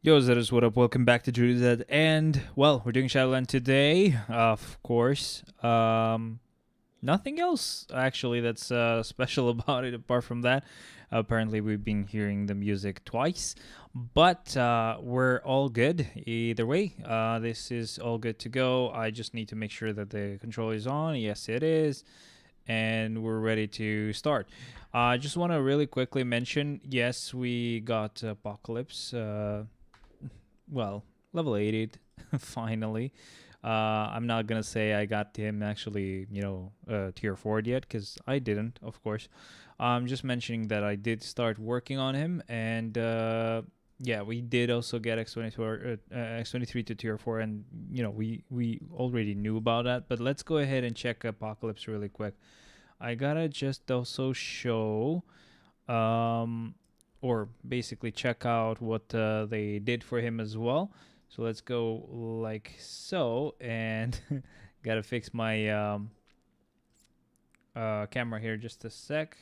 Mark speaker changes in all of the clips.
Speaker 1: Yo, Zetas, what up? Welcome back to Judy Z. And, well, we're doing Shadowland today, of course. Nothing else, actually, that's special about it apart from that. Apparently, we've been hearing the music twice, but we're all good either way. This is all good to go. I just need to make sure that the controller is on. Yes, it is. And we're ready to start. I just want to really quickly mention, yes, we got Apocalypse. Well, level 80 finally. I'm not gonna say I got him actually, tier 4 yet, because I didn't, of course. I'm just mentioning that I did start working on him, and yeah, we did also get X23 to tier 4, and we already knew about that. But let's go ahead and check Apocalypse really quick. I gotta just also show or basically check out what they did for him as well. So let's go like so, and gotta fix my camera here just a sec.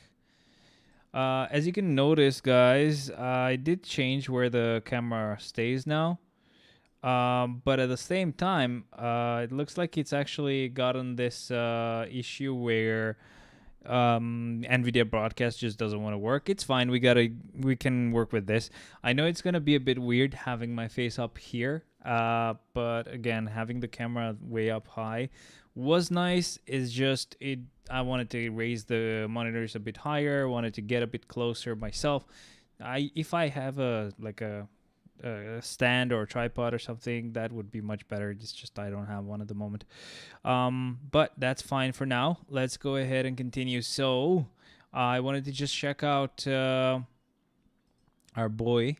Speaker 1: As you can notice, guys, I did change where the camera stays now. But at the same time, it looks like it's actually gotten this issue where Nvidia broadcast just doesn't want to work. It's fine. We can work with this. I know it's gonna be a bit weird having my face up here, but again, having the camera way up high was nice. It's just it. I wanted to raise the monitors a bit higher. Wanted to get a bit closer myself. If I have a stand or a tripod or something, that would be much better. It's just I don't have one at the moment. But that's fine for now. Let's go ahead and continue. So I wanted to just check out our boy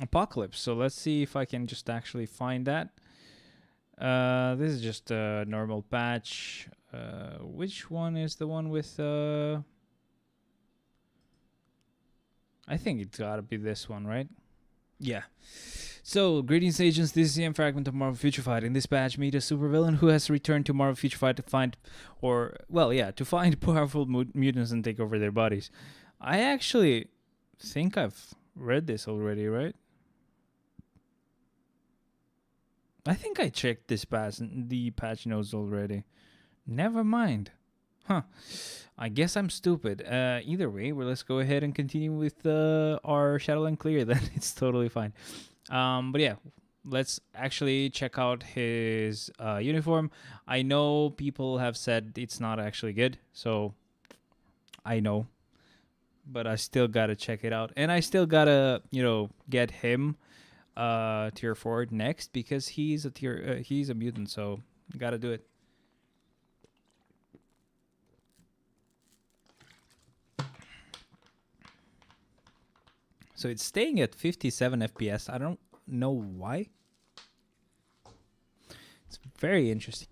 Speaker 1: Apocalypse. So let's see if I can just actually find that. This is just a normal patch. Which one is the one with I think it's gotta be this one, right? Yeah. So, greetings, agents. This is the M Fragment of Marvel Future Fight. In this patch, meet a supervillain who has returned to Marvel Future Fight to find, to find powerful mutants and take over their bodies. I actually think I've read this already, right? I think I checked the patch notes already. Never mind. Huh. I guess I'm stupid. Either way, let's go ahead and continue with our Shadowland clear. Then it's totally fine. But yeah, let's actually check out his uniform. I know people have said it's not actually good, so I know, but I still gotta check it out, and I still gotta get him tier 4 next because he's a mutant, so gotta do it. So it's staying at 57 FPS. I don't know why. It's very interesting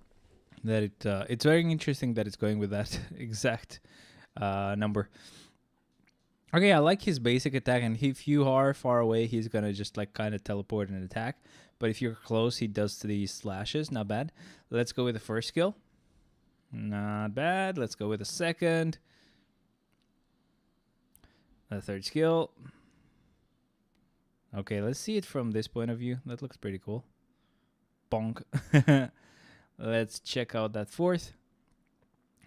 Speaker 1: that it's very interesting that it's going with that exact number. Okay, I like his basic attack, and if you are far away, he's gonna just like kind of teleport and attack. But if you're close, he does these slashes. Not bad. Let's go with the first skill. Not bad. Let's go with the second. The third skill. Okay, let's see it from this point of view. That looks pretty cool. Bonk. Let's check out that fourth.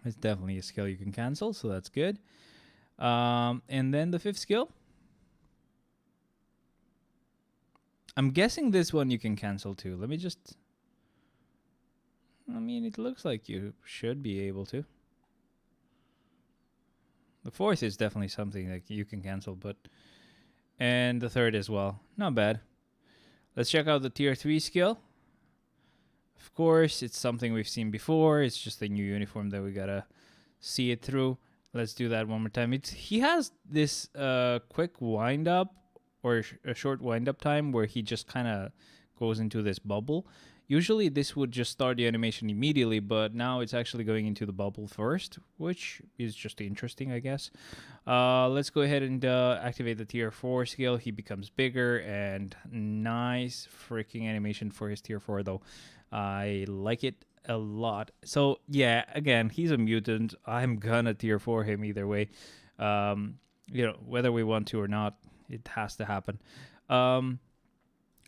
Speaker 1: It's definitely a skill you can cancel, so that's good. And then the fifth skill. I'm guessing this one you can cancel too. Let me just... I mean, it looks like you should be able to. The fourth is definitely something that you can cancel, but... And the third as well. Not bad. Let's check out the tier 3 skill. Of course, it's something we've seen before. It's just a new uniform that we gotta see it through. Let's do that one more time. He has this quick wind up or a short wind up time where he just kind of goes into this bubble. Usually this would just start the animation immediately, but now it's actually going into the bubble first, which is just interesting, I guess. Let's go ahead and activate the tier 4 skill. He becomes bigger, and nice freaking animation for his tier 4 though. I like it a lot. So yeah, again, he's a mutant. I'm gonna tier 4 him either way. Whether we want to or not, It has to happen. Um,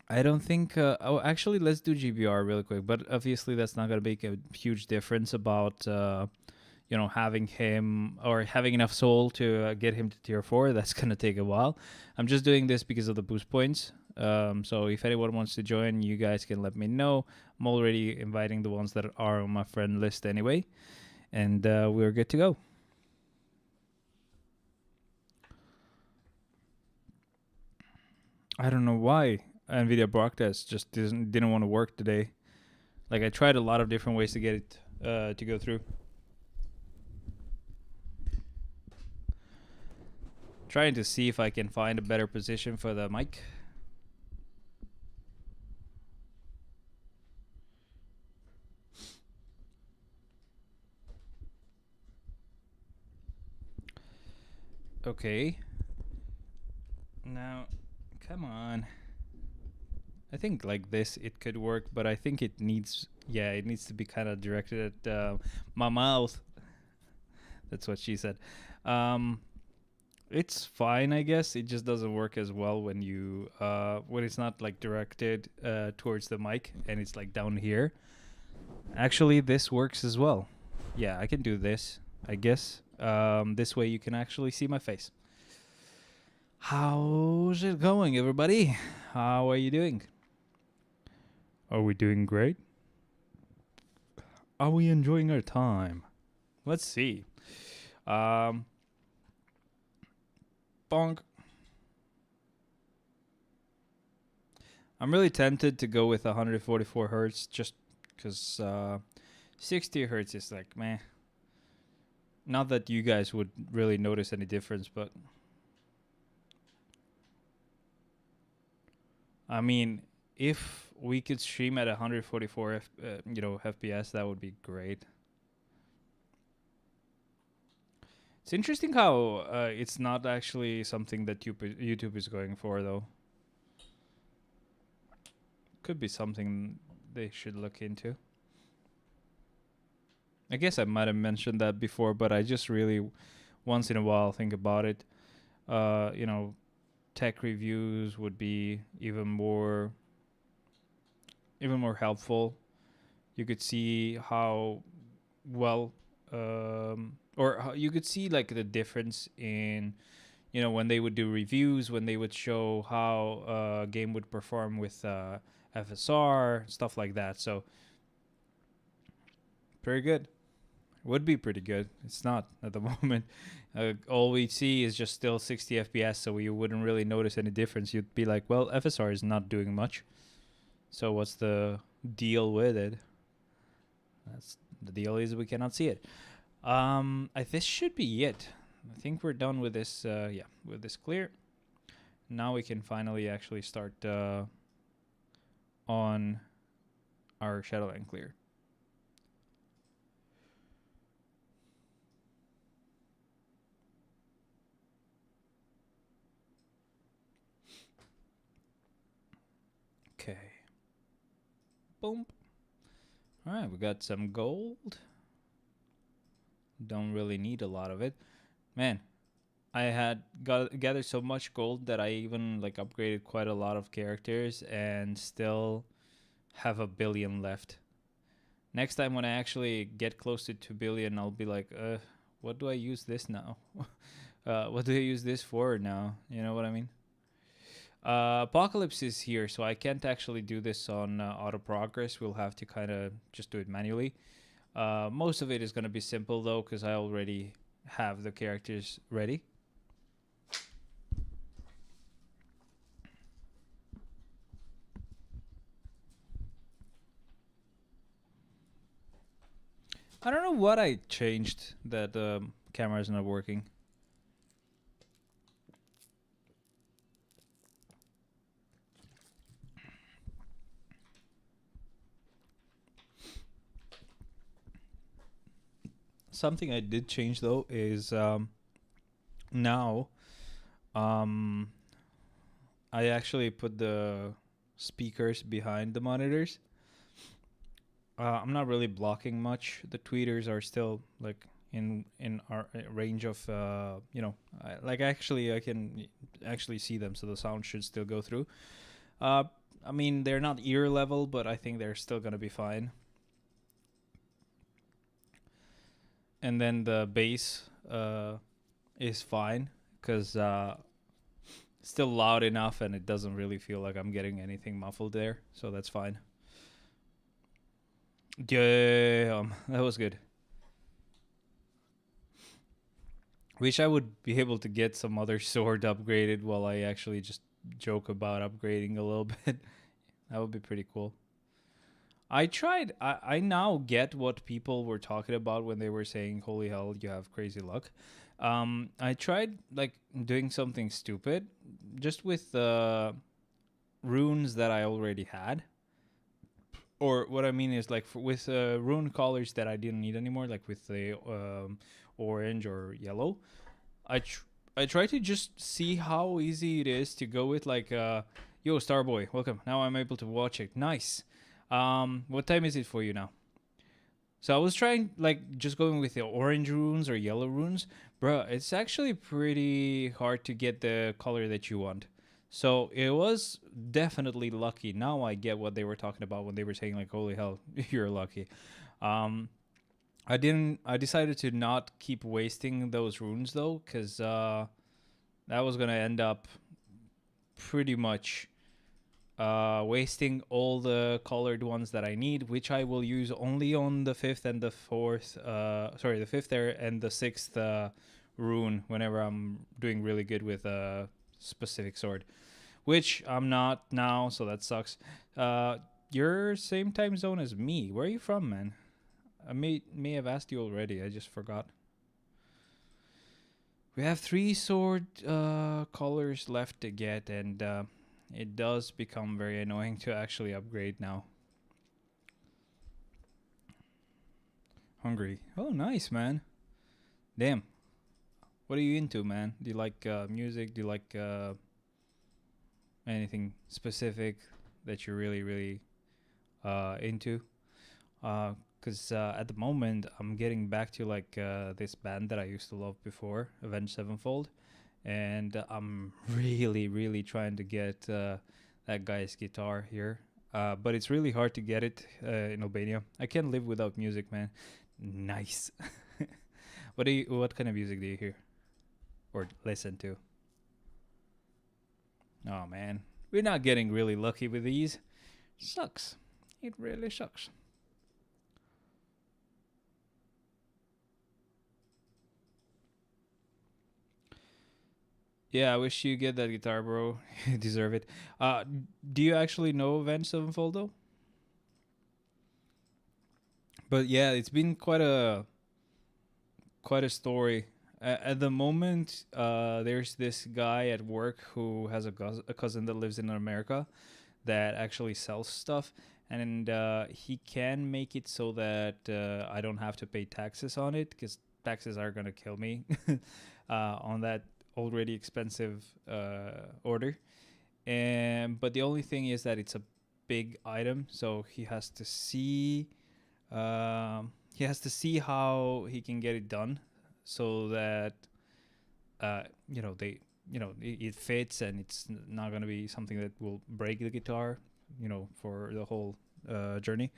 Speaker 1: I don't think. Oh, actually, let's do GBR really quick. But obviously, that's not gonna make a huge difference about having him or having enough soul to get him to tier 4. That's gonna take a while. I'm just doing this because of the boost points. So if anyone wants to join, you guys can let me know. I'm already inviting the ones that are on my friend list anyway, and we're good to go. I don't know why NVIDIA broadcast just didn't want to work today. Like I tried a lot of different ways to get it to go through. Trying to see if I can find a better position for the mic. Okay. Now, come on. I think like this it could work, but I think it needs to be kind of directed at my mouth. That's what she said. It's fine, I guess. It just doesn't work as well when you when it's not like directed towards the mic and it's like down here. Actually, this works as well. Yeah, I can do this, I guess. This way you can actually see my face. How's it going, everybody? How are you doing? Are we doing great? Are we enjoying our time? Let's see. Bonk. I'm really tempted to go with 144 hertz just because 60 hertz is like, meh. Not that you guys would really notice any difference, but I mean, if we could stream at 144 FPS, that would be great. It's interesting how it's not actually something that YouTube is going for, though. Could be something they should look into. I guess I might have mentioned that before, but I just really, once in a while, think about it. Tech reviews would be even more helpful. You could see how well, or how you could see like the difference in, when they would do reviews, when they would show how a game would perform with FSR, stuff like that. So, pretty good. Would be pretty good. It's not at the moment. All we see is just still 60 FPS, so you wouldn't really notice any difference. You'd be like, well, FSR is not doing much. So what's the deal with it? That's the deal is we cannot see it. This should be it. I think we're done with this. With this clear. Now we can finally actually start on our Shadowland clear. Okay. Boom. All right, we got some gold. Don't really need a lot of it. Man, I had gathered so much gold that I even like upgraded quite a lot of characters and still have 1 billion left. Next time when I actually get close to 2 billion, I'll be like, what do I use this now? What do I use this for now? You know what I mean? Apocalypse is here, so I can't actually do this on auto progress. We'll have to kind of just do it manually. Most of it is going to be simple though, because I already have the characters ready. I don't know what I changed that camera is not working. Something I did change though is now I actually put the speakers behind the monitors. I'm not really blocking much. The tweeters are still like in our range of like actually I can actually see them, so the sound should still go through. uh I mean, they're not ear level, but I think they're still gonna be fine. And then the bass is fine because it's still loud enough and it doesn't really feel like I'm getting anything muffled there, so that's fine. Damn, that was good. Wish I would be able to get some other sword upgraded while I actually just joke about upgrading a little bit. That would be pretty cool. I tried. I now get what people were talking about when they were saying, "Holy hell, you have crazy luck." I tried like doing something stupid, just with runes that I already had. Or what I mean is like with rune colors that I didn't need anymore, like with the orange or yellow. I I try to just see how easy it is to go with like yo Starboy, welcome. Now I'm able to watch it. Nice. What time is it for you now? So I was trying like just going with the orange runes or yellow runes. Bruh, it's actually pretty hard to get the color that you want. So it was definitely lucky. Now I get what they were talking about when they were saying like, "Holy hell, you're lucky." Um, I didn't. I decided to not keep wasting those runes though, because that was gonna end up pretty much wasting all the colored ones that I need, which I will use only on the fifth and the fourth. Sorry, the fifth there and the sixth rune whenever I'm doing really good with a specific sword, which I'm not now, so that sucks. You're same time zone as me. Where are you from, man? I may have asked you already. I just forgot. We have 3 sword colors left to get, and it does become very annoying to actually upgrade now. Hungry. Oh, nice, man. Damn. What are you into, man? Do you like music? Do you like anything specific that you're really, really into? Because at the moment, I'm getting back to like this band that I used to love before, Avenged Sevenfold. And I'm really, really trying to get that guy's guitar here. But it's really hard to get it in Albania. I can't live without music, man. Nice. What kind of music do you hear or listen to? Oh man, we're not getting really lucky with these. Sucks. It really sucks. Yeah, I wish you get that guitar, bro. You deserve it. Do you actually know Avenged Sevenfold though? But yeah, it's been quite a story. At the moment, there's this guy at work who has a cousin that lives in America that actually sells stuff, and he can make it so that I don't have to pay taxes on it because taxes are gonna kill me on that already expensive order. And but the only thing is that it's a big item, so he has to see how he can get it done so that they it fits and it's not going to be something that will break the guitar for the whole journey.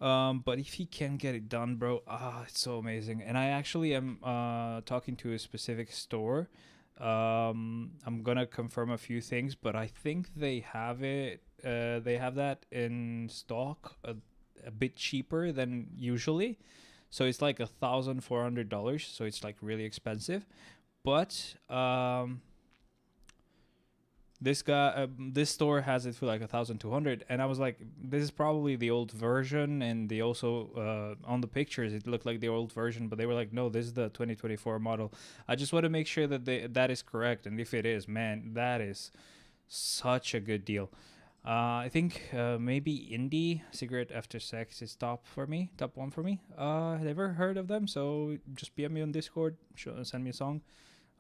Speaker 1: But if he can get it done, bro, it's so amazing. And I actually am talking to a specific store. I'm gonna confirm a few things, but I think they have it. They have that in stock a bit cheaper than usually, so it's like $1,400. So it's like really expensive. But this store has it for like 1,200, and I was like, this is probably the old version. And they also on the pictures it looked like the old version, but they were like, no, this is the 2024 model. I just want to make sure that that is correct, and if it is, man, that is such a good deal. I think maybe Indie Cigarette After Sex is top one for me. I never heard of them, so just PM me on Discord, send me a song.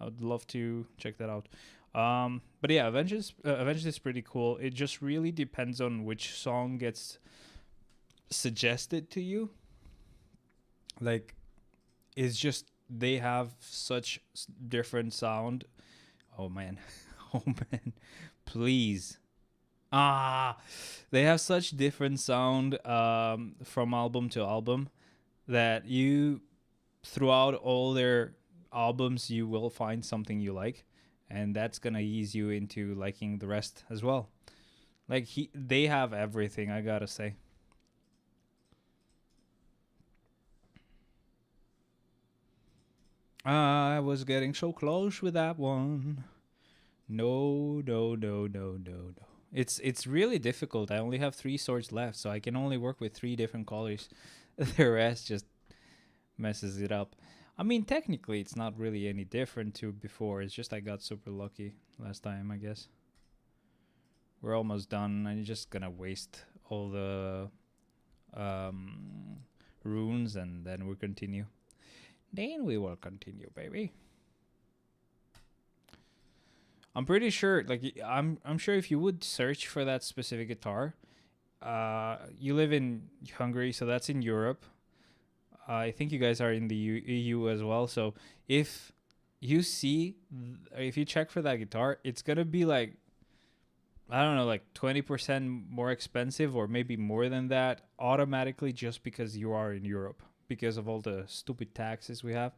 Speaker 1: I would love to check that out. But yeah, Avenged is pretty cool. It just really depends on which song gets suggested to you. Like, it's just they have such different sound. Oh man, oh man, please. Ah, they have such different sound from album to album that you throughout all their albums you will find something you like, and that's gonna ease you into liking the rest as well. Like they have everything, I gotta say. I was getting so close with that one. No, no, no, no, no, no. It's really difficult. I only have 3 swords left, so I can only work with 3 different colors. The rest just messes it up. I mean, technically, it's not really any different to before. It's just I got super lucky last time, I guess. We're almost done. I'm just gonna waste all the runes, and then we'll continue. Then we will continue, baby. I'm pretty sure, like I'm sure if you would search for that specific guitar, you live in Hungary, so that's in Europe. I think you guys are in the EU as well. So if you see, if you check for that guitar, it's gonna be like, I don't know, like 20% more expensive, or maybe more than that, automatically, just because you are in Europe, because of all the stupid taxes we have.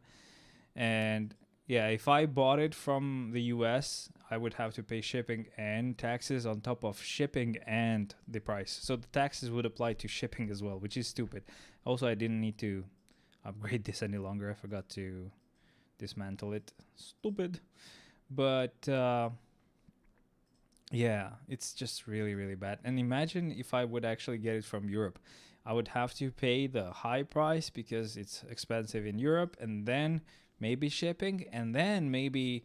Speaker 1: And yeah, if I bought it from the US, I would have to pay shipping and taxes on top of shipping and the price. So the taxes would apply to shipping as well, which is stupid. Also, I didn't need to upgrade this any longer. I forgot to dismantle it. Stupid. But yeah, it's just really, really bad. And imagine if I would actually get it from Europe. I would have to pay the high price because it's expensive in Europe, and then maybe shipping, and then maybe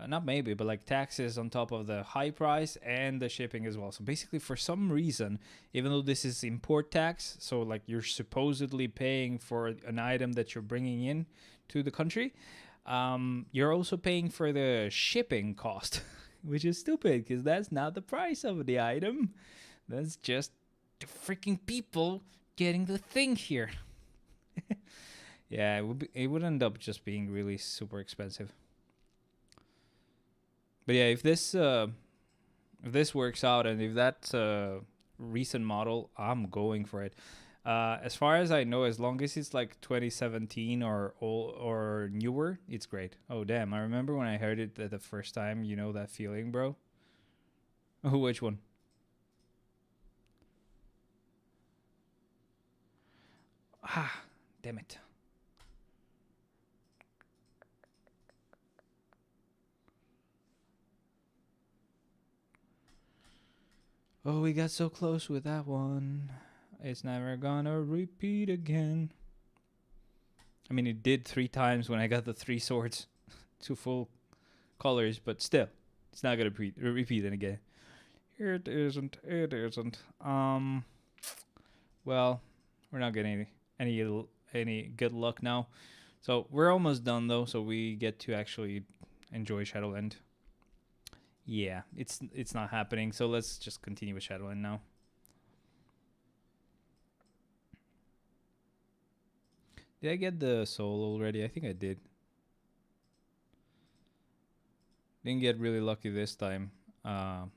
Speaker 1: not maybe, but like taxes on top of the high price and the shipping as well. So basically, for some reason, even though this is import tax, so like you're supposedly paying for an item that you're bringing in to the country, you're also paying for the shipping cost, which is stupid because that's not the price of the item. That's just the freaking people getting the thing here. Yeah, it would end up just being really super expensive. But yeah, if this works out, and if that's a recent model, I'm going for it. As far as I know, as long as it's like 2017 or newer, it's great. Oh damn! I remember when I heard it the first time. You know that feeling, bro? Oh, which one? Ah, damn it. Oh, we got so close with that one. It's never gonna repeat again. I mean, it did 3 times when I got the 3 swords to full colors, but still, it's not gonna repeat it again. It isn't. It isn't. Well, we're not getting any good luck now. So we're almost done though, so we get to actually enjoy Shadowland. Yeah, it's not happening. So let's just continue with Shadowland now. Did I get the soul already? I think I did. Didn't get really lucky this time. I'd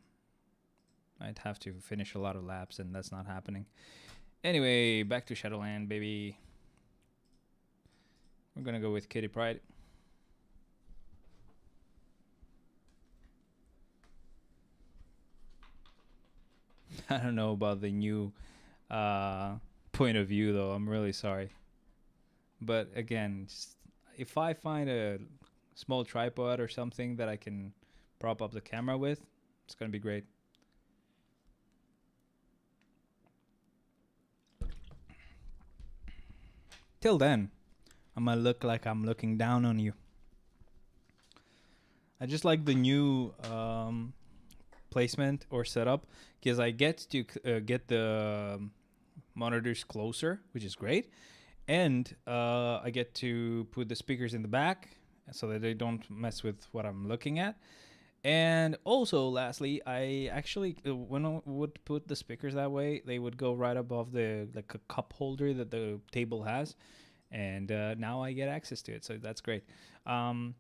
Speaker 1: have to finish a lot of laps, and that's not happening. Anyway, back to Shadowland, baby. We're gonna go with Kitty Pryde. I don't know about the new point of view, though. I'm really sorry. But again, just, if I find a small tripod or something that I can prop up the camera with, it's going to be great. Till then, I'm going to look like I'm looking down on you. I just like the new placement or setup because I get to get the monitors closer, which is great. And I get to put the speakers in the back so that they don't mess with what I'm looking at. And also, lastly, I actually, when I would put the speakers that way, they would go right above the like a cup holder that the table has. and now I get access to it, so that's great. Um,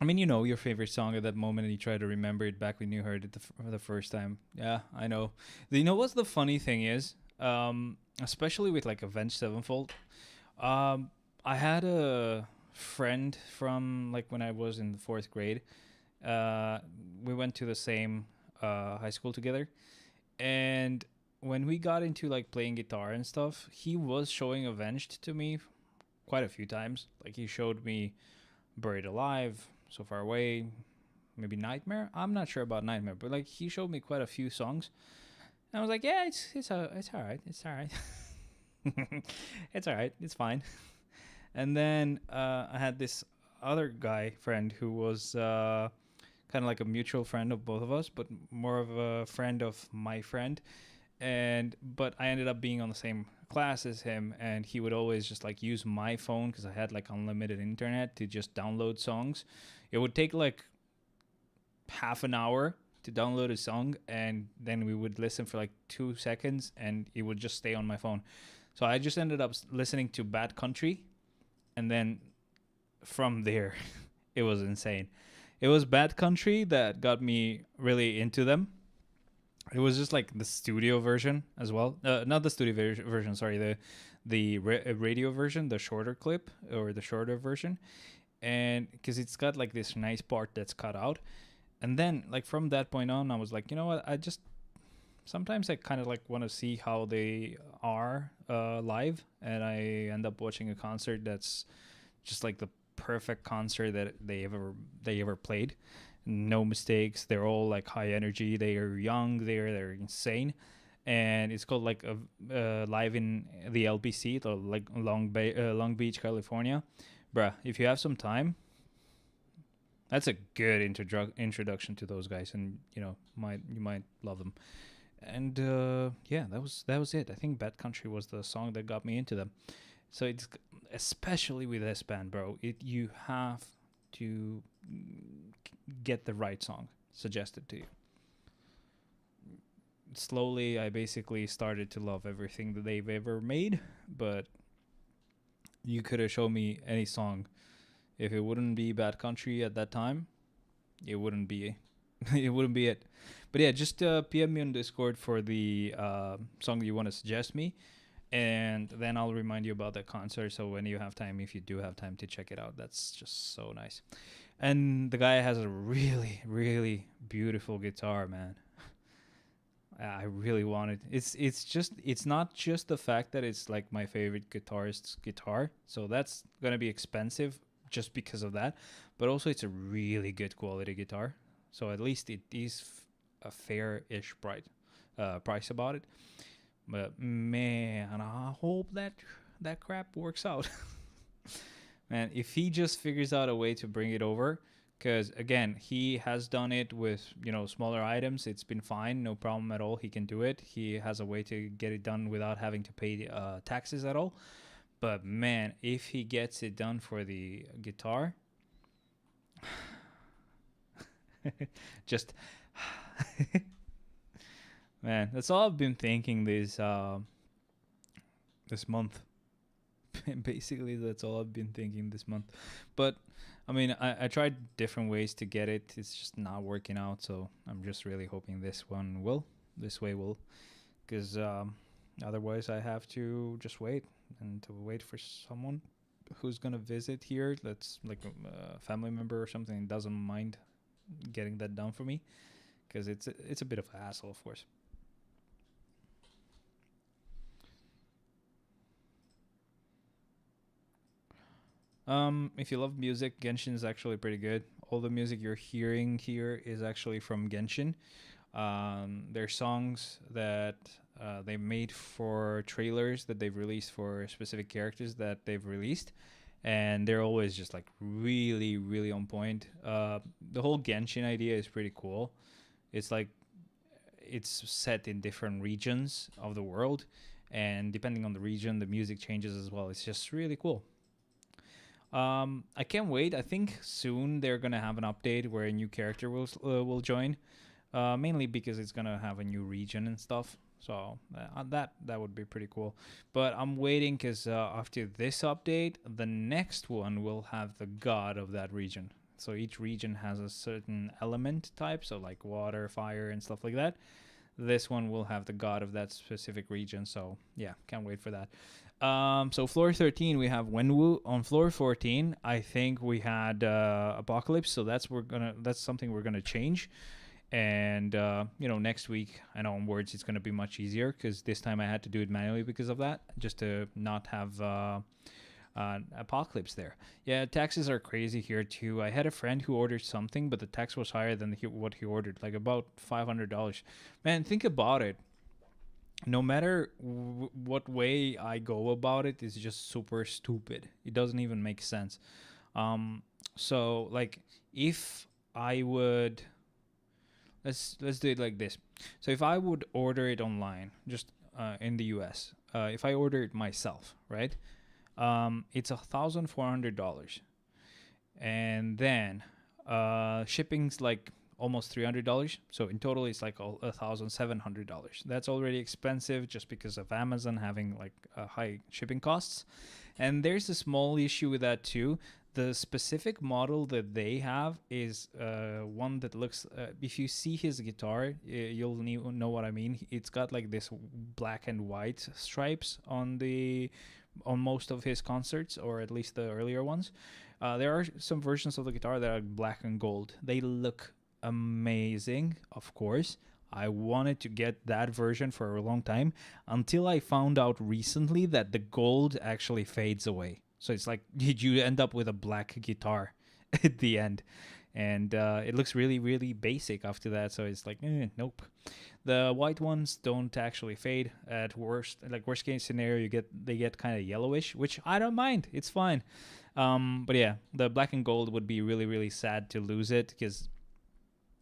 Speaker 1: I mean, your favorite song at that moment, and you try to remember it back when you heard it for the first time. Yeah, I know. You know what's the funny thing is, especially with like Avenged Sevenfold. Um, I had a friend from like when I was in the fourth grade. Uh, we went to the same high school together, and when we got into like playing guitar and stuff, he was showing Avenged to me quite a few times. Like he showed me Buried Alive, So Far Away, maybe Nightmare. I'm not sure about Nightmare, but like he showed me quite a few songs. And I was like, yeah, it's all right, it's all right, it's all right, it's fine. And then I had this other guy friend who was kind of like a mutual friend of both of us, but more of a friend of my friend. And but I ended up being on the same class as him, and he would always just like use my phone because I had like unlimited internet to just download songs. It would take like half an hour to download a song, and then we would listen for like 2 seconds, and it would just stay on my phone. So I just ended up listening to Bad Country, and then from there, it was insane. It was Bad Country that got me really into them. It was just like the studio version as well. Not the studio version. Sorry, the radio version, the shorter clip or the shorter version, and because it's got like this nice part that's cut out. And then like from that point on, I was like, you know what? I just sometimes I kind of like want to see how they are live, and I end up watching a concert that's just like the perfect concert that they ever played. No mistakes. They're all like high energy. They are young. They're insane, and it's called like a live in the LBC, the like Long Beach, California, bruh. If you have some time, that's a good introduction to those guys, and you might love them. And yeah, that was it. I think Bad Country was the song that got me into them. So it's especially with this band, bro. You have to get the right song suggested to you. Slowly, I basically started to love everything that they've ever made, but you could have shown me any song. If it wouldn't be Bad Country at that time, it wouldn't be it wouldn't be it. But yeah, just PM me on Discord for the song that you want to suggest me, and then I'll remind you about that concert. So when you have time, if you do have time to check it out, that's just so nice. And the guy has a really, really beautiful guitar, man. I really want it. It's not just the fact that it's like my favorite guitarist's guitar, so that's gonna be expensive just because of that. But also, it's a really good quality guitar, so at least it is a fair-ish price about it. But man, I hope that crap works out. Man, if he just figures out a way to bring it over, because again, he has done it with smaller items. It's been fine, no problem at all. He can do it. He has a way to get it done without having to pay taxes at all. But man, if he gets it done for the guitar, just man, that's all I've been thinking this month. Basically, that's all I've been thinking this month. But I mean, I tried different ways to get it. It's just not working out. So I'm just really hoping this way will, because otherwise I have to just wait and to wait for someone who's gonna visit here. That's like a family member or something. Doesn't mind getting that done for me, because it's a bit of a hassle, of course. If you love music, Genshin is actually pretty good. All the music you're hearing here is actually from Genshin. They're songs that they made for trailers that they've released for specific characters that they've released, and they're always just like really, really on point. The whole Genshin idea is pretty cool. It's like it's set in different regions of the world, and depending on the region, the music changes as well. It's just really cool. I can't wait. I think soon they're gonna have an update where a new character will join. Mainly because it's gonna have a new region and stuff. So that would be pretty cool. But I'm waiting because after this update, the next one will have the god of that region. So each region has a certain element type, so like water, fire, and stuff like that. This one will have the god of that specific region. So yeah, can't wait for that. So floor 13 we have Wenwu. On floor 14, I think we had Apocalypse. So that's something we're gonna change. And next week and onwards, it's gonna be much easier because this time I had to do it manually because of that, just to not have Apocalypse there. Yeah, taxes are crazy here too. I had a friend who ordered something, but the tax was higher than what he ordered, like about $500. Man, think about it. No matter what way I go about it, it's just super stupid. It doesn't even make sense. So like if I would let's do it like this. So if I would order it online, just in the U.S., if I order it myself, right? It's $1,400, and then shipping's like almost $300. So in total, it's like $1,700. That's already expensive just because of Amazon having like high shipping costs. And there's a small issue with that too. The specific model that they have is one that looks. If you see his guitar, you'll know what I mean. It's got like this black and white stripes on most of his concerts, or at least the earlier ones. There are some versions of the guitar that are black and gold. They look amazing, of course. I wanted to get that version for a long time until I found out recently that the gold actually fades away. So it's like, did you end up with a black guitar at the end? And it looks really, really basic after that. So it's like, nope. The white ones don't actually fade. At worst case scenario, they get kind of yellowish, which I don't mind. It's fine. But yeah, the black and gold would be really, really sad to lose it because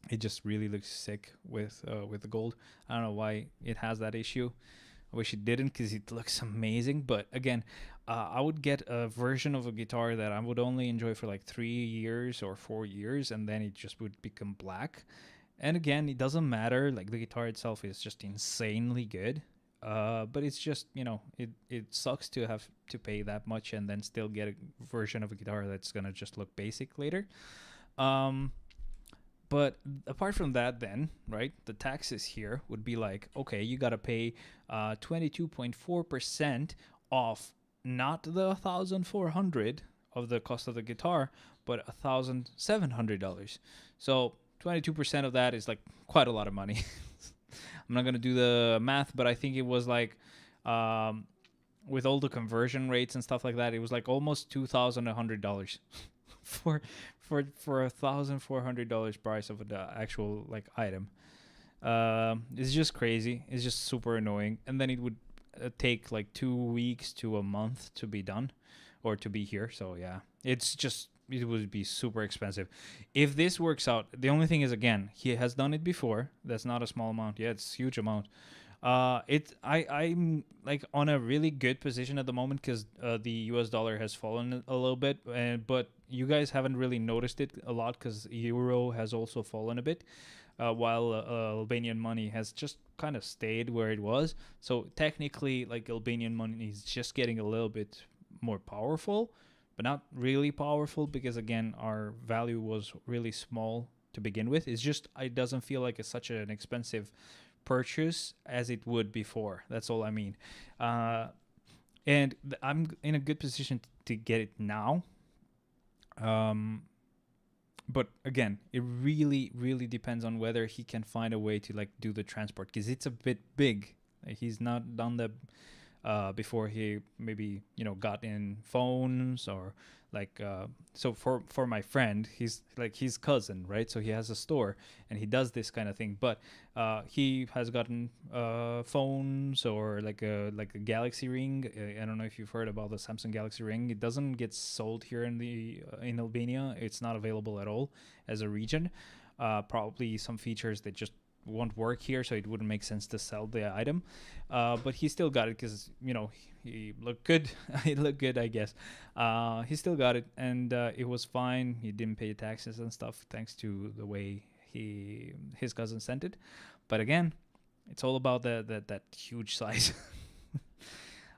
Speaker 1: it just really looks sick with the gold. I don't know why it has that issue. I wish it didn't because it looks amazing. But again, I would get a version of a guitar that I would only enjoy for like 3 years or 4 years, and then it just would become black. And again, it doesn't matter. Like the guitar itself is just insanely good. But it's just, it sucks to have to pay that much and then still get a version of a guitar that's going to just look basic later. But apart from that, then, right, the taxes here would be like, okay, you got to pay 22.4% off not the 1,400 of the cost of the guitar, but $1,700. So 22% of that is like quite a lot of money. I'm not going to do the math, but I think it was like, with all the conversion rates and stuff like that, it was like almost $2,100 for $1,400 price of the actual like item. It's just crazy. It's just super annoying. And then it would take like 2 weeks to a month to be done or to be here. So yeah, it would be super expensive. If this works out, the only thing is, again, he has done it before. That's not a small amount. Yeah, it's a huge amount. I'm like on a really good position at the moment because the US dollar has fallen a little bit, but you guys haven't really noticed it a lot because euro has also fallen a bit, while Albanian money has just kind of stayed where it was. So technically, like, Albanian money is just getting a little bit more powerful, but not really powerful because, again, our value was really small to begin with. It's just it doesn't feel like it's such an expensive purchase as it would before. That's all I mean. And I'm in a good position to get it now. But again, it really, really depends on whether he can find a way to like do the transport because it's a bit big. He's not done that before he maybe got in phones or like so for my friend, he's like his cousin, right? So he has a store and he does this kind of thing, but he has gotten phones or like a Galaxy Ring. I don't know if you've heard about the Samsung Galaxy Ring. It doesn't get sold here in Albania. It's not available at all as a region. Probably some features that just won't work here, so it wouldn't make sense to sell the item. But he still got it because he looked good. It looked good, I guess. He still got it, and it was fine. He didn't pay taxes and stuff thanks to the way his cousin sent it. But again, It's all about that huge size.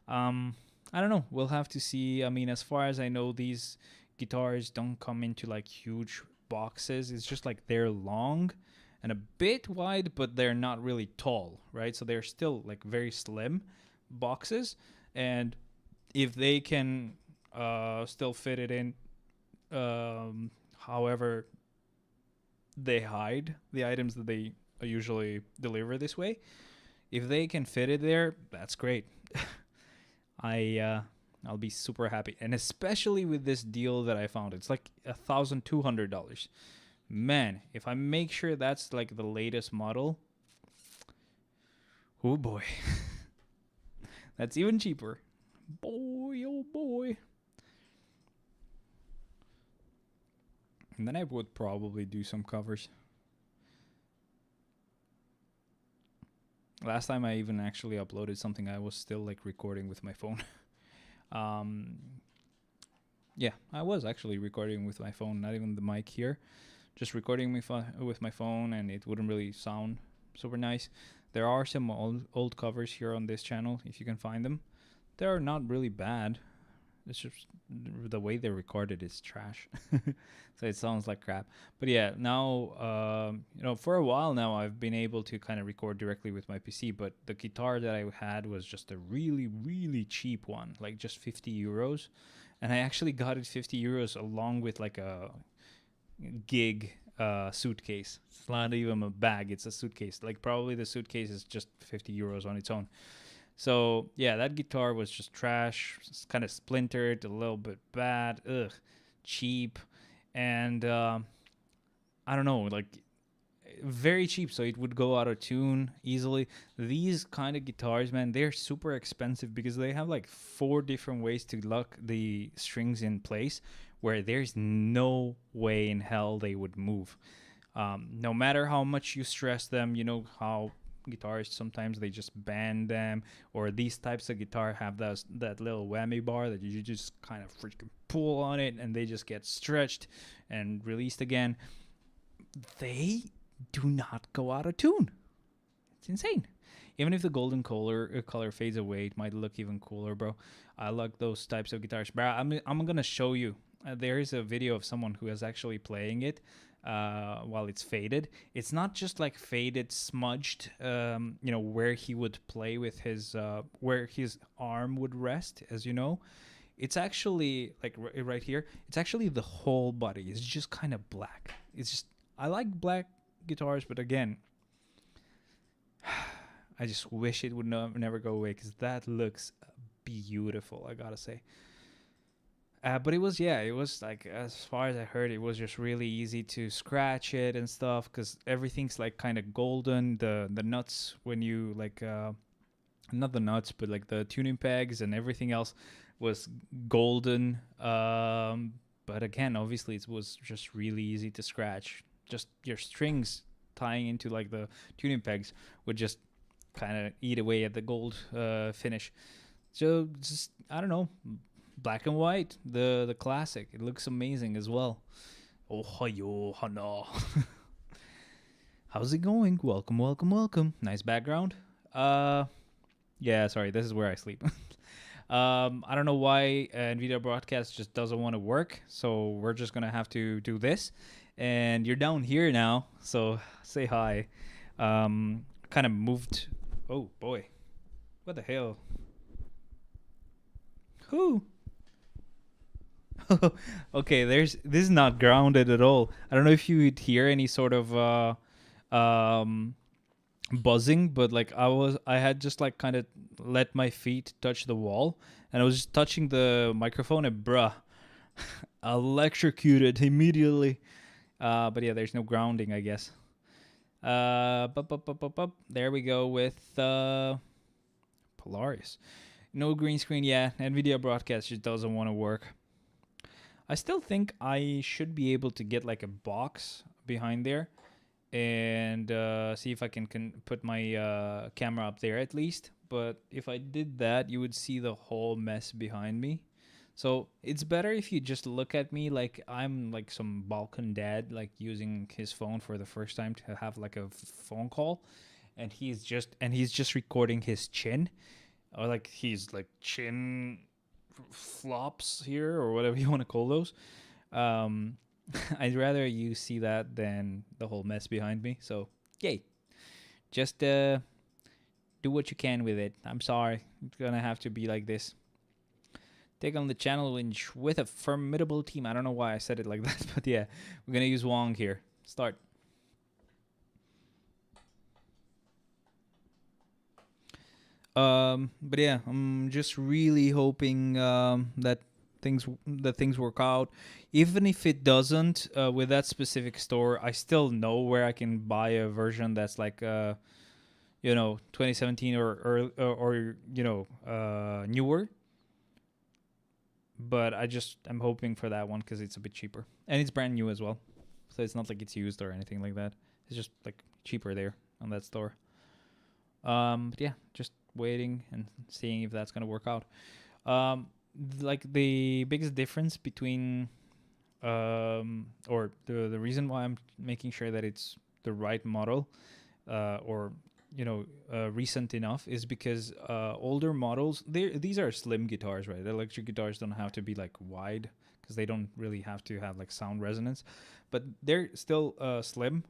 Speaker 1: um, I don't know. We'll have to see. I mean, as far as I know, these guitars don't come into like huge boxes. It's just like they're long and a bit wide, but they're not really tall, right? So they're still like very slim boxes, and if they can still fit it in, however they hide the items that they usually deliver this way, if they can fit it there, that's great. I'll be super happy, and especially with this deal that I found, it's like $1,200. Man, if I make sure that's like the latest model, oh boy, that's even cheaper. Boy, oh boy. And then I would probably do some covers. Last time I even actually uploaded something, I was still like recording with my phone. Yeah, I was actually recording with my phone, not even the mic here. Just recording with my phone, and it wouldn't really sound super nice. There are some old covers here on this channel, if you can find them. They're not really bad. It's just the way they're recorded is trash. So it sounds like crap. But yeah, now, for a while now, I've been able to kind of record directly with my PC, but the guitar that I had was just a really, really cheap one, like just 50 euros. And I actually got it 50 euros along with like a gig suitcase. It's not even a bag, it's a suitcase. Like probably the suitcase is just 50 euros on its own. So yeah, that guitar was just trash. It's kind of splintered, a little bit bad, cheap, and I don't know, like very cheap. So it would go out of tune easily. These kind of guitars, man, they're super expensive because they have like 4 different ways to lock the strings in place, where there's no way in hell they would move. No matter how much you stress them, you know how guitars sometimes they just bend them, or these types of guitar have that little whammy bar that you just kind of freaking pull on it and they just get stretched and released again. They do not go out of tune. It's insane. Even if the golden color fades away, it might look even cooler, bro. I like those types of guitars, bro. I'm gonna show you. There is a video of someone who is actually playing it while it's faded. It's not just like faded, smudged, where he would play with his, where his arm would rest, as you know. It's actually like right here. It's actually the whole body. It's just kind of black. It's just, I like black guitars, but again, I just wish it would never go away, because that looks beautiful, I gotta say. But it was like, as far as I heard, it was just really easy to scratch it and stuff, because everything's like kind of golden. The nuts, when you like, not the nuts, but like the tuning pegs and everything else was golden. But again, obviously it was just really easy to scratch. Just your strings tying into like the tuning pegs would just kind of eat away at the gold finish. So just, I don't know, black and white, the classic. It looks amazing as well. Ohayo hana. How's it going? Welcome. Nice background. Yeah, sorry, this is where I sleep. I don't know why NVIDIA Broadcast just doesn't want to work, so we're just gonna have to do this. And you're down here now, so say hi. Kind of moved. Oh boy, what the hell? Who? Okay, this is not grounded at all. I don't know if you would hear any sort of buzzing, but like I had just like kind of let my feet touch the wall, and I was just touching the microphone, and bruh, electrocuted immediately. But yeah, there's no grounding, I guess. There we go with Polaris. No green screen. Yeah, NVIDIA Broadcast just doesn't want to work. I still think I should be able to get like a box behind there and see if I can put my camera up there at least. But if I did that, you would see the whole mess behind me. So it's better if you just look at me like I'm like some Balkan dad, like using his phone for the first time to have like a phone call. and he's just recording his chin, or like he's like chin flops here, or whatever you want to call those. Um, I'd rather you see that than the whole mess behind me. So, yay. Just do what you can with it. I'm sorry. It's going to have to be like this. Take on the challenge with a formidable team. I don't know why I said it like that, but yeah. We're going to use Wong here. Start. But yeah, I'm just really hoping that things work out. Even if it doesn't, with that specific store, I still know where I can buy a version that's like 2017 or newer. But I'm hoping for that one because it's a bit cheaper and it's brand new as well, so it's not like it's used or anything like that. It's just like cheaper there on that store. But yeah, just waiting and seeing if that's gonna work out. Like the biggest difference between or the reason why I'm making sure that it's the right model or recent enough is because older models, these are slim guitars, right? Electric guitars don't have to be like wide because they don't really have to have like sound resonance, but they're still slim.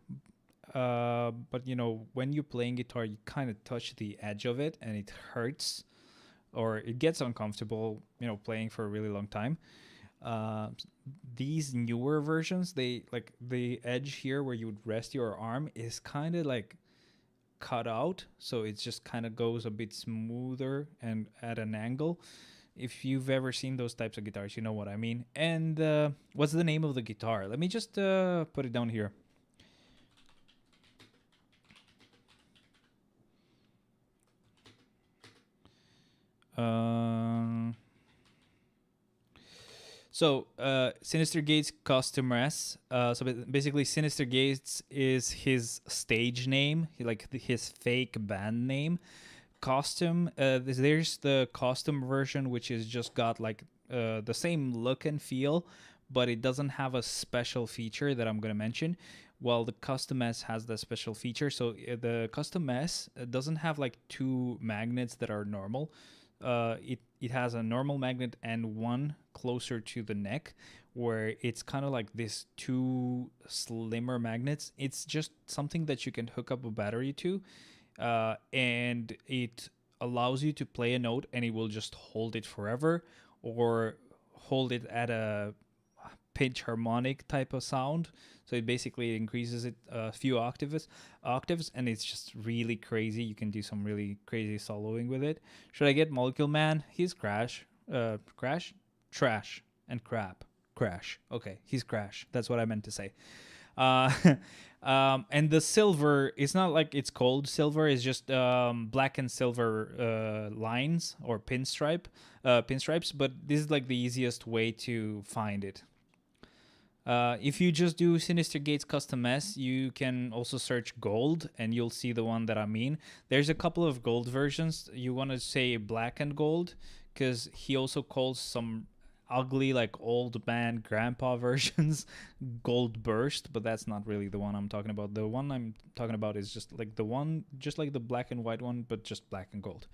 Speaker 1: But when you're playing guitar, you kind of touch the edge of it and it hurts or it gets uncomfortable, playing for a really long time. uh, these newer versions, they like the edge here where you would rest your arm is kind of like cut out, so it just kind of goes a bit smoother and at an angle. If you've ever seen those types of guitars, you know what I mean. And what's the name of the guitar? Let me just put it down here. So Sinister Gates Custom S. So basically, Sinister Gates is his stage name, like his fake band name. Custom. There's the custom version, which is just got like the same look and feel, but it doesn't have a special feature that I'm gonna mention. While the Custom S has the special feature, so the Custom S doesn't have like two magnets that are normal. It has a normal magnet and one closer to the neck, where it's kind of like this two slimmer magnets. It's just something that you can hook up a battery to, and it allows you to play a note and it will just hold it forever, or hold it at a pitch harmonic type of sound. So it basically increases it a few octaves, and it's just really crazy. You can do some really crazy soloing with it. Should I get Molecule Man? He's trash, and crash. Okay, he's crash. That's what I meant to say. Uh, and the silver, it's not like it's cold silver. It's just black and silver lines or pinstripes. But this is like the easiest way to find it. If you just do Sinister Gates Custom S, you can also search gold and you'll see the one that I mean. There's a couple of gold versions. You want to say black and gold because he also calls some ugly, like old man grandpa versions gold burst, but that's not really the one I'm talking about. The one I'm talking about is just like just like the black and white one, but just black and gold.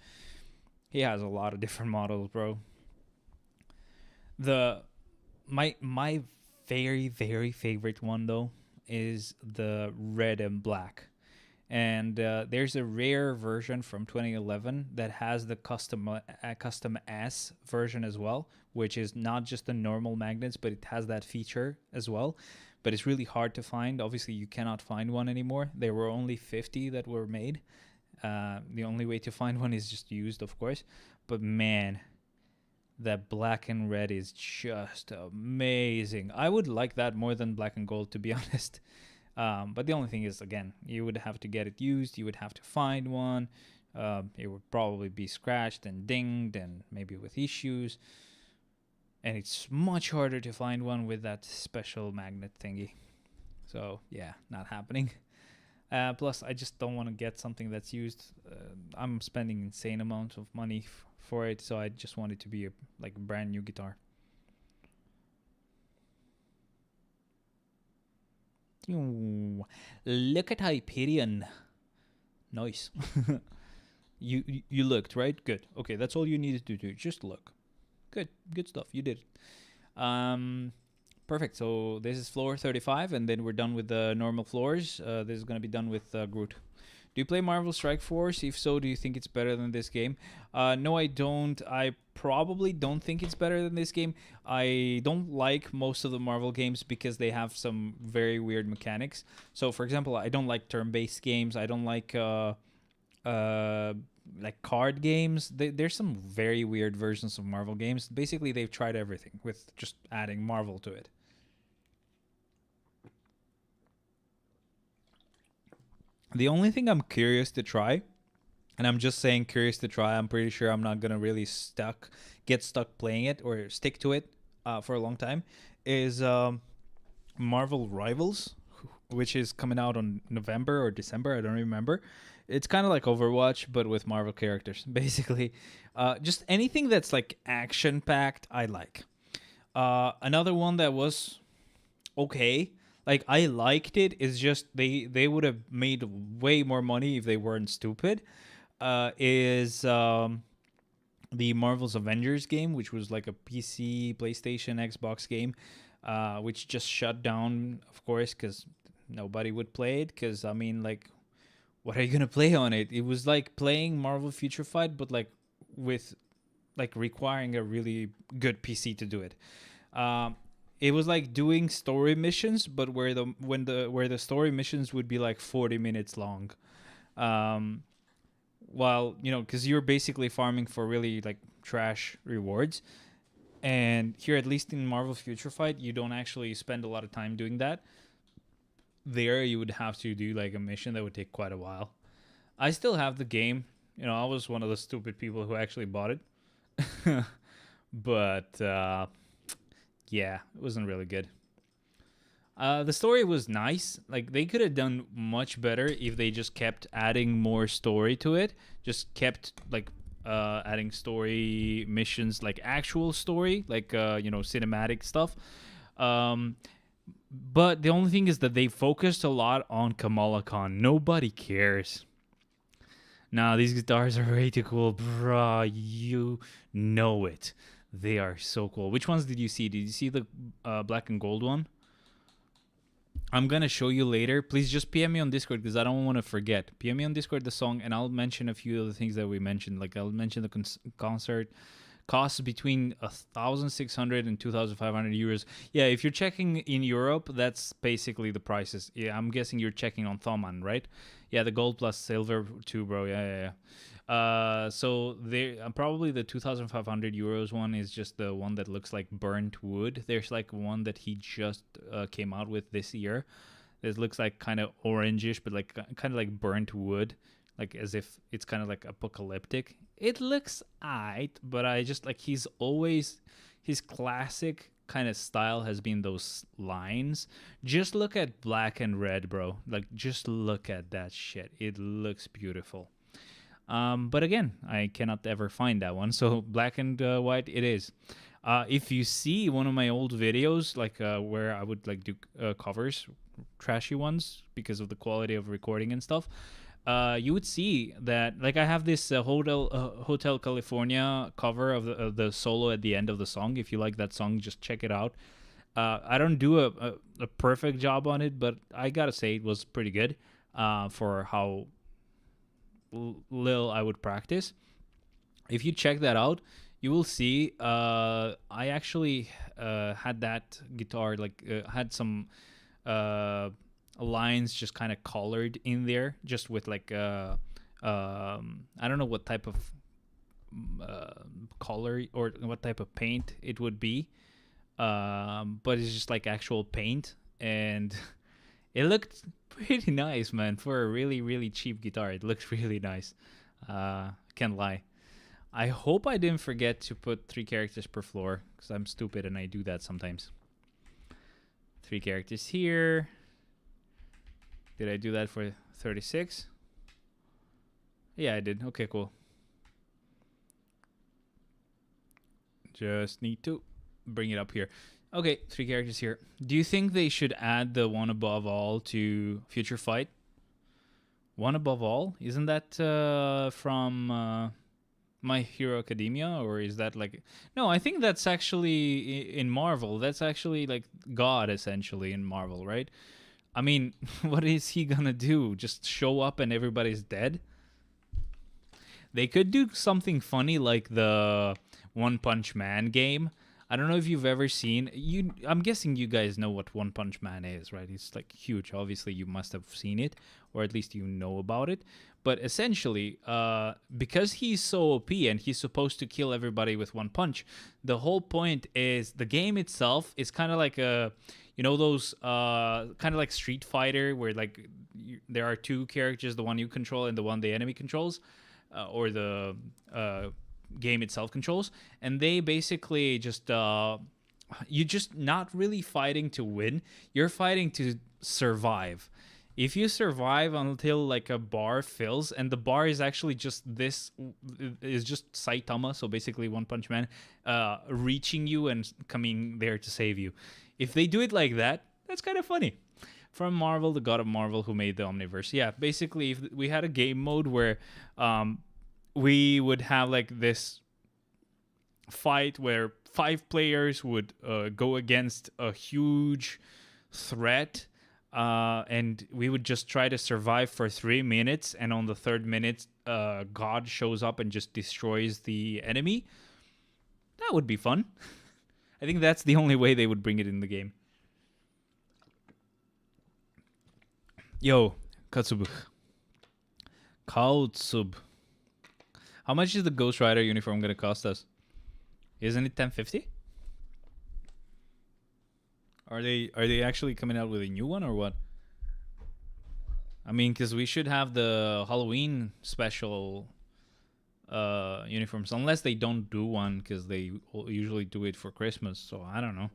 Speaker 1: He has a lot of different models, bro. My very, very favorite one though is the red and black, and there's a rare version from 2011 that has the custom S version as well, which is not just the normal magnets, but it has that feature as well. But it's really hard to find. Obviously, you cannot find one anymore. There were only 50 that were made. The only way to find one is just used, of course. But man, that black and red is just amazing. I would like that more than black and gold, to be honest. But the only thing is, again, you would have to get it used. You would have to find one. It would probably be scratched and dinged and maybe with issues. And it's much harder to find one with that special magnet thingy. So, yeah, not happening. Plus, I just don't want to get something that's used. I'm spending insane amounts of money for it, so I just want it to be a brand new guitar. Ooh, look at Hyperion. Nice. You looked, right? Good. Okay, that's all you needed to do. Just look. Good stuff. You did it. Perfect. So this is floor 35, and then we're done with the normal floors. This is gonna be done with Groot. Do you play Marvel Strike Force? If so, do you think it's better than this game? No, I don't. I probably don't think it's better than this game. I don't like most of the Marvel games because they have some very weird mechanics. So, for example, I don't like turn-based games. I don't like card games. There's some very weird versions of Marvel games. Basically, they've tried everything with just adding Marvel to it. The only thing I'm curious to try, and I'm just saying curious to try, I'm pretty sure I'm not gonna really get stuck playing it or stick to it for a long time, is Marvel Rivals, which is coming out on November or December. I don't remember. It's kind of like Overwatch, but with Marvel characters. Basically, just anything that's like action packed, I like. Another one that was okay, like I liked it. Is just they would have made way more money if they weren't stupid. Is the Marvel's Avengers game, which was like a PC, PlayStation, Xbox game, which just shut down, of course, because nobody would play it. Because I mean, like, what are you gonna play on it? It was like playing Marvel Future Fight, but like with like requiring a really good PC to do it. It was like doing story missions, but where the story missions would be like 40 minutes long. Um, while because you're basically farming for really like trash rewards, and here, at least in Marvel Future Fight, you don't actually spend a lot of time doing that. There, you would have to do like a mission that would take quite a while. I still have the game. I was one of the stupid people who actually bought it. But yeah, it wasn't really good. The story was nice. Like, they could have done much better if they just kept adding more story to it. Just kept like adding story missions, like actual story, like cinematic stuff. But the only thing is that they focused a lot on Kamala Khan. Nobody cares. Nah, these guitars are way too cool, bruh. You know it. They are so cool. Which ones did you see? Did you see the black and gold one? I'm gonna show you later. Please just PM me on Discord because I don't want to forget. PM me on Discord the song, and I'll mention a few of the things that we mentioned. Like, I'll mention the concert costs between 1,600 and 2,500 euros. Yeah, if you're checking in Europe, that's basically the prices. Yeah, I'm guessing you're checking on Thomann, right? Yeah, the gold plus silver too, bro. Yeah. So there, probably the 2,500 euros one is just the one that looks like burnt wood. There's like one that he just came out with this year. It looks like kind of orangish, but like kind of like burnt wood, like as if it's kind of like apocalyptic. It looks aight, but I just like his classic kind of style has been those lines. Just look at black and red, bro. Like, just look at that shit. It looks beautiful. But again, I cannot ever find that one. So black and white it is. If you see one of my old videos, like where I would like do covers, trashy ones, because of the quality of recording and stuff, you would see that like I have this Hotel California cover of the solo at the end of the song. If you like that song, just check it out. I don't do a perfect job on it, but I gotta say it was pretty good for how little I would practice. If you check that out, you will see I actually had that guitar, like had some lines just kind of colored in there, just with like I don't know what type of color or what type of paint it would be, but it's just like actual paint, and it looked pretty nice, man. For a really, really cheap guitar, it looks really nice. Can't lie. I hope I didn't forget to put 3 characters per floor, because I'm stupid and I do that sometimes. 3 characters here. Did I do that for 36? Yeah, I did. Okay, cool. Just need to bring it up here. Okay, 3 characters here. Do you think they should add the one above all to Future Fight? One Above All, isn't that from My Hero Academia, or is that like? No, I think that's actually in Marvel. That's actually like God essentially in Marvel, right? I mean, what is he gonna do? Just show up and everybody's dead? They could do something funny like the One Punch Man game. I don't know if you've ever seen you. I'm guessing you guys know what One Punch Man is, right? It's like huge. Obviously, you must have seen it, or at least you know about it. But essentially, because he's so OP and he's supposed to kill everybody with one punch, the whole point is the game itself is kind of like a, you know, those kind of like Street Fighter where like there are two characters, the one you control and the one the enemy controls, or the game itself controls, and they basically just you're just not really fighting to win. You're fighting to survive. If you survive until like a bar fills, and the bar is actually just this, is just Saitama, so basically One Punch Man, reaching you and coming there to save you. If they do it like that, that's kind of funny. From Marvel, the God of Marvel, who made the Omniverse. Yeah, basically, if we had a game mode where we would have like this fight where 5 players would go against a huge threat, and we would just try to survive for 3 minutes, and on the 3rd minute God shows up and just destroys the enemy. That would be fun. I think that's the only way they would bring it in the game. Yo, Katsub. How much is the Ghost Rider uniform gonna cost us? Isn't it 1050? Are they actually coming out with a new one or what? I mean, because we should have the Halloween special uniforms, unless they don't do one, because they usually do it for Christmas. So I don't know.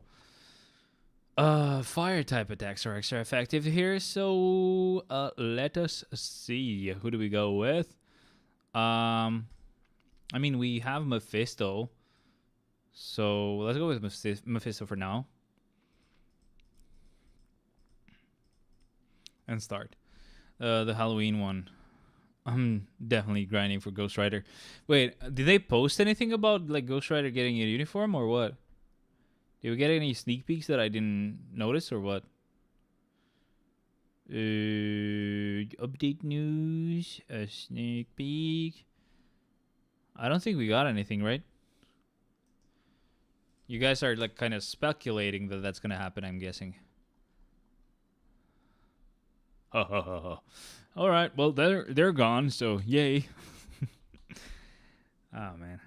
Speaker 1: Fire type attacks are extra effective here. So let us see. Who do we go with? I mean, we have Mephisto. So let's go with Mephisto for now. And start. The Halloween one. I'm definitely grinding for Ghost Rider. Wait, did they post anything about like Ghost Rider getting a uniform or what? Did we get any sneak peeks that I didn't notice or what? Update news, a sneak peek. I don't think we got anything, right? You guys are like kind of speculating that that's gonna happen, I'm guessing. All right, well they're gone, so yay. Oh man.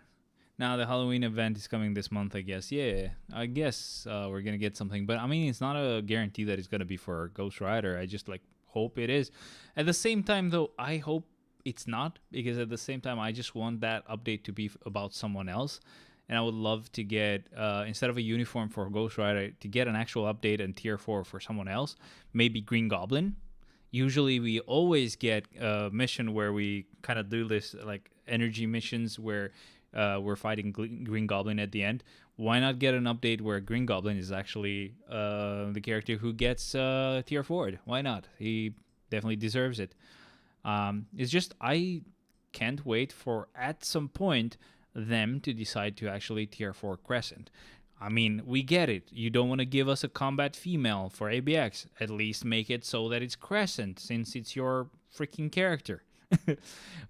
Speaker 1: Now the Halloween event is coming this month, I guess. Yeah, I guess we're gonna get something, but I mean it's not a guarantee that it's gonna be for Ghost Rider. I just like hope it is. At the same time, though, I hope it's not, because at the same time I just want that update to be about someone else. And I would love to get, instead of a uniform for Ghost Rider, to get an actual update in Tier 4 for someone else. Maybe Green Goblin. Usually we always get a mission where we kind of do this like energy missions where we're fighting Green Goblin at the end. Why not get an update where Green Goblin is actually the character who gets Tier 4? Why not? He definitely deserves it. It's just I can't wait for, at some point, them to decide to actually Tier 4 Crescent. I mean, we get it. You don't want to give us a combat female for ABX. At least make it so that it's Crescent, since it's your freaking character.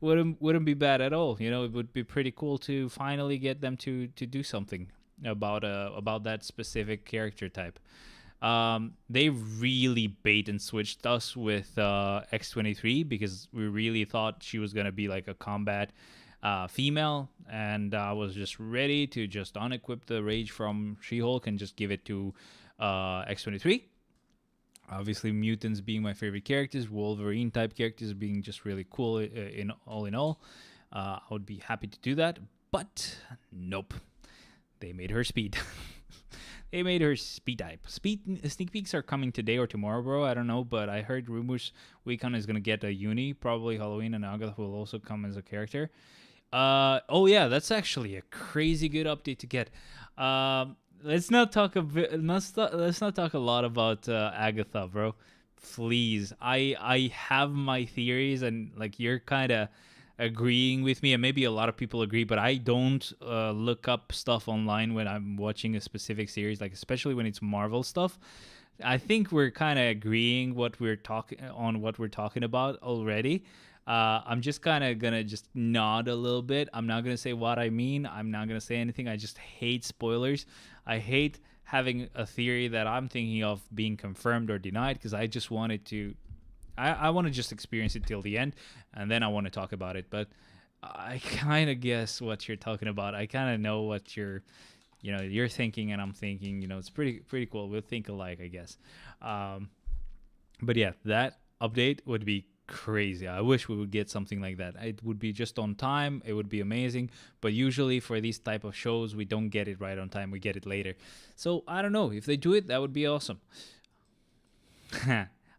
Speaker 1: wouldn't be bad at all. You know, it would be pretty cool to finally get them to do something about that specific character type. They really bait and switched us with X23, because we really thought she was gonna be like a combat female, and I was just ready to just unequip the Rage from She-Hulk and just give it to X23. Obviously, mutants being my favorite characters, Wolverine type characters being just really cool in all. I would be happy to do that, but nope. They made her speed. They made her speed type. Sneak peeks are coming today or tomorrow, bro. I don't know, but I heard rumors Weekon is going to get a uni. Probably Halloween, and Agatha will also come as a character. Oh yeah, that's actually a crazy good update to get. Let's not talk a lot about Agatha, bro, please. I have my theories, and like you're kind of agreeing with me, and maybe a lot of people agree, but I don't look up stuff online when I'm watching a specific series, like especially when it's Marvel stuff. I think we're kind of agreeing what we're talking about already. I'm just kind of gonna just nod a little bit. I'm not gonna say what I mean. I'm not gonna say anything. I just hate spoilers. I hate having a theory that I'm thinking of being confirmed or denied because I just wanted to. I want to just experience it till the end, and then I want to talk about it. But I kind of guess what you're talking about. I kind of know what you're thinking and I'm thinking. It's pretty cool. We'll think alike, I guess. Um, but yeah, that update would be crazy. I wish we would get something like that. It would be just on time. It would be amazing. But usually for these type of shows, we don't get it right on time. We get it later. So I don't know if they do it. That would be awesome.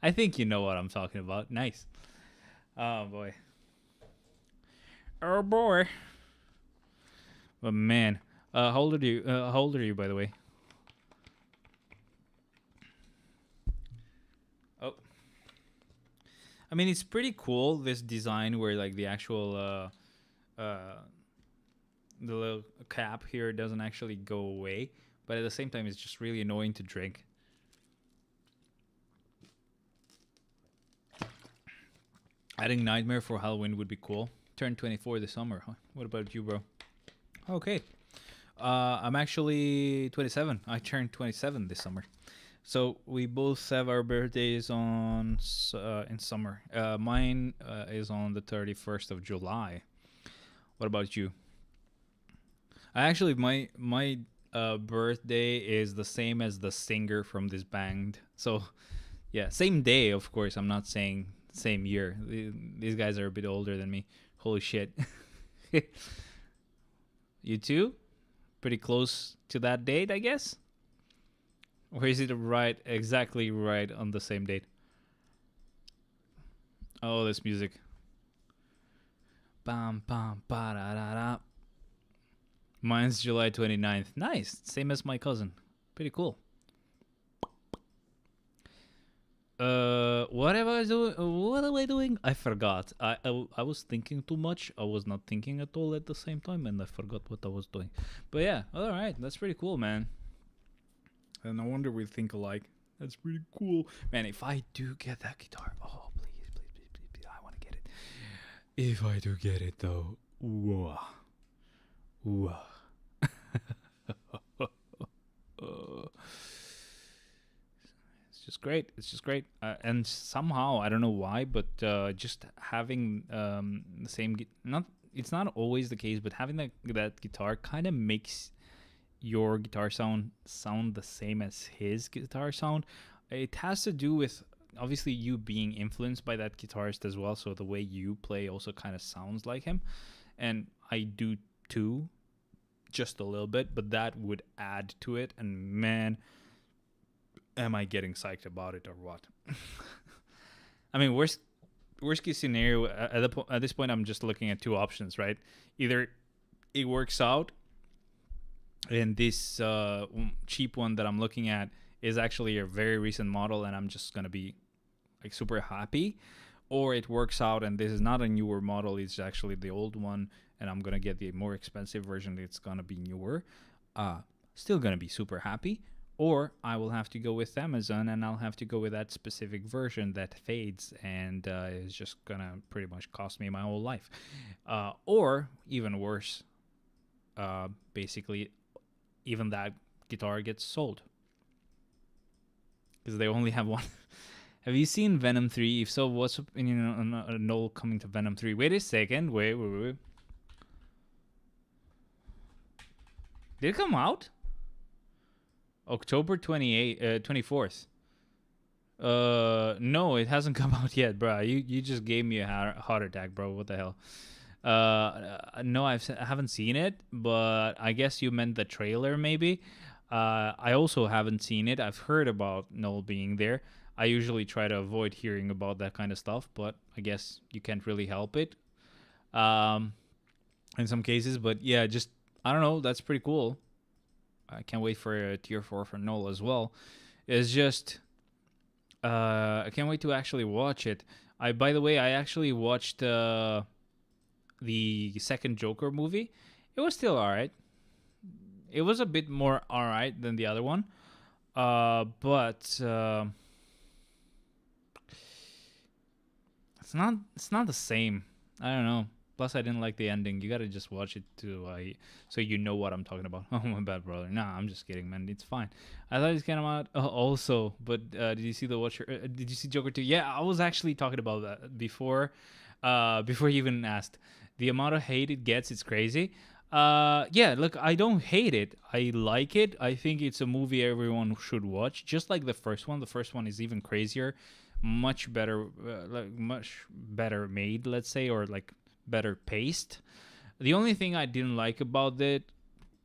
Speaker 1: I think you know what I'm talking about. Nice. Oh boy. Oh boy. But man, how old are you? How old are you, by the way? Oh, I mean, it's pretty cool, this design where like the actual the little cap here doesn't actually go away, but at the same time, it's just really annoying to drink. Adding Nightmare for Halloween would be cool. Turn 24 this summer. Huh? What about you, bro? Okay. I'm actually 27. I turned 27 this summer. So we both have our birthdays in summer. Mine is on the 31st of July. What about you? I actually my birthday is the same as the singer from this band. So yeah, same day, of course. I'm not saying same year. These guys are a bit older than me. Holy shit. You too? Pretty close to that date, I guess? Or is it exactly right on the same date? Oh, this music. Bam, bam, ba da da da. Mine's July 29th. Nice. Same as my cousin. Pretty cool. What am I doing? What am I doing? I forgot. I was thinking too much. I was not thinking at all at the same time, and I forgot what I was doing. But yeah, all right. That's pretty cool, man. And no wonder we think alike. That's pretty cool, man. If I do get that guitar, oh please, I want to get it. If I do get it though, whoa, whoa. It's just great. It's just great. And somehow I don't know why, but just having the same not it's not always the case, but having that guitar kind of makes your guitar sound the same as his guitar sound. It has to do with obviously you being influenced by that guitarist as well, so the way you play also kind of sounds like him, and I do too, just a little bit, but that would add to it. And man, am I getting psyched about it or what? I mean, worst case scenario at this point, I'm just looking at two options, right? Either it works out and this cheap one that I'm looking at is actually a very recent model and I'm just gonna be like super happy, or it works out and this is not a newer model, it's actually the old one and I'm gonna get the more expensive version, it's gonna be newer, still gonna be super happy. Or I will have to go with Amazon and I'll have to go with that specific version that fades and is just gonna pretty much cost me my whole life. Or even worse, basically even that guitar gets sold because they only have one. Have you seen Venom 3? If so, what's your opinion on Noel coming to Venom 3? Wait a second. Wait. Did it come out? October 24th. No, it hasn't come out yet, bro. You just gave me a heart attack, bro. What the hell? No, I haven't seen it, but I guess you meant the trailer, maybe. I also haven't seen it. I've heard about Noel being there. I usually try to avoid hearing about that kind of stuff, but I guess you can't really help it. In some cases, but yeah, just I don't know. That's pretty cool. I can't wait for a tier 4 for Noel as well. It's just I can't wait to actually watch it. By the way, I actually watched the second Joker movie. It was still alright. It was a bit more alright than the other one. But it's not the same. I don't know. Plus, I didn't like the ending. You gotta just watch it to so you know what I'm talking about. Oh my bad, brother. Nah, I'm just kidding, man. It's fine. I thought it's came out also, but did you see the Watcher? Did you see Joker 2? Yeah, I was actually talking about that before. Before you even asked, the amount of hate it gets, it's crazy. Yeah, look, I don't hate it. I like it. I think it's a movie everyone should watch. Just like the first one. The first one is even crazier, much better, like much better made, let's say, or like better paced. The only thing I didn't like about it,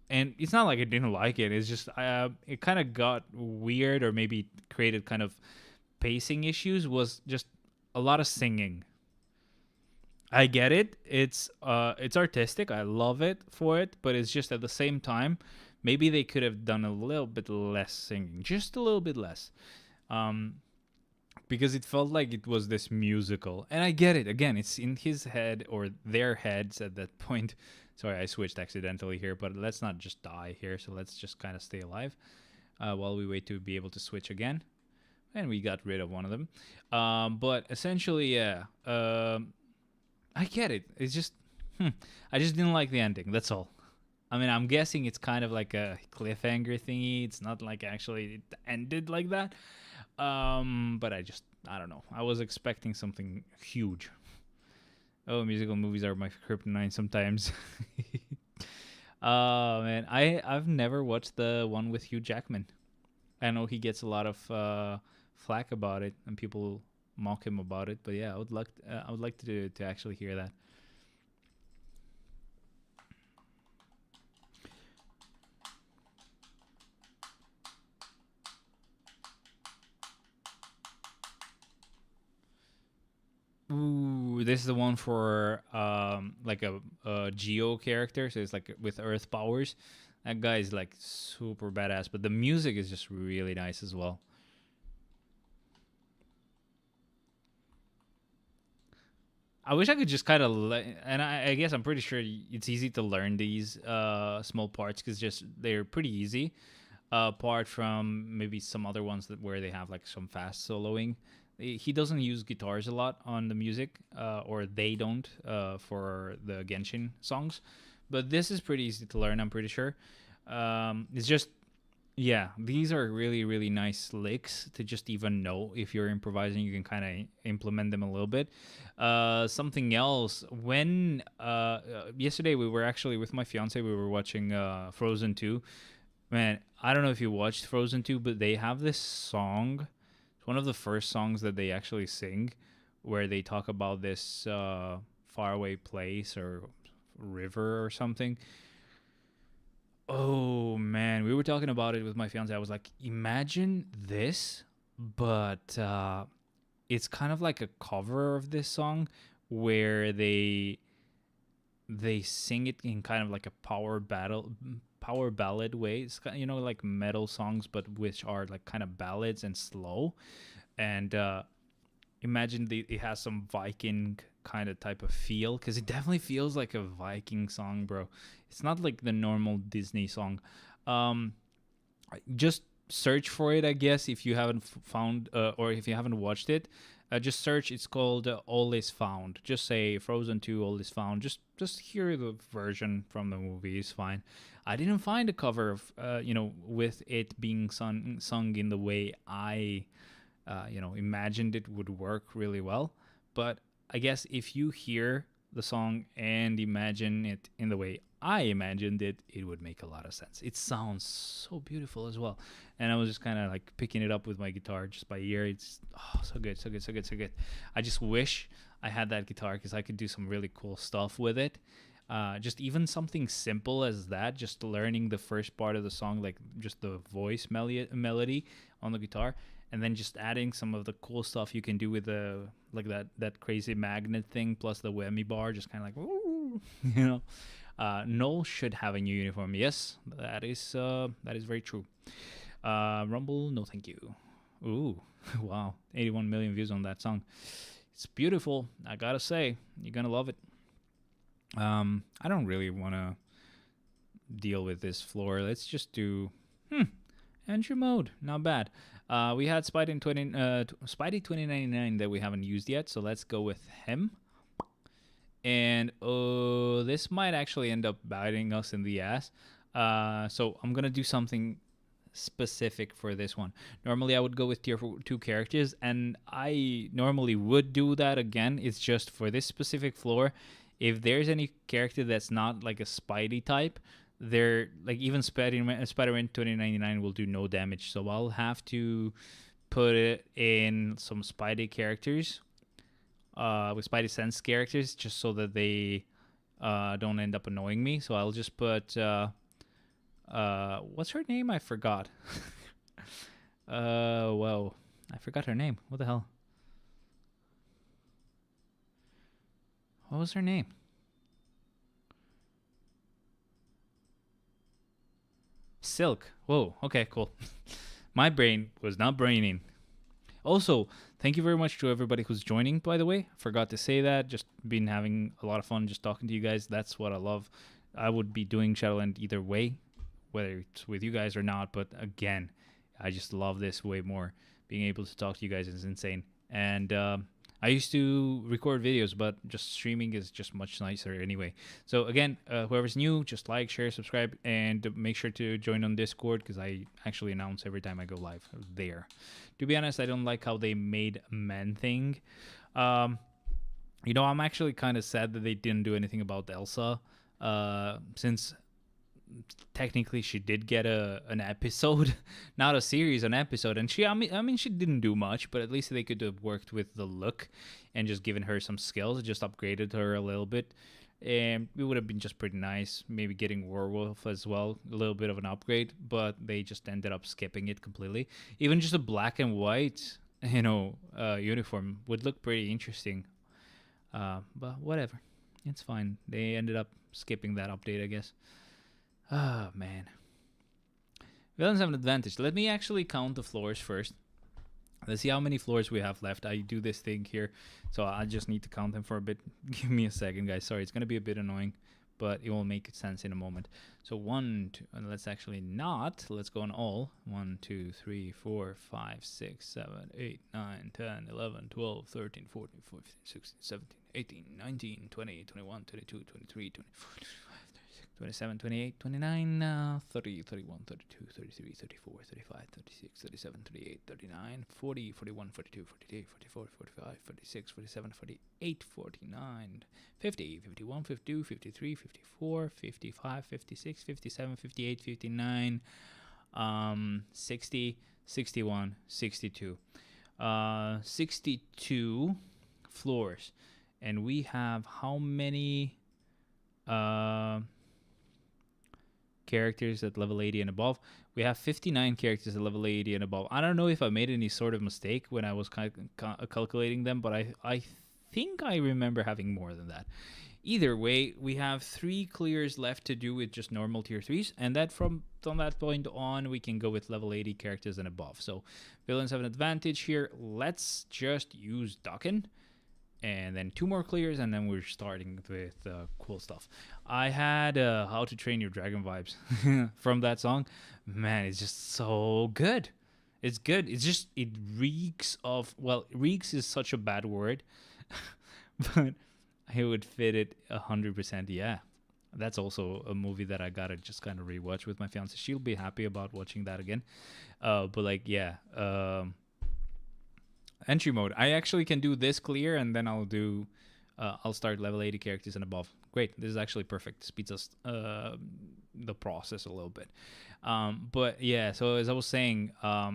Speaker 1: and it's not like I didn't like it, it's just it kind of got weird or maybe created kind of pacing issues, was just a lot of singing. I get it. It's artistic. I love it for it, but it's just at the same time, maybe they could have done a little bit less singing, just a little bit less. Um, because it felt like it was this musical. And I get it. Again, it's in his head or their heads at that point. Sorry, I switched accidentally here, but let's not just die here. So let's just kind of stay alive while we wait to be able to switch again. And we got rid of one of them. But essentially, yeah. I get it. It's just, I just didn't like the ending. That's all. I mean, I'm guessing it's kind of like a cliffhanger thingy. It's not like actually it ended like that. But I don't know. I was expecting something huge. Oh, musical movies are my kryptonite sometimes. Oh man, I've never watched the one with Hugh Jackman. I know he gets a lot of flack about it, and people mock him about it. But yeah, I would like to actually hear that. Ooh, this is the one for like a Geo character, so it's like with Earth powers. That guy is like super badass, but the music is just really nice as well. I wish I could just kind of, and I guess I'm pretty sure it's easy to learn these small parts because just they're pretty easy. Apart from maybe some other ones that where they have like some fast soloing. He doesn't use guitars a lot on the music, or they don't for the Genshin songs. But this is pretty easy to learn. I'm pretty sure. It's just yeah, these are really really nice licks to just even know if you're improvising. You can kind of implement them a little bit. Something else. When yesterday we were actually with my fiance, we were watching Frozen 2. Man, I don't know if you watched Frozen 2, but they have this song. It's one of the first songs that they actually sing where they talk about this faraway place or river or something. Oh, man. We were talking about it with my fiance. I was like, imagine this, but it's kind of like a cover of this song where they sing it in kind of like a power ballad way. It's like metal songs, but which are like kind of ballads and slow. And imagine it has some Viking kind of type of feel because it definitely feels like a Viking song, bro. It's not like the normal Disney song. Um, just search for it, I guess, if you haven't found or if you haven't watched it. Just search. It's called All Is Found. Just say Frozen 2 All Is Found. Just hear the version from the movie. It's fine. I didn't find a cover of with it being sung in the way I imagined it would work really well. But I guess if you hear the song and imagine it in the way I imagined it, it would make a lot of sense. It sounds so beautiful as well. And I was just kind of like picking it up with my guitar just by ear. It's so good, so good, so good, so good. I just wish I had that guitar because I could do some really cool stuff with it. Just even something simple as that, just learning the first part of the song, like just the voice melody on the guitar, and then just adding some of the cool stuff you can do with the like that crazy magnet thing plus the whammy bar, just kind of like woo, you know. Noel should have a new uniform. Yes, that is very true. Rumble, no, thank you. Ooh, wow, 81 million views on that song. It's beautiful. I gotta say, you're gonna love it. I don't really want to deal with this floor. Let's just do entry mode. Not bad. We had Spidey 2099 that we haven't used yet, so let's go with him. And this might actually end up biting us in the ass. So I'm gonna do something specific for this one. Normally I would go with tier 2 characters, and I normally would do that again. It's just for this specific floor, if there's any character that's not like a Spidey type, they're like even Spider-Man 2099 will do no damage. So I'll have to put it in some Spidey characters, with Spidey Sense characters, just so that they don't end up annoying me. So I'll just put what's her name? I forgot. Whoa, I forgot her name. What the hell? What was her name? Silk. Whoa. Okay, cool. My brain was not braining. Also, thank you very much to everybody who's joining, by the way. Forgot to say that. Just been having a lot of fun just talking to you guys. That's what I love. I would be doing Shadowland either way, whether it's with you guys or not. But again, I just love this way more. Being able to talk to you guys is insane. And I used to record videos, but just streaming is just much nicer anyway. So again, whoever's new, just like, share, subscribe, and make sure to join on Discord, because I actually announce every time I go live there. To be honest, I don't like how they made Men thing. I'm actually kind of sad that they didn't do anything about Elsa, since technically she did get an episode, not a series, an episode, and I mean she didn't do much, but at least they could have worked with the look and just given her some skills, just upgraded her a little bit, and it would have been just pretty nice. Maybe getting Werewolf as well, a little bit of an upgrade, but they just ended up skipping it completely. Even just a black and white uniform would look pretty interesting, but whatever, it's fine. They ended up skipping that update, I guess. Oh, man. Villains have an advantage. Let me actually count the floors first. Let's see how many floors we have left. I do this thing here, so I just need to count them for a bit. Give me a second, guys. Sorry, it's going to be a bit annoying, but it will make sense in a moment. So 1, 2, and let's actually not. Let's go on all. 1, 2, 3, 4, 5, 6, 7, 8, 9, 10, 11, 12, 13, 14, 15, 16, 17, 18, 19, 20, 21, 22, 23, 24, 27, 28, 29, 30, 31, 32, 33, 34, 35, 36, 37, 38, 39, 40, 41, 42, 43, 44, 45, 46, 47, 48, 49, 50, 51, 52, 53, 54, 55, 56, 57, 58, 59, 60, 61, 62. 62 floors. And we have how many characters at level 80 and above? We have 59 characters at level 80 and above. I don't know if I made any sort of mistake when I was calculating them, but I think I remember having more than that. Either way, we have 3 clears left to do with just normal tier 3s, and that from that point on, we can go with level 80 characters and above. So villains have an advantage here. Let's just use Ducken. And then 2 more clears, and then we're starting with cool stuff. I had How to Train Your Dragon vibes from that song. Man, it's just so good. It's good. It's just, it reeks of, well, reeks is such a bad word, but it would fit it 100%. Yeah. That's also a movie that I gotta just kind of rewatch with my fiance. She'll be happy about watching that again. But like, yeah. Entry mode. I actually can do this clear, and then I'll start level 80 characters and above. Great. This is actually perfect. Speeds us the process a little bit. But yeah, so as I was saying, I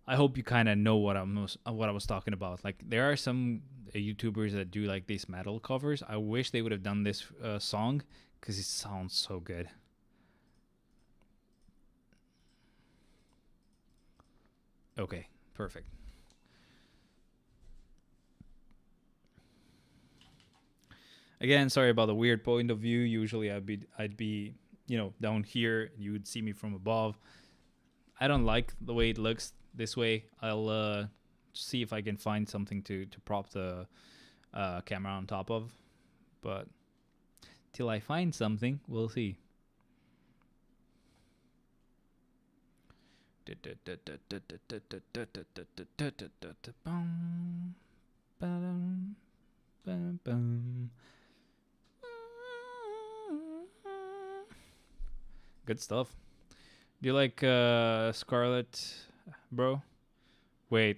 Speaker 1: hope you kind of know what I was talking about. Like, there are some YouTubers that do like these metal covers. I wish they would have done this song, because it sounds so good. Okay, perfect. Again, sorry about the weird point of view. Usually I'd be down here, and you would see me from above. I don't like the way it looks this way. I'll see if I can find something to prop the camera on top of. But till I find something, we'll see. Good stuff. Do you like Scarlet, bro? Wait,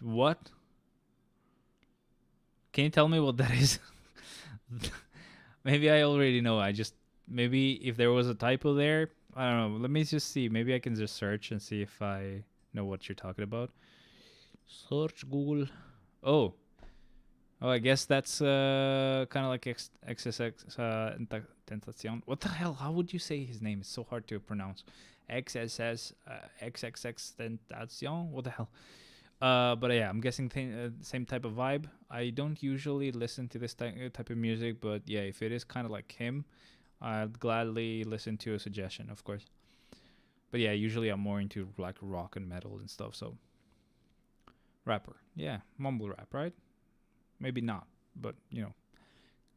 Speaker 1: what? Can you tell me what that is? Maybe I already know. Maybe if there was a typo there, I don't know. Let me just see. Maybe I can just search and see if I know what you're talking about. Search Google. Oh, I guess that's kind of like XSX Tentacion. What the hell? How would you say his name? It's so hard to pronounce. XSS XXX Tentacion. What the hell? But yeah, I'm guessing same type of vibe. I don't usually listen to this type of music, but yeah, if it is kind of like him, I'd gladly listen to a suggestion, of course. But yeah, usually I'm more into like rock and metal and stuff. So rapper, yeah, mumble rap, right? Maybe not, but you know,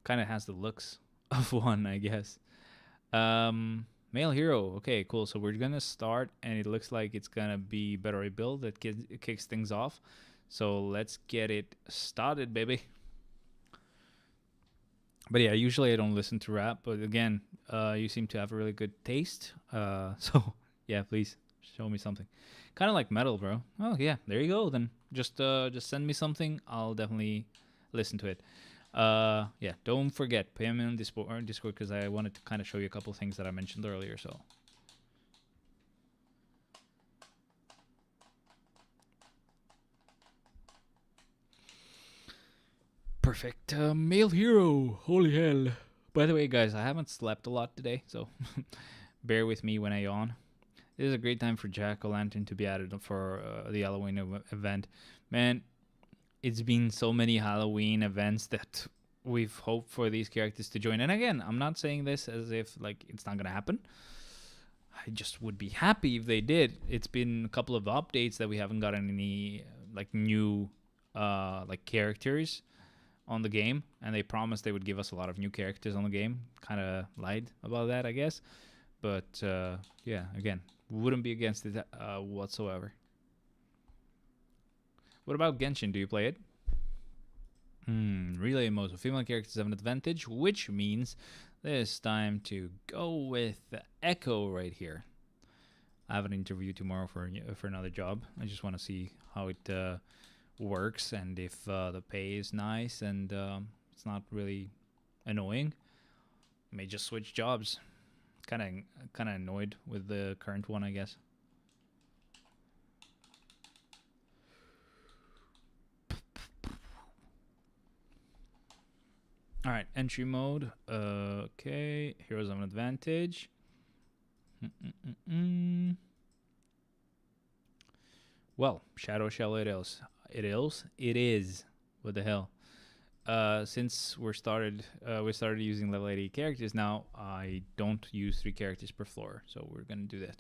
Speaker 1: kind of has the looks of one, I guess. Male hero. Okay, cool. So we're gonna start, and it looks like it's gonna be better rebuild that kicks things off. So let's get it started, baby. But yeah, usually I don't listen to rap, but again, you seem to have a really good taste. So yeah, please show me something. Kind of like metal, bro. Oh yeah, there you go. Then just send me something. I'll definitely listen to it. Yeah, don't forget, PM in Discord because I wanted to kind of show you a couple things that I mentioned earlier. So perfect. Male hero. Holy hell. By the way, guys, I haven't slept a lot today, so bear with me when I yawn. This is a great time for Jack-o'-lantern to be added for the Halloween event. Man, it's been so many Halloween events that we've hoped for these characters to join. And again, I'm not saying this as if like it's not gonna happen. I just would be happy if they did. It's been a couple of updates that we haven't gotten any like new like characters on the game, and they promised they would give us a lot of new characters on the game. Kind of lied about that, I guess. But yeah, again, wouldn't be against it whatsoever. What about Genshin? Do you play it? Relay mode. So female characters have an advantage, which means it's time to go with Echo right here. I have an interview tomorrow for another job. I just want to see how it works and if the pay is nice and it's not really annoying. I may just switch jobs. Kind of annoyed with the current one, I guess. All right, entry mode. Okay, heroes have an advantage. Well, Shadow Shell it is. It is. What the hell? Since we started using level 80 characters now, I don't use 3 characters per floor, so we're gonna do that.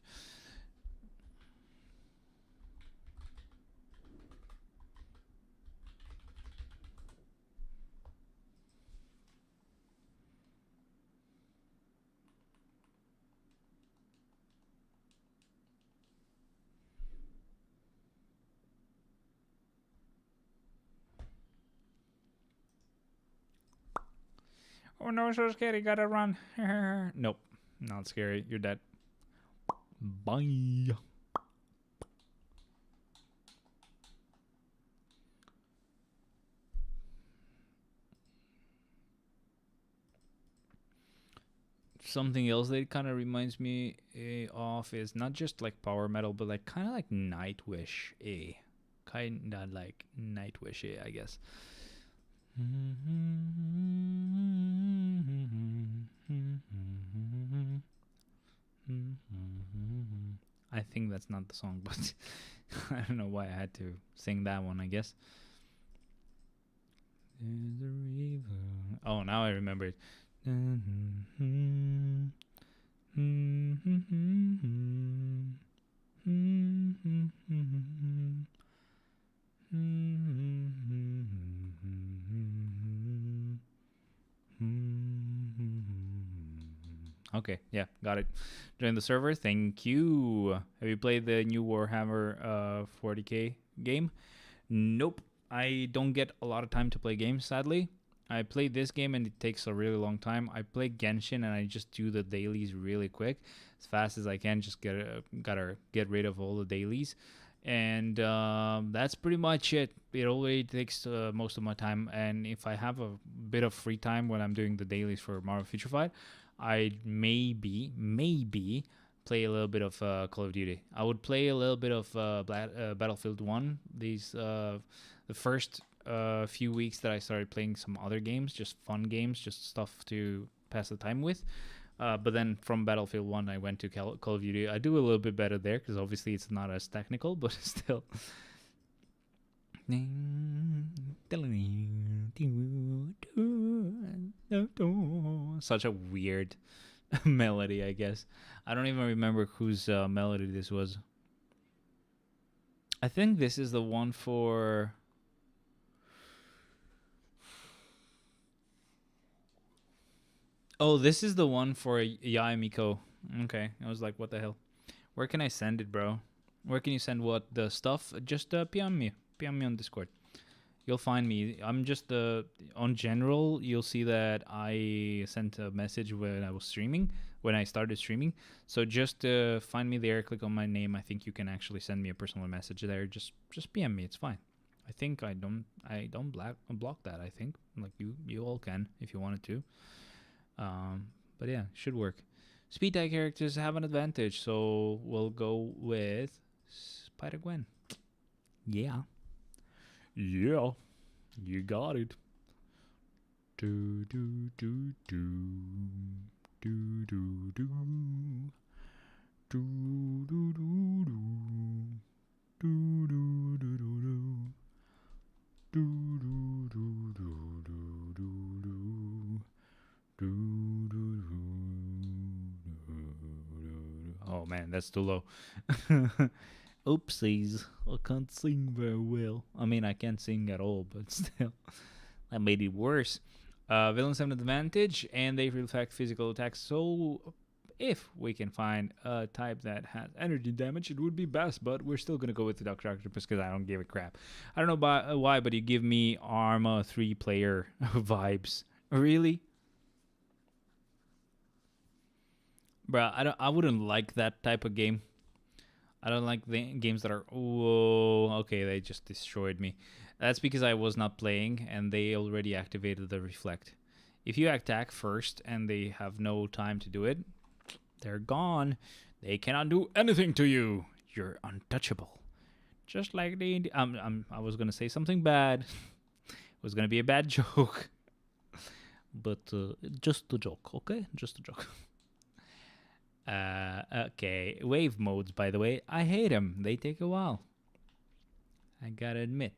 Speaker 1: Oh no, so scary, gotta run. Nope, not scary, you're dead. Bye. Something else that kind of reminds me of is not just like power metal, but like kind of like Nightwish, kind of like Nightwish, I guess. I think that's not the song, but I don't know why I had to sing that one, I guess. Oh, now I remember it. Okay, yeah, got it. Join the server. Thank you. Have you played the new Warhammer 40k game? Nope. I don't get a lot of time to play games, sadly. I play this game and it takes a really long time. I play Genshin and I just do the dailies really quick, as fast as I can. Just gotta get rid of all the dailies, and that's pretty much it. It already takes most of my time. And if I have a bit of free time when I'm doing the dailies for Marvel Future Fight, I maybe play a little bit of Call of Duty. I would play a little bit of Battlefield 1. The first few weeks that I started playing some other games, just fun games, just stuff to pass the time with. But then from Battlefield 1, I went to Call of Duty. I do a little bit better there because obviously it's not as technical, but still. Such a weird melody, I guess. I don't even remember whose melody this was. I think this is the one for... Oh, this is the one for Yae Miko. Okay, I was like, what the hell? Where can I send it, bro? Where can you send what? The stuff? Just PM me. PM me on Discord. You'll find me. I'm just on general. You'll see that I sent a message when I was streaming, when I started streaming. So just find me there. Click on my name. I think you can actually send me a personal message there. Just PM me. It's fine. I think I don't block that. I think like you all can if you wanted to. But yeah, should work. Speed tag characters have an advantage, so we'll go with Spider-Gwen. Yeah. Yeah. You got it. Do do do do do do do do do do do do do do do do do do do. Oh man, that's too low. Oopsies, I can't sing very well. I mean, I can't sing at all, but still, that made it worse. Villains have an advantage, and they reflect physical attacks. So, if we can find a type that has energy damage, it would be best. But we're still gonna go with the Doctor Octopus because I don't give a crap. I don't know why, but you give me Arma 3-player vibes. Really? Bruh, I wouldn't like that type of game. I don't like the games that are... Whoa, okay, they just destroyed me. That's because I was not playing and they already activated the reflect. If you attack first and they have no time to do it, they're gone. They cannot do anything to you. You're untouchable. Just like the... I was going to say something bad. It was going to be a bad joke. But just a joke, okay? Just a joke. Okay, wave modes, by the way, I hate them. They take a while. I gotta admit.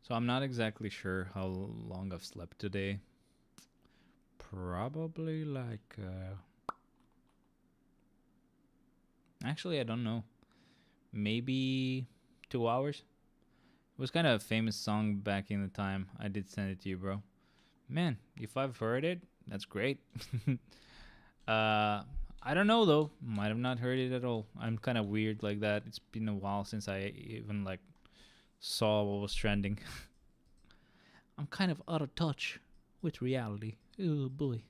Speaker 1: So I'm not exactly sure how long I've slept today. Probably like... Actually, I don't know. Maybe 2 hours? It was kind of a famous song back in the time. I did send it to you, bro. Man, if I've heard it, that's great. I don't know, though. Might have not heard it at all. I'm kind of weird like that. It's been a while since I even, like, saw what was trending. I'm kind of out of touch with reality. Oh, boy.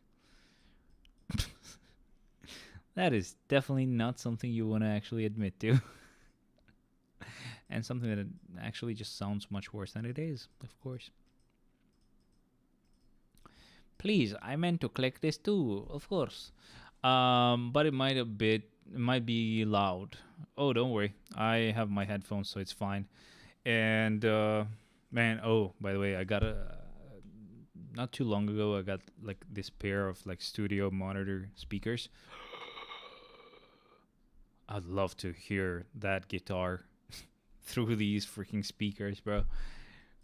Speaker 1: That is definitely not something you want to actually admit to. And something that actually just sounds much worse than it is, of course. Please, I meant to click this too, of course. But it might be loud. Oh, don't worry. I have my headphones, so it's fine. And man, oh, by the way, I got not too long ago, I got like this pair of like studio monitor speakers. I'd love to hear that guitar through these freaking speakers, bro.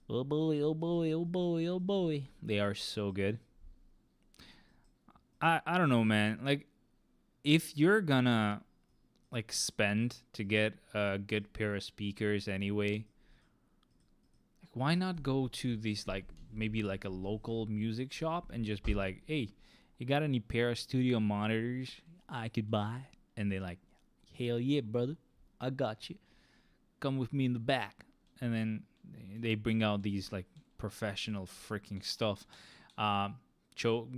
Speaker 1: Oh boy, oh boy, oh boy, oh boy. They are so good. I don't know, man. Like, if you're gonna like spend to get a good pair of speakers anyway. Like, why not go to these like maybe like a local music shop and just be like, hey, you got any pair of studio monitors I could buy? And they're like, hell yeah, brother, I got you. Come with me in the back. And then they bring out these like professional freaking stuff. Um,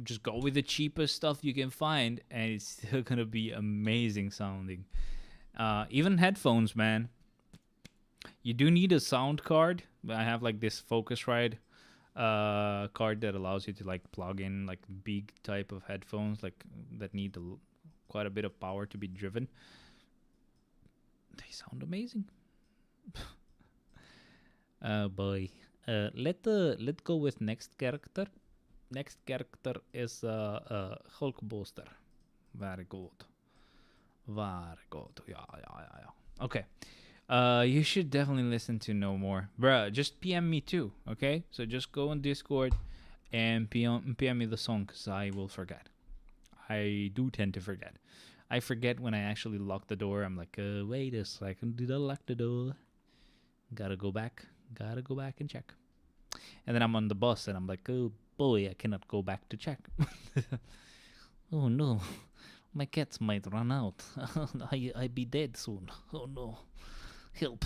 Speaker 1: just go with the cheapest stuff you can find, and it's still gonna be amazing sounding. Even headphones, man. You do need a sound card. I have like this Focusrite card that allows you to like plug in like big type of headphones like that need quite a bit of power to be driven. They sound amazing. Boy. Let go with next character. Next character is Hulk Booster. Very good. Very good. Yeah. Okay. You should definitely listen to No More. Bruh, just PM me too, okay? So just go on Discord and PM me the song because I will forget. I do tend to forget. I forget when I actually lock the door. I'm like, wait a second, did I lock the door? Gotta go back and check. And then I'm on the bus and I'm like, oh boy, I cannot go back to check. Oh no, my cats might run out. I be dead soon. Oh no, help,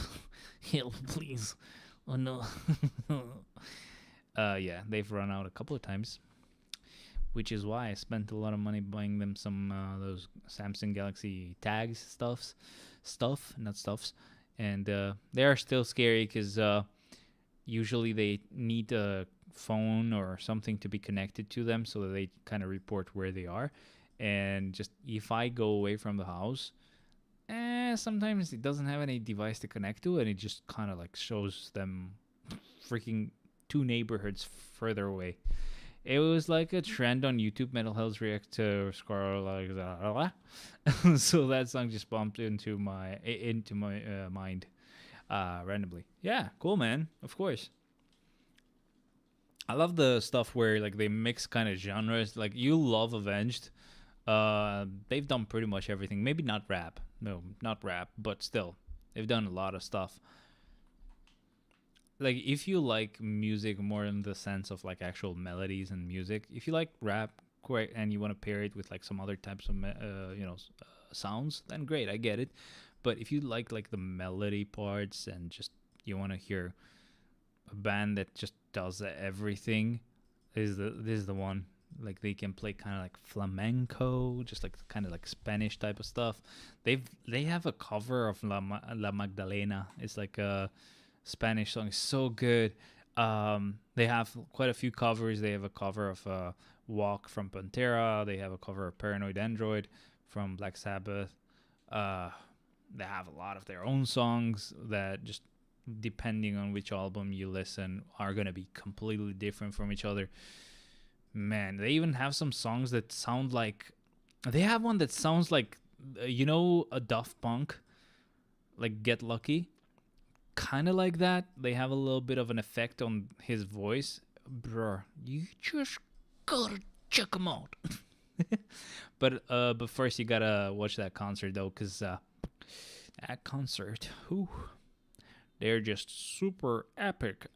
Speaker 1: please. Oh no. Yeah, they've run out a couple of times, which is why I spent a lot of money buying them some those Samsung Galaxy tags not stuffs, and they are still scary because usually they need a phone or something to be connected to them so that they kind of report where they are. And just if I go away from the house, sometimes it doesn't have any device to connect to, and it just kind of like shows them freaking 2 neighborhoods further away. It was like a trend on YouTube. Mental Health React to Scarl like that. So that song just bumped into my mind randomly. Yeah, cool, man. Of course. I love the stuff where like they mix kind of genres. Like you love Avenged. They've done pretty much everything. Maybe not rap. No, not rap, but still, they've done a lot of stuff. Like if you like music more in the sense of like actual melodies and music, if you like rap and you want to pair it with like some other types of sounds, then great, I get it. But if you like the melody parts and just you want to hear a band that just does everything, this is the one. Like they can play kind of like flamenco, just like kind of like Spanish type of stuff. They have a cover of La Magdalena. It's like a Spanish song, is so good. They have quite a few covers. They have a cover of Walk from Pantera. They have a cover of Paranoid Android from Black Sabbath. They have a lot of their own songs that just depending on which album you listen are going to be completely different from each other. Man, they even have some songs that sound like... They have one that sounds like, a Daft Punk, like Get Lucky. Kind of like that. They have a little bit of an effect on his voice. Bruh, you just gotta check him out. But first you gotta watch that concert though, because that concert, they're just super epic.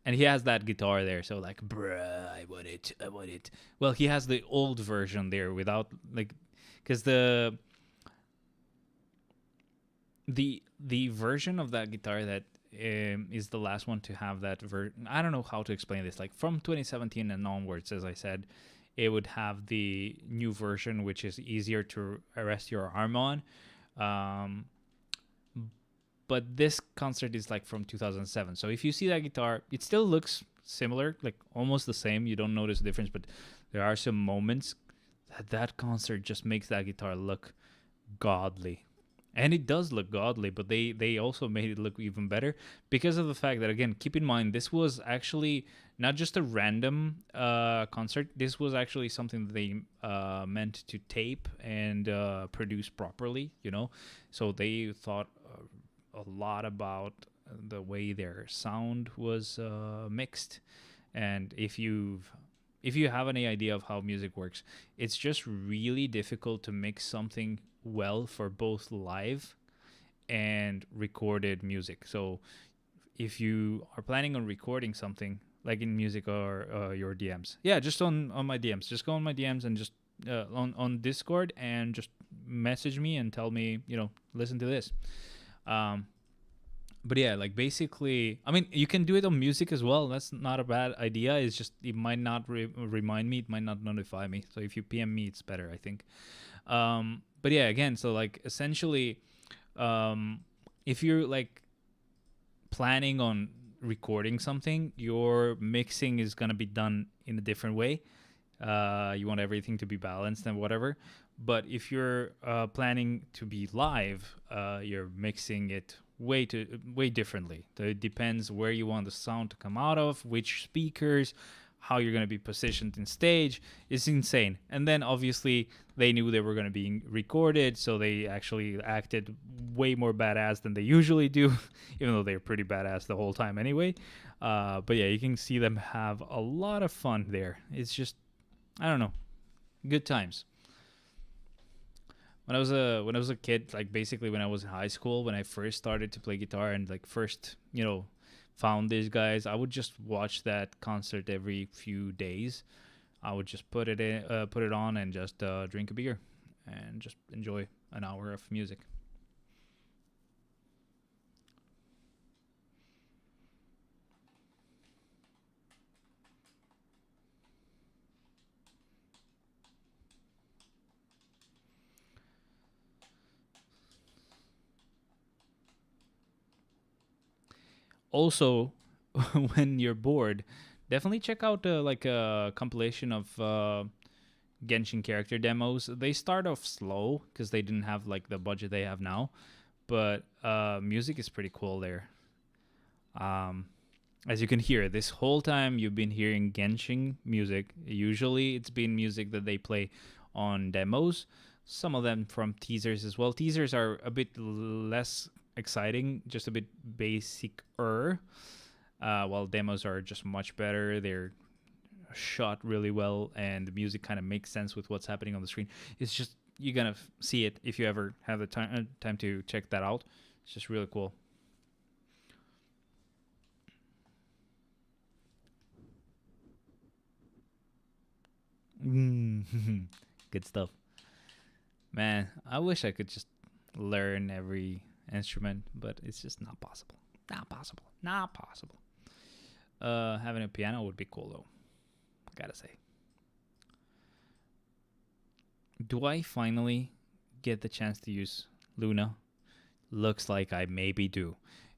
Speaker 1: And he has that guitar there, so like, bruh, I want it. Well, he has the old version there without like, because the version of that guitar that is the last one to have that version. I don't know how to explain this. Like from 2017 and onwards, as I said, it would have the new version, which is easier to rest your arm on. But this concert is like from 2007. So if you see that guitar, it still looks similar, like almost the same. You don't notice the difference, but there are some moments that concert just makes that guitar look godly. And it does look godly, but they also made it look even better because of the fact that, again, keep in mind, this was actually not just a random concert. This was actually something that they meant to tape and produce properly, So they thought a lot about the way their sound was mixed. And if you've if you have any idea of how music works, it's just really difficult to mix something well for both live and recorded music. So if you are planning on recording something like in music or your DMs, yeah, just on my DMs, just go on my DMs and just on Discord and just message me and tell me, listen to this. Um, but yeah, like basically, I mean, you can do it on music as well. That's not a bad idea. It's just it might not remind me, it might not notify me. So if you PM me, it's better, I think. But yeah, again, so like essentially, if you're like planning on recording something, your mixing is gonna be done in a different way. You want everything to be balanced and whatever. But if you're planning to be live, you're mixing it way differently. So it depends where you want the sound to come out of, which speakers, how you're going to be positioned in stage. It's insane. And then obviously they knew they were going to be recorded, so they actually acted way more badass than they usually do, even though they're pretty badass the whole time anyway. But yeah, you can see them have a lot of fun there. It's just, I don't know, good times. When I was a kid, like basically when I was in high school, when I first started to play guitar and like first, found these guys, I would just watch that concert every few days. I would just put it on and just drink a beer and just enjoy an hour of music. Also, when you're bored, definitely check out like a compilation of Genshin character demos. They start off slow because they didn't have like the budget they have now, but music is pretty cool there. Um, as you can hear, this whole time you've been hearing Genshin music. Usually, it's been music that they play on demos. Some of them from teasers as well. Teasers are a bit less exciting, just a bit basic-er, while demos are just much better. They're shot really well, and the music kind of makes sense with what's happening on the screen. It's just, you're gonna see it if you ever have the time to check that out. It's just really cool. Good stuff, man. I wish I could just learn every instrument, but it's just not possible. Not possible. Not possible. Having a piano would be cool though, gotta say. Do I finally get the chance to use Luna? Looks like I maybe do.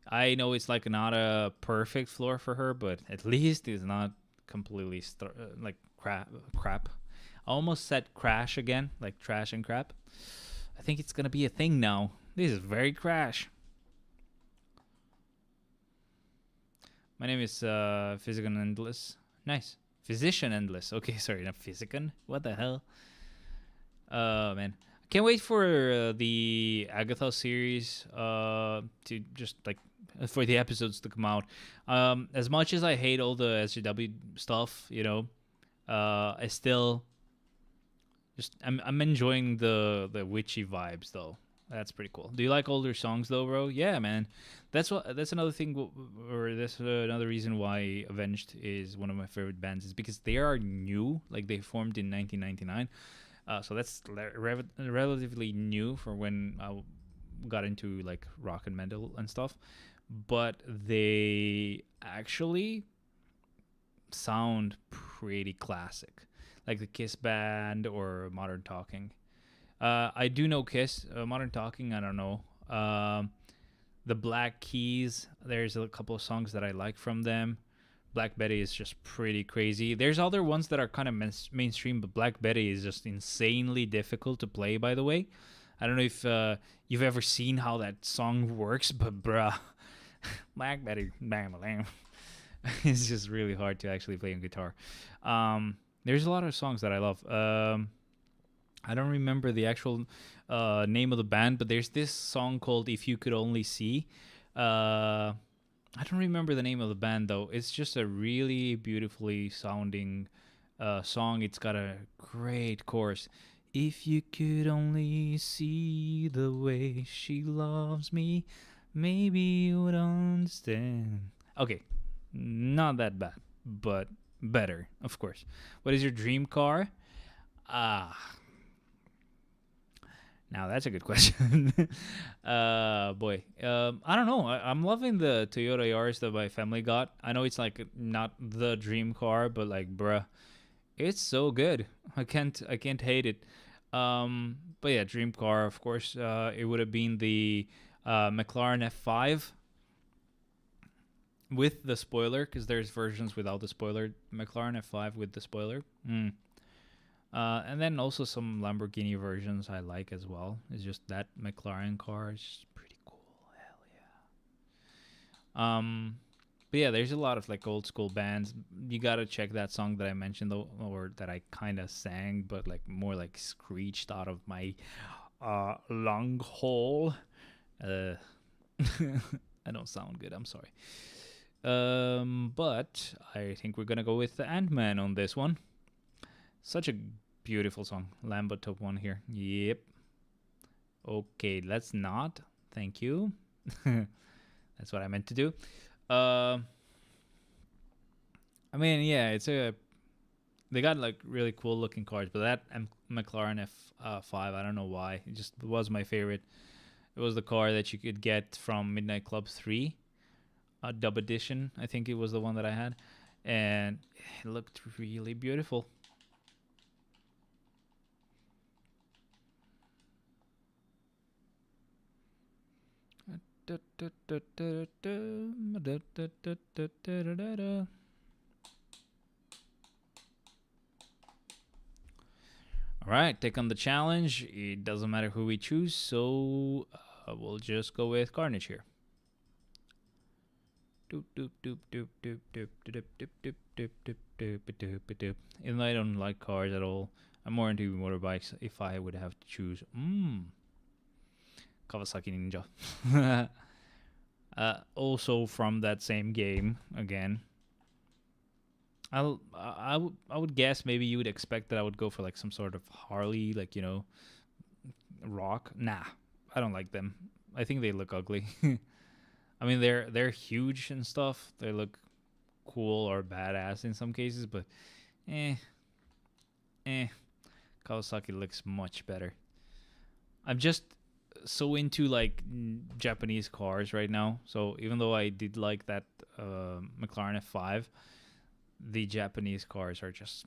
Speaker 1: I know it's like not a perfect floor for her, but at least it's not completely like crap. I almost said crash again, like trash and crap. I think it's gonna be a thing now. This is very crash. My name is Physicon Endless. Nice. Physician Endless. Okay, sorry, not Physicon. What the hell? Man. I can't wait for the Agatha series to just like for the episodes to come out. As much as I hate all the SJW stuff, I still just I'm enjoying the witchy vibes though. That's pretty cool. Do you like older songs though, bro? Yeah, man. That's another thing, or that's another reason why Avenged is one of my favorite bands, is because they are new. Like they formed in 1999, so that's relatively new for when I got into like rock and metal and stuff. But they actually sound pretty classic, like the Kiss band or Modern Talking. I do know Kiss. Modern Talking, I don't know. The Black Keys, there's a couple of songs that I like from them. Black Betty is just pretty crazy. There's other ones that are kind of mainstream, but Black Betty is just insanely difficult to play, by the way. I don't know if you've ever seen how that song works, but bruh, Black Betty, bam, bam. It's just really hard to actually play on guitar. There's a lot of songs that I love. I don't remember the actual name of the band, but there's this song called "If You Could Only See." I don't remember the name of the band though. It's just a really beautifully sounding song. It's got a great chorus. If you could only see the way she loves me, maybe you would understand. Okay, not that bad, but better, of course. What is your dream car? Ah, now that's a good question. Boy, I don't know. I'm loving the Toyota Yaris that my family got. I know it's like not the dream car, but like, bruh, it's so good. I can't hate it. But yeah, dream car, of course. It would have been the McLaren F5 with the spoiler, because there's versions without the spoiler. McLaren F5 with the spoiler. And then also some Lamborghini versions I like as well. It's just that McLaren car is just pretty cool. Hell yeah. But yeah, there's a lot of like old school bands. You gotta check that song that I mentioned though, or that I kind of sang, but like more like screeched out of my lung hole. Uh, I don't sound good. I'm sorry. But I think we're gonna go with the Ant-Man on this one. Such a beautiful song. Lambo top one here. Yep. Okay, let's not. Thank you. That's what I meant to do. I mean, yeah, it's a. They got like really cool looking cars, but that McLaren F5, I don't know why. It just was my favorite. It was the car that you could get from Midnight Club 3, Dub Edition. I think it was the one that I had, and it looked really beautiful. All right, take on the challenge. It doesn't matter who we choose, so we'll just go with Carnage here. Even though I don't like cars at all, I'm more into motorbikes if I would have to choose. Kawasaki Ninja. Also from that same game again. I would guess maybe you would expect that I would go for like some sort of Harley, like rock. Nah, I don't like them. I think they look ugly. I mean they're huge and stuff. They look cool or badass in some cases, but eh, eh. Kawasaki looks much better. I'm just so into like Japanese cars right now. So even though I did like that McLaren F5, the Japanese cars are just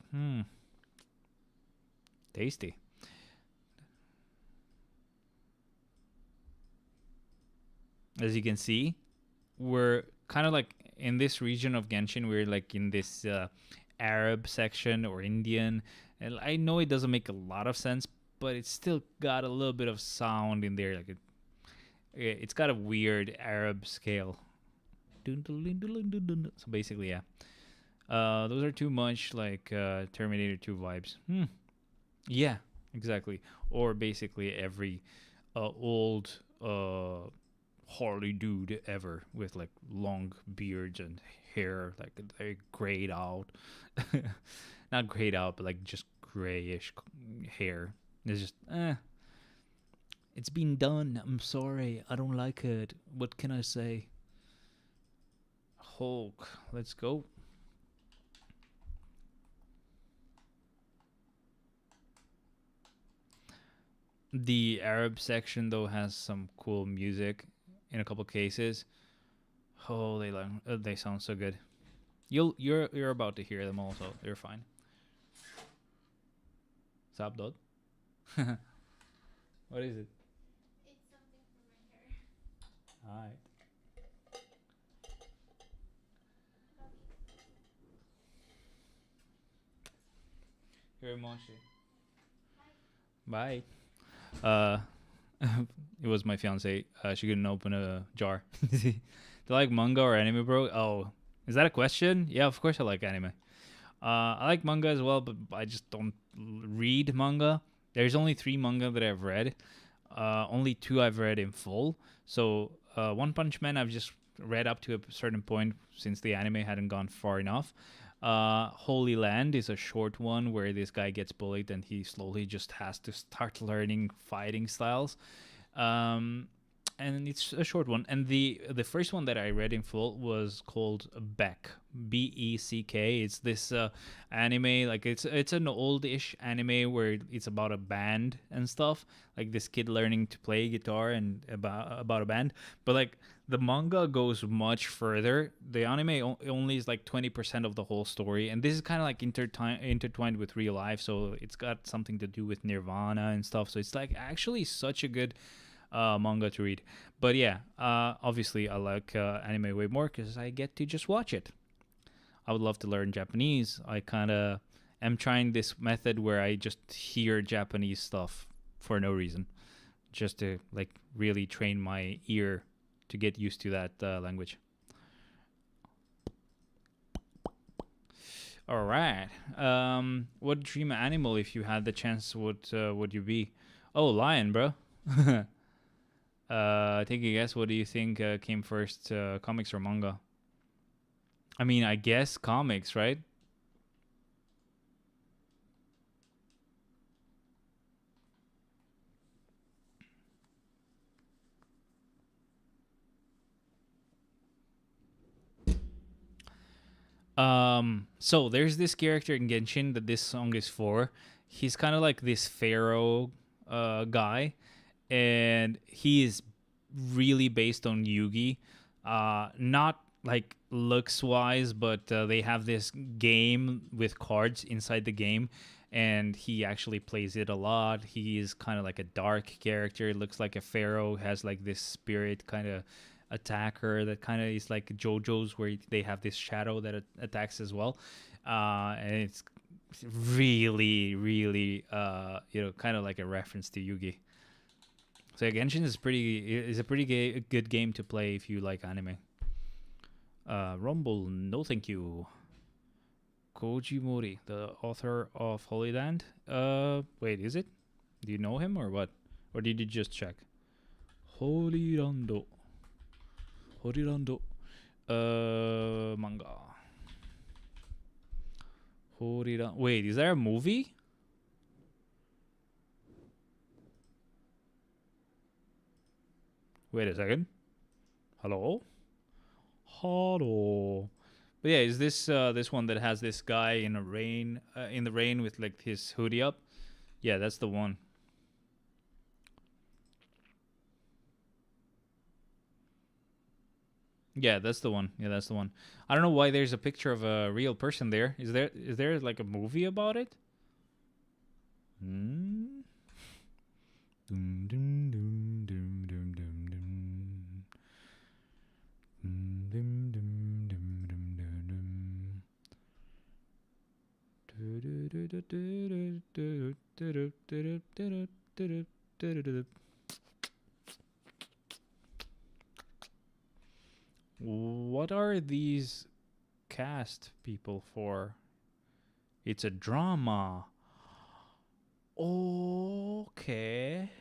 Speaker 1: tasty. As you can see, we're kind of like in this region of Genshin. We're like in this Arab section or Indian, and I know it doesn't make a lot of sense, but it's still got a little bit of sound in there. Like it's got a weird Arab scale. So basically, yeah. Those are too much like Terminator 2 vibes. Yeah, exactly. Or basically every old Harley dude ever with like long beards and hair, like they grayed out. Not grayed out, but like just grayish hair. It's just, it's been done. I'm sorry. I don't like it. What can I say? Hulk. Let's go. The Arab section though has some cool music in a couple cases. Oh, they sound so good. You're about to hear them also. You're fine. Stop, dog. What is it? Alright. You're Monshi. Bye. Uh, it was my fiance. She couldn't open a jar. Do you like manga or anime, bro? Oh, is that a question? Yeah, of course I like anime. I like manga as well, but I just don't read manga. There's only 3 manga that I've read. Only 2 I've read in full. So One Punch Man I've just read up to a certain point since the anime hadn't gone far enough. Holy Land is a short one where this guy gets bullied and he slowly just has to start learning fighting styles. Um, and it's a short one. And the first one that I read in full was called Beck, Beck. It's this anime, like it's an oldish anime where it's about a band and stuff, like this kid learning to play guitar and about a band. But like the manga goes much further. The anime only is like 20% of the whole story, and this is kind of like intertwined with real life, so it's got something to do with Nirvana and stuff. So it's like actually such a good manga to read. But yeah, obviously I like anime way more because I get to just watch it. I would love to learn Japanese. I kind of am trying this method where I just hear Japanese stuff for no reason, just to like really train my ear to get used to that language. All right. What dream animal, if you had the chance, would you be? Oh, lion, bro. Take a guess. What do you think came first, comics or manga? I mean, I guess comics, right? So there's this character in Genshin that this song is for. He's kind of like this pharaoh guy, and he is really based on Yugi. Not like looks wise, but they have this game with cards inside the game, and he actually plays it a lot. He is kind of like a dark character. It looks like a pharaoh, has like this spirit kind of attacker that kind of is like JoJo's, where they have this shadow that attacks as well. And it's really, really, kind of like a reference to Yugi. So Genshin is a pretty good game to play if you like anime. Rumble, no thank you. Koji Mori, the author of Holy Land. Wait, is it? Do you know him or what? Or did you just check? Holy Rando. Holy Rando. Manga. Holy Rando. Wait, is there a movie? Wait a second. Hello? Hello. But yeah, is this one that has this guy in the rain with like his hoodie up? Yeah, that's the one. Yeah, that's the one. Yeah, that's the one. I don't know why there's a picture of a real person there. Is there like a movie about it? Hmm. Dum, dum, dum, dum, dum, dum, dum. Dum, dum, dum, dum, dum, dum, dum. What are these cast people for? It's a drama. Okay.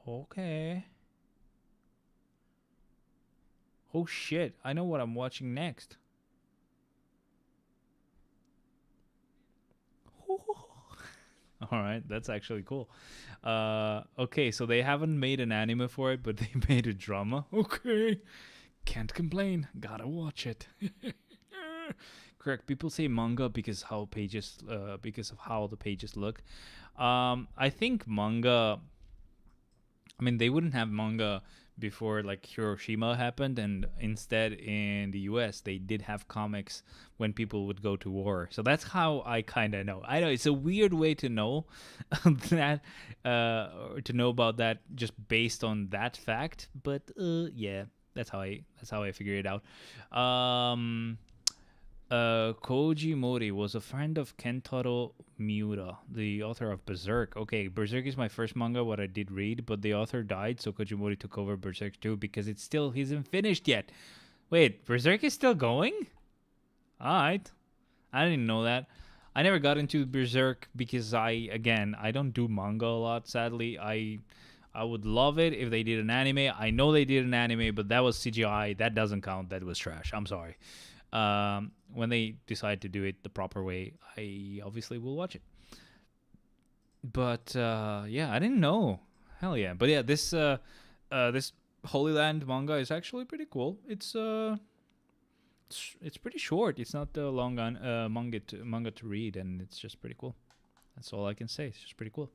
Speaker 1: Okay. Oh shit, I know what I'm watching next. All right, that's actually cool. Okay, so they haven't made an anime for it, but they made a drama. Okay, can't complain. Gotta watch it. Correct. People say manga because because of how the pages look. I think manga. I mean, they wouldn't have manga before like Hiroshima happened, and instead in the U.S. they did have comics when people would go to war. So that's how I kind of know. I know it's a weird way to know that, or to know about that just based on that fact, but yeah, that's how I figure it out. Um, Koji Mori was a friend of Kentaro Miura, the author of Berserk. Okay, Berserk is my first manga, what I did read, but the author died, so Koji Mori took over Berserk too because it's still isn't finished yet. Wait, Berserk is still going? Alright. I didn't know that. I never got into Berserk because I don't do manga a lot, sadly. I would love it if they did an anime. I know they did an anime, but that was CGI. That doesn't count. That was trash. I'm sorry. When they decide to do it the proper way, I obviously will watch it. But yeah, I didn't know. Hell yeah! But yeah, this Holy Land manga is actually pretty cool. It's pretty short. It's not a long manga to read, and it's just pretty cool. That's all I can say. It's just pretty cool.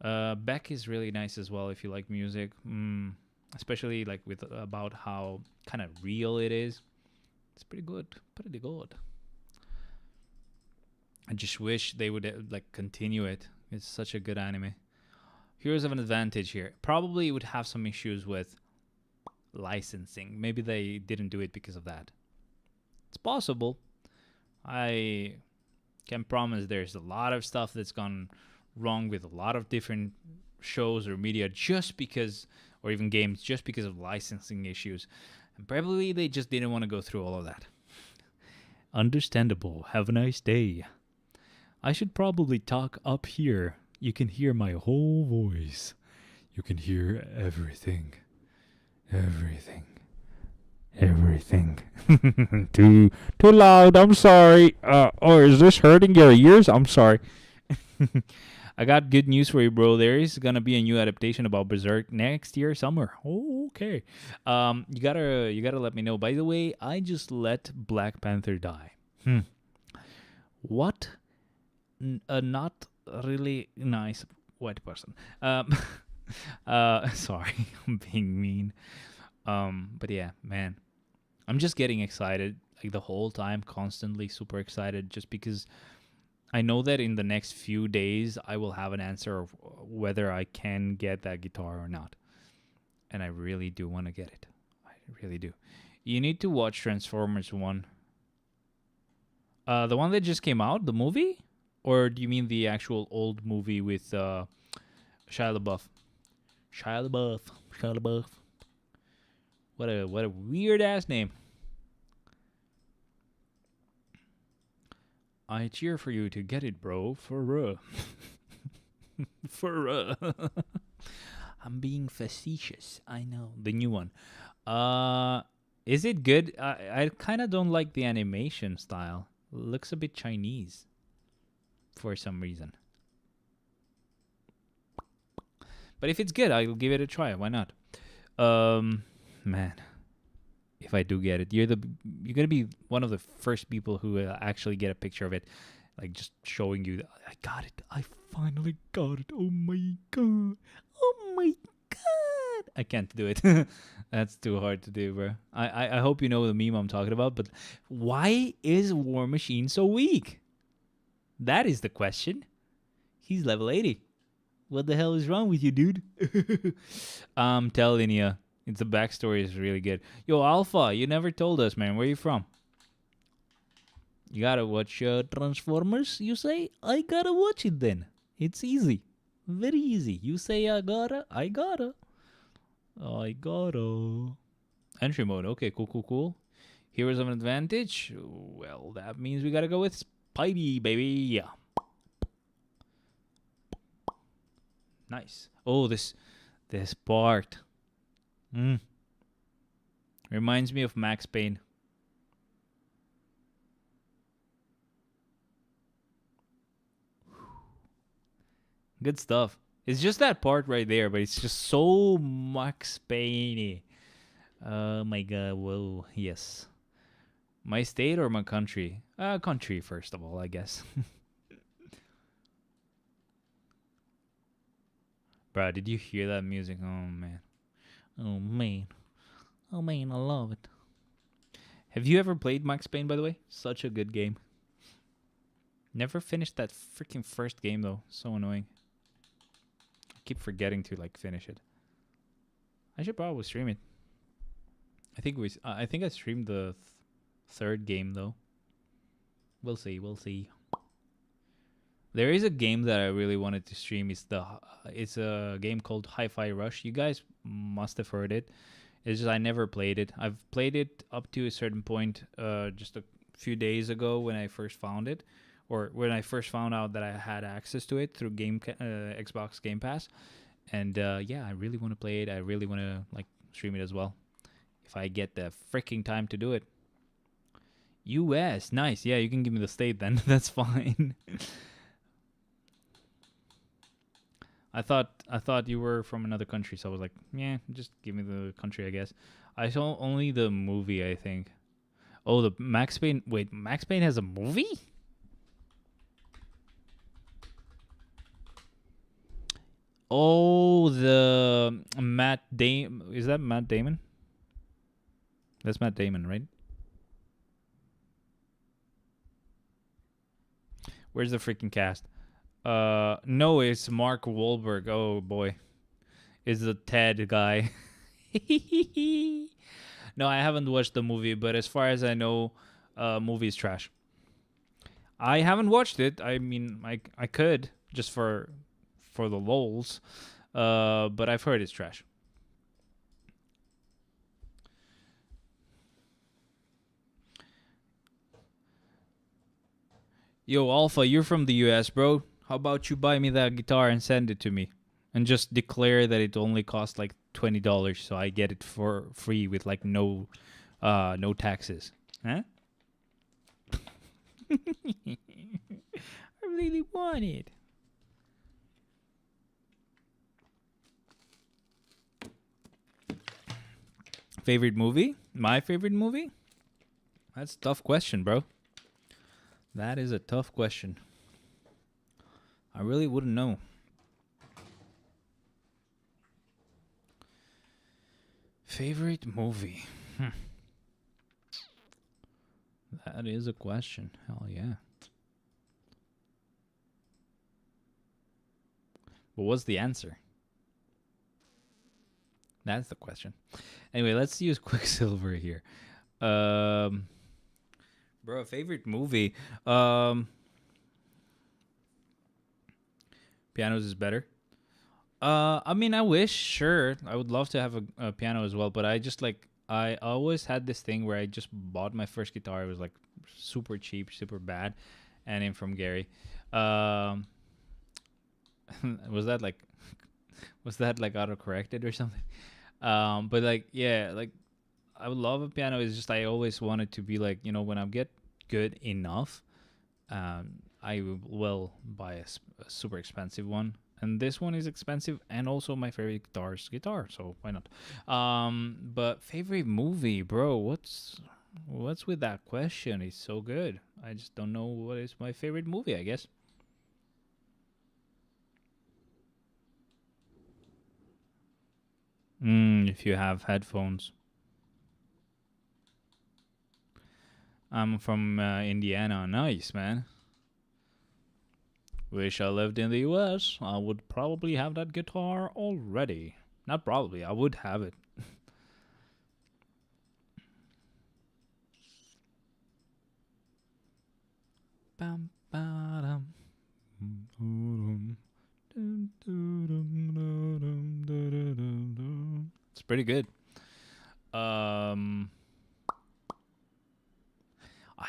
Speaker 1: Beck is really nice as well if you like music, especially like with about how kind of real it is. It's pretty good, pretty good. I just wish they would like continue it. It's such a good anime. Heroes of an Advantage here. Probably would have some issues with licensing. Maybe they didn't do it because of that. It's possible. I can promise there's a lot of stuff that's gone wrong with a lot of different shows or media just because, or even games, just because of licensing issues. And probably they just didn't want to go through all of that. Understandable. Have a nice day. I should probably talk up here. You can hear my whole voice. You can hear everything. Everything. Everything. Too loud. I'm sorry. Or is this hurting your ears? I'm sorry. I got good news for you, bro. There is gonna be a new adaptation about Berserk next year summer. Oh, okay. You gotta let me know. By the way, I just let Black Panther die. What? A not really nice white person. Sorry, I'm being mean. But yeah, man, I'm just getting excited like the whole time, constantly super excited, just because I know that in the next few days I will have an answer of whether I can get that guitar or not, and I really do want to get it. I really do. You need to watch Transformers 1. The one that just came out, the movie? Or do you mean the actual old movie with Shia LaBeouf? Shia LaBeouf. What a weird ass name. I cheer for you to get it, bro. For for I'm being facetious. I know. The new one. Is it good? I kind of don't like the animation style. Looks a bit Chinese for some reason. But if it's good, I'll give it a try. Why not? Man, if I do get it, you're gonna be one of the first people who actually get a picture of it, like just showing you that I got it. I finally got it. Oh my god. Oh my god. I can't do it. That's too hard to do, bro. I hope you know the meme I'm talking about. But why is War Machine so weak? That is the question. He's level 80. What the hell is wrong with you, dude? I'm telling you, the backstory is really good. Yo, Alpha, you never told us, man. Where you from? You gotta watch Transformers, you say? I gotta watch it then. It's easy. Very easy. You say I gotta. I gotta. Entry mode. Okay, cool. Heroes of an Advantage. Well, that means we gotta go with Spidey, baby. Nice. Oh, this part. Reminds me of Max Payne. Good stuff. It's just that part right there, but it's just so Max Payne. Oh my god, whoa, yes. My state or my country? Country first of all, I guess. Bro, did you hear that music? Oh man. Oh man. Oh man, I love it. Have you ever played Max Payne, by the way? Such a good game. Never finished that freaking first game though. So annoying. I keep forgetting to like finish it. I should probably stream it. I think I streamed the third game though. We'll see. There is a game that I really wanted to stream. It's a game called Hi-Fi Rush. You guys must have heard it. It's just I never played it. I've played it up to a certain point just a few days ago when I first found it, or when I first found out that I had access to it through Xbox Game Pass. And yeah, I really want to play it. I really want to like stream it as well, if I get the freaking time to do it. U.S. Nice. Yeah, you can give me the state then. That's fine. I thought you were from another country, so I was like, yeah, just give me the country, I guess. I saw only the movie, I think. Oh, the Max Payne. Wait, Max Payne has a movie? Oh, the Matt Damon. Is that Matt Damon? That's Matt Damon, right? Where's the freaking cast? No, it's Mark Wahlberg. Oh boy, is the Ted guy. No, I haven't watched the movie, but as far as I know, movie is trash. I haven't watched it. I mean, I could just for the lols, but I've heard it's trash. Yo, Alpha, you're from the US, bro. How about you buy me that guitar and send it to me? And just declare that it only costs like $20 so I get it for free with like no taxes. Huh? I really want it. Favorite movie? My favorite movie? That's a tough question, bro. That is a tough question. I really wouldn't know. Favorite movie? That is a question. Hell yeah. But what's the answer? That's the question. Anyway, let's use Quicksilver here. Bro, favorite movie. Pianos is better. I mean, I wish, sure, I would love to have a piano as well, but I always had this thing where I just bought my first guitar. It was like super cheap, super bad, and in from Gary. Um, was that like, was that like auto corrected or something? But like, yeah, like I would love a piano. It's just I always wanted to be like, when I get good enough, I will buy a super expensive one. And this one is expensive, and also my favorite guitar is guitar, so why not? But favorite movie, bro? What's with that question? It's so good. I just don't know what is my favorite movie. I guess. If you have headphones. I'm from Indiana. Nice, man. Wish I lived in the US. I would probably have that guitar already. Not probably, I would have it. Bam, ba-dum. It's pretty good. I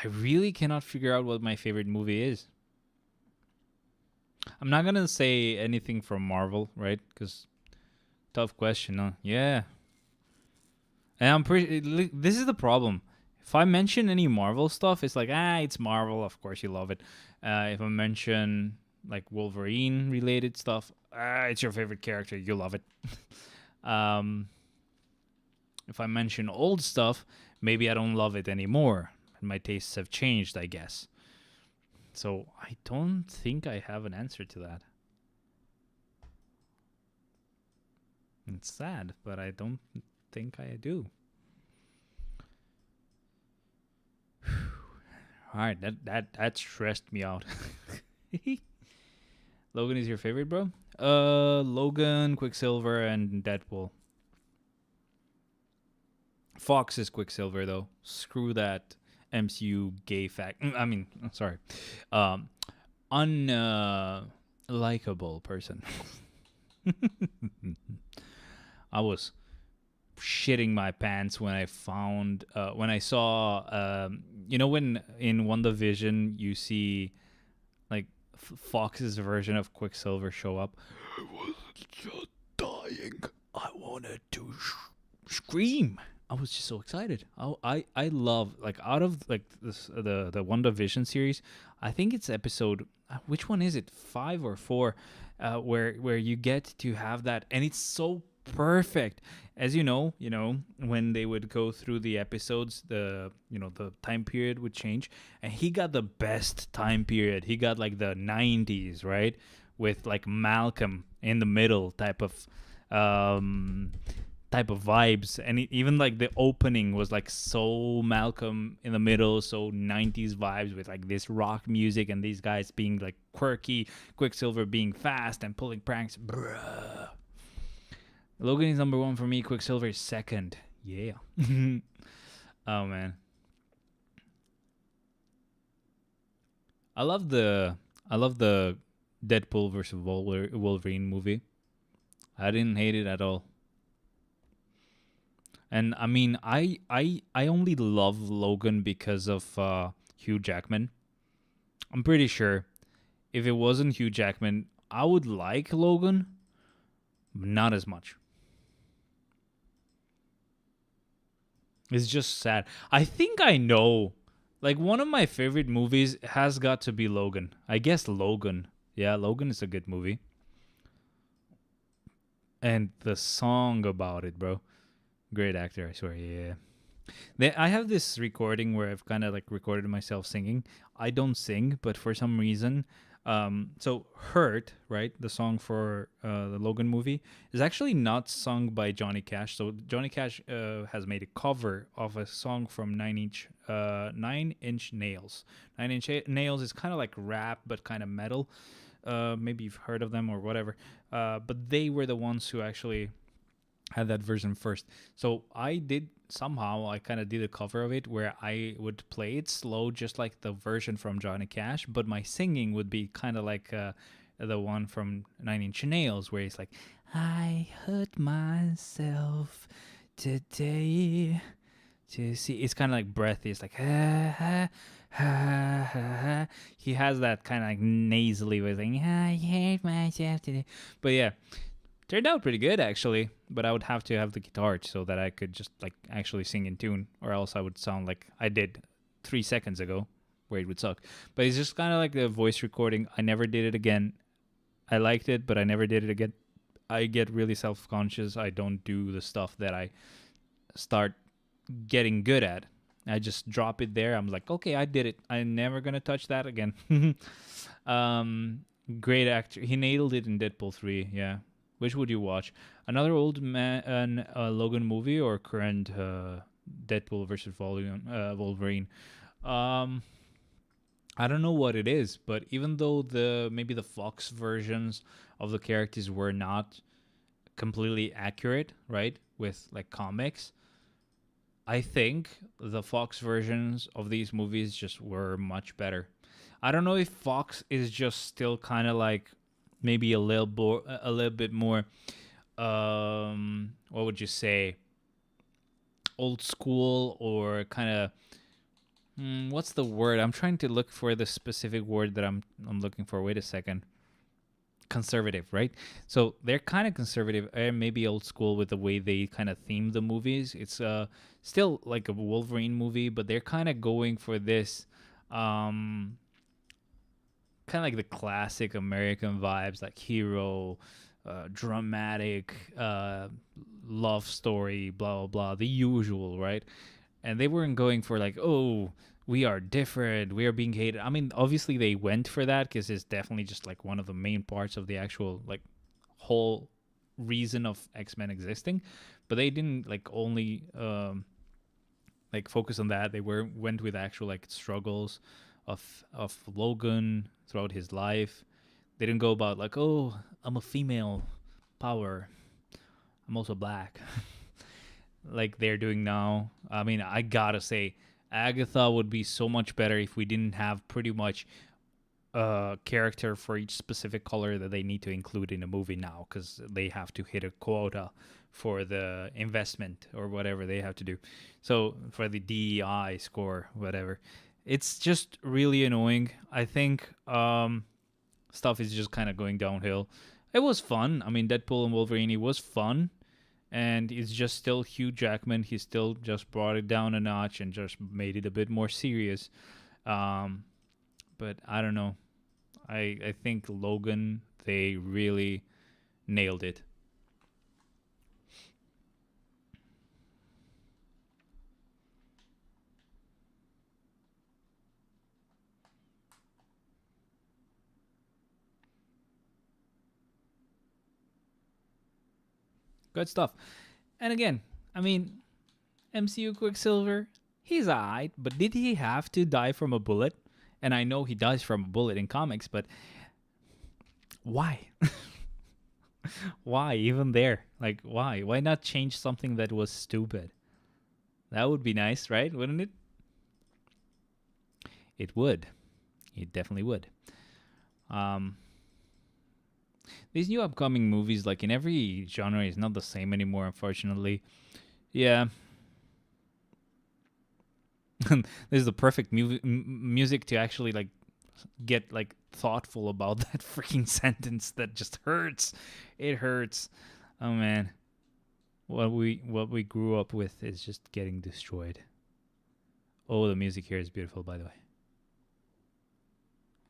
Speaker 1: really cannot figure out what my favorite movie is. I'm not gonna say anything from Marvel, right? Because tough question, huh? Yeah, and I'm pretty. This is the problem. If I mention any Marvel stuff, it's like it's Marvel. Of course, you love it. If I mention like Wolverine related stuff, it's your favorite character. You love it. um, if I mention old stuff, maybe I don't love it anymore. My tastes have changed, I guess. So I don't think I have an answer to that. It's sad, but I don't think I do. All right, that stressed me out. Logan is your favorite, bro? Logan, Quicksilver, and Deadpool. Fox is Quicksilver though. Screw that MCU gay fact. I mean, sorry. Unlikable person. I was shitting my pants when I saw when in WandaVision you see like Fox's version of Quicksilver show up. I was just dying. I wanted to scream. I was just so excited. I love, like, out of like this the WandaVision series. I think it's episode, which one is it, 5 or 4, where you get to have that, and it's so perfect. As when they would go through the episodes, the time period would change, and he got the best time period. He got like the 90s, right, with like Malcolm in the middle um type of vibes, and even like the opening was like so Malcolm in the middle, so 90s vibes, with like this rock music and these guys being like quirky, Quicksilver being fast and pulling pranks. Bruh. Logan is number 1 for me, Quicksilver is second. Yeah. Oh man, I love the Deadpool versus Wolverine movie. I didn't hate it at all. And I mean, I only love Logan because of Hugh Jackman. I'm pretty sure if it wasn't Hugh Jackman, I would like Logan, but not as much. It's just sad. I think I know. Like, one of my favorite movies has got to be Logan. I guess Logan. Yeah, Logan is a good movie. And the song about it, bro. Great actor, I swear. Yeah. I have this recording where I've kind of like recorded myself singing. I don't sing, but for some reason, so "Hurt," right, the song for the Logan movie, is actually not sung by Johnny Cash. So Johnny Cash has made a cover of a song from Nine Inch Nails. Nails is kind of like rap, but kind of metal. Maybe you've heard of them or whatever. But they were the ones who actually had that version first. So I kind of did a cover of it where I would play it slow, just like the version from Johnny Cash, but my singing would be kind of like the one from Nine Inch Nails, where it's like, I hurt myself today to see. It's kind of like breathy. It's like, ha, ha, ha, ha, ha. He has that kind of like nasally voice, like, I hurt myself today. But yeah, turned out pretty good actually, but I would have to have the guitar so that I could just like actually sing in tune, or else I would sound like I did 3 seconds ago, where it would suck. But it's just kind of like the voice recording. I never did it again. I liked it, but I never did it again. I get really self-conscious. I don't do the stuff that I start getting good at. I just drop it there. I'm like, okay, I did it. I'm never gonna touch that again. Great actor. He nailed it in Deadpool 3. Yeah. Which would you watch? Another old man Logan movie, or current Deadpool versus Wolverine? Um, I don't know what it is, but even though maybe the Fox versions of the characters were not completely accurate, right, with like comics, I think the Fox versions of these movies just were much better. I don't know if Fox is just still kind of like maybe a little bit more, what would you say, old school, or kind of, what's the word? I'm trying to look for the specific word that I'm looking for. Wait a second. Conservative, right? So they're kind of conservative and maybe old school with the way they kind of theme the movies. It's still like a Wolverine movie, but they're kind of going for this kind of like the classic American vibes, like hero, dramatic, love story, blah blah blah, the usual, right? And they weren't going for like, oh, we are different, we are being hated. I mean, obviously they went for that because it's definitely just like one of the main parts of the actual like whole reason of X-Men existing, but they didn't like only like focus on that. They went with actual like struggles of Logan throughout his life. They didn't go about like, oh, I'm a female power, I'm also black, like they're doing now. I mean, I gotta say, Agatha would be so much better if we didn't have pretty much a character for each specific color that they need to include in a movie now, because they have to hit a quota for the investment or whatever they have to do. So for the DEI score, whatever. It's just really annoying. I think stuff is just kind of going downhill. It was fun. I mean, Deadpool and Wolverine, it was fun. and it's just still Hugh Jackman. He still just brought it down a notch and just made it a bit more serious. Um, but I don't know. I think Logan, they really nailed it. Good stuff. And again, I mean, MCU Quicksilver, he's alright, but did he have to die from a bullet? And I know he dies from a bullet in comics, but why? Why even there? Like, why? Why not change something that was stupid? That would be nice, right? Wouldn't it? It would. It definitely would. Um, these new upcoming movies, like in every genre, is not the same anymore. Unfortunately, yeah. This is the perfect music to actually like get like thoughtful about that freaking sentence that just hurts. It hurts. Oh man, what we grew up with is just getting destroyed. Oh, the music here is beautiful, by the way.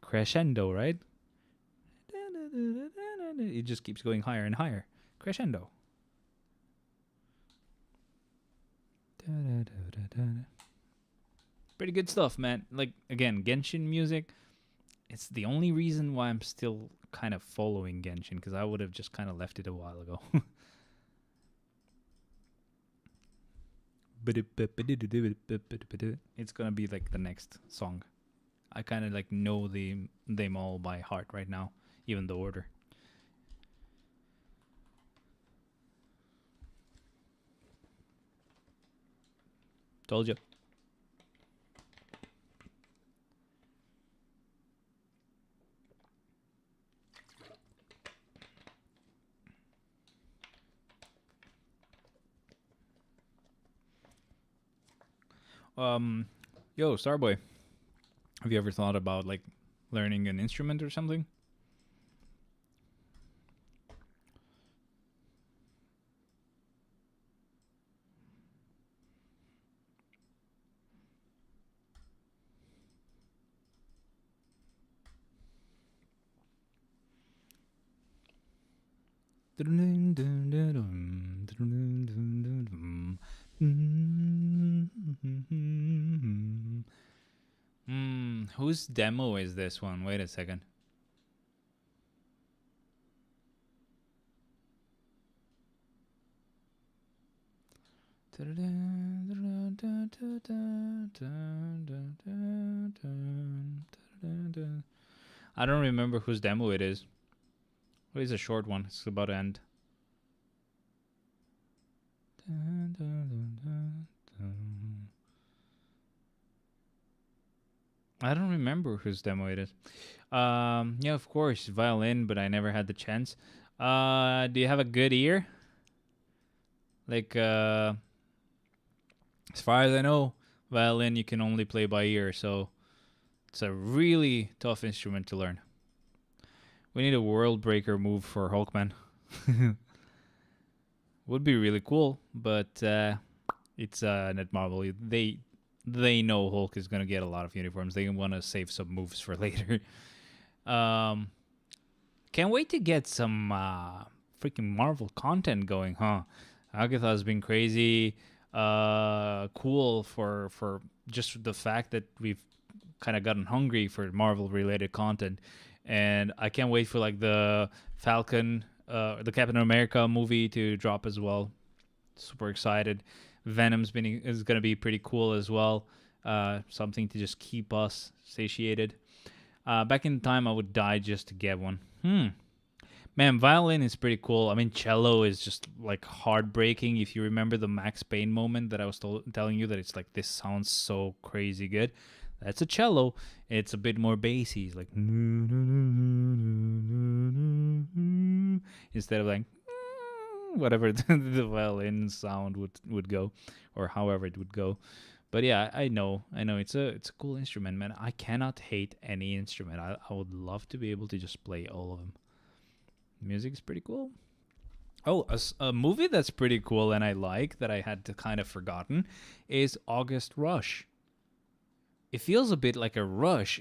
Speaker 1: Crescendo, right? It just keeps going higher and higher. Crescendo. Pretty good stuff, man. Like, again, Genshin music, it's the only reason why I'm still kind of following Genshin, because I would have just kind of left it a while ago. It's gonna be like the next song. I kind of like know them all by heart right now, even the order. Told you. Yo, Starboy, have you ever thought about like learning an instrument or something? Whose demo is this one? Wait a second. I don't remember whose demo it is. What is a short one? It's about to end. I don't remember whose demo it is. Yeah, of course, violin, but I never had the chance. Do you have a good ear? Like, as far as I know, violin you can only play by ear, so it's a really tough instrument to learn. We need a world breaker move for Hulkman. Would be really cool, but it's Netmarble. They know Hulk is gonna get a lot of uniforms. They want to save some moves for later. Um, can't wait to get some freaking Marvel content going, huh? Agatha's been crazy. Cool for just the fact that we've kind of gotten hungry for Marvel related content, and I can't wait for like the Falcon, the Captain America movie to drop as well. Super excited. Is gonna be pretty cool as well. Something to just keep us satiated. Back in time, I would die just to get one. Man, violin is pretty cool. I mean, cello is just like heartbreaking. If you remember the Max Payne moment that I was telling you, that it's like this sounds so crazy good. That's a cello. It's a bit more bassy. It's like instead of like whatever the violin sound would go, or however it would go. But yeah, I know it's a cool instrument, man. I cannot hate any instrument. I would love to be able to just play all of them. Music is pretty cool. Oh, a movie that's pretty cool and I like that I had to kind of forgotten is August Rush. It feels a bit like a rush.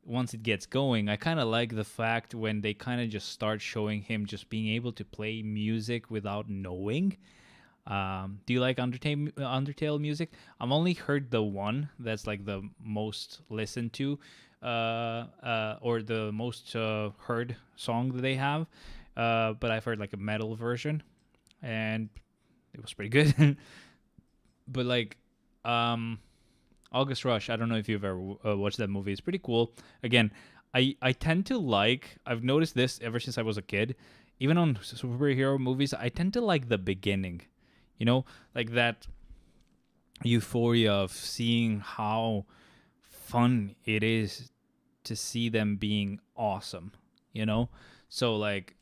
Speaker 1: Once it gets going, I kind of like the fact when they kind of just start showing him just being able to play music without knowing. Do you like Undertale music? I've only heard the one that's like the most listened to, or the most heard song that they have. But I've heard like a metal version, and it was pretty good. But like, um, August Rush. I don't know if you've ever watched that movie. It's pretty cool. Again, I tend to like. I've noticed this ever since I was a kid. Even on superhero movies, I tend to like the beginning. Like that euphoria of seeing how fun it is to see them being awesome. So like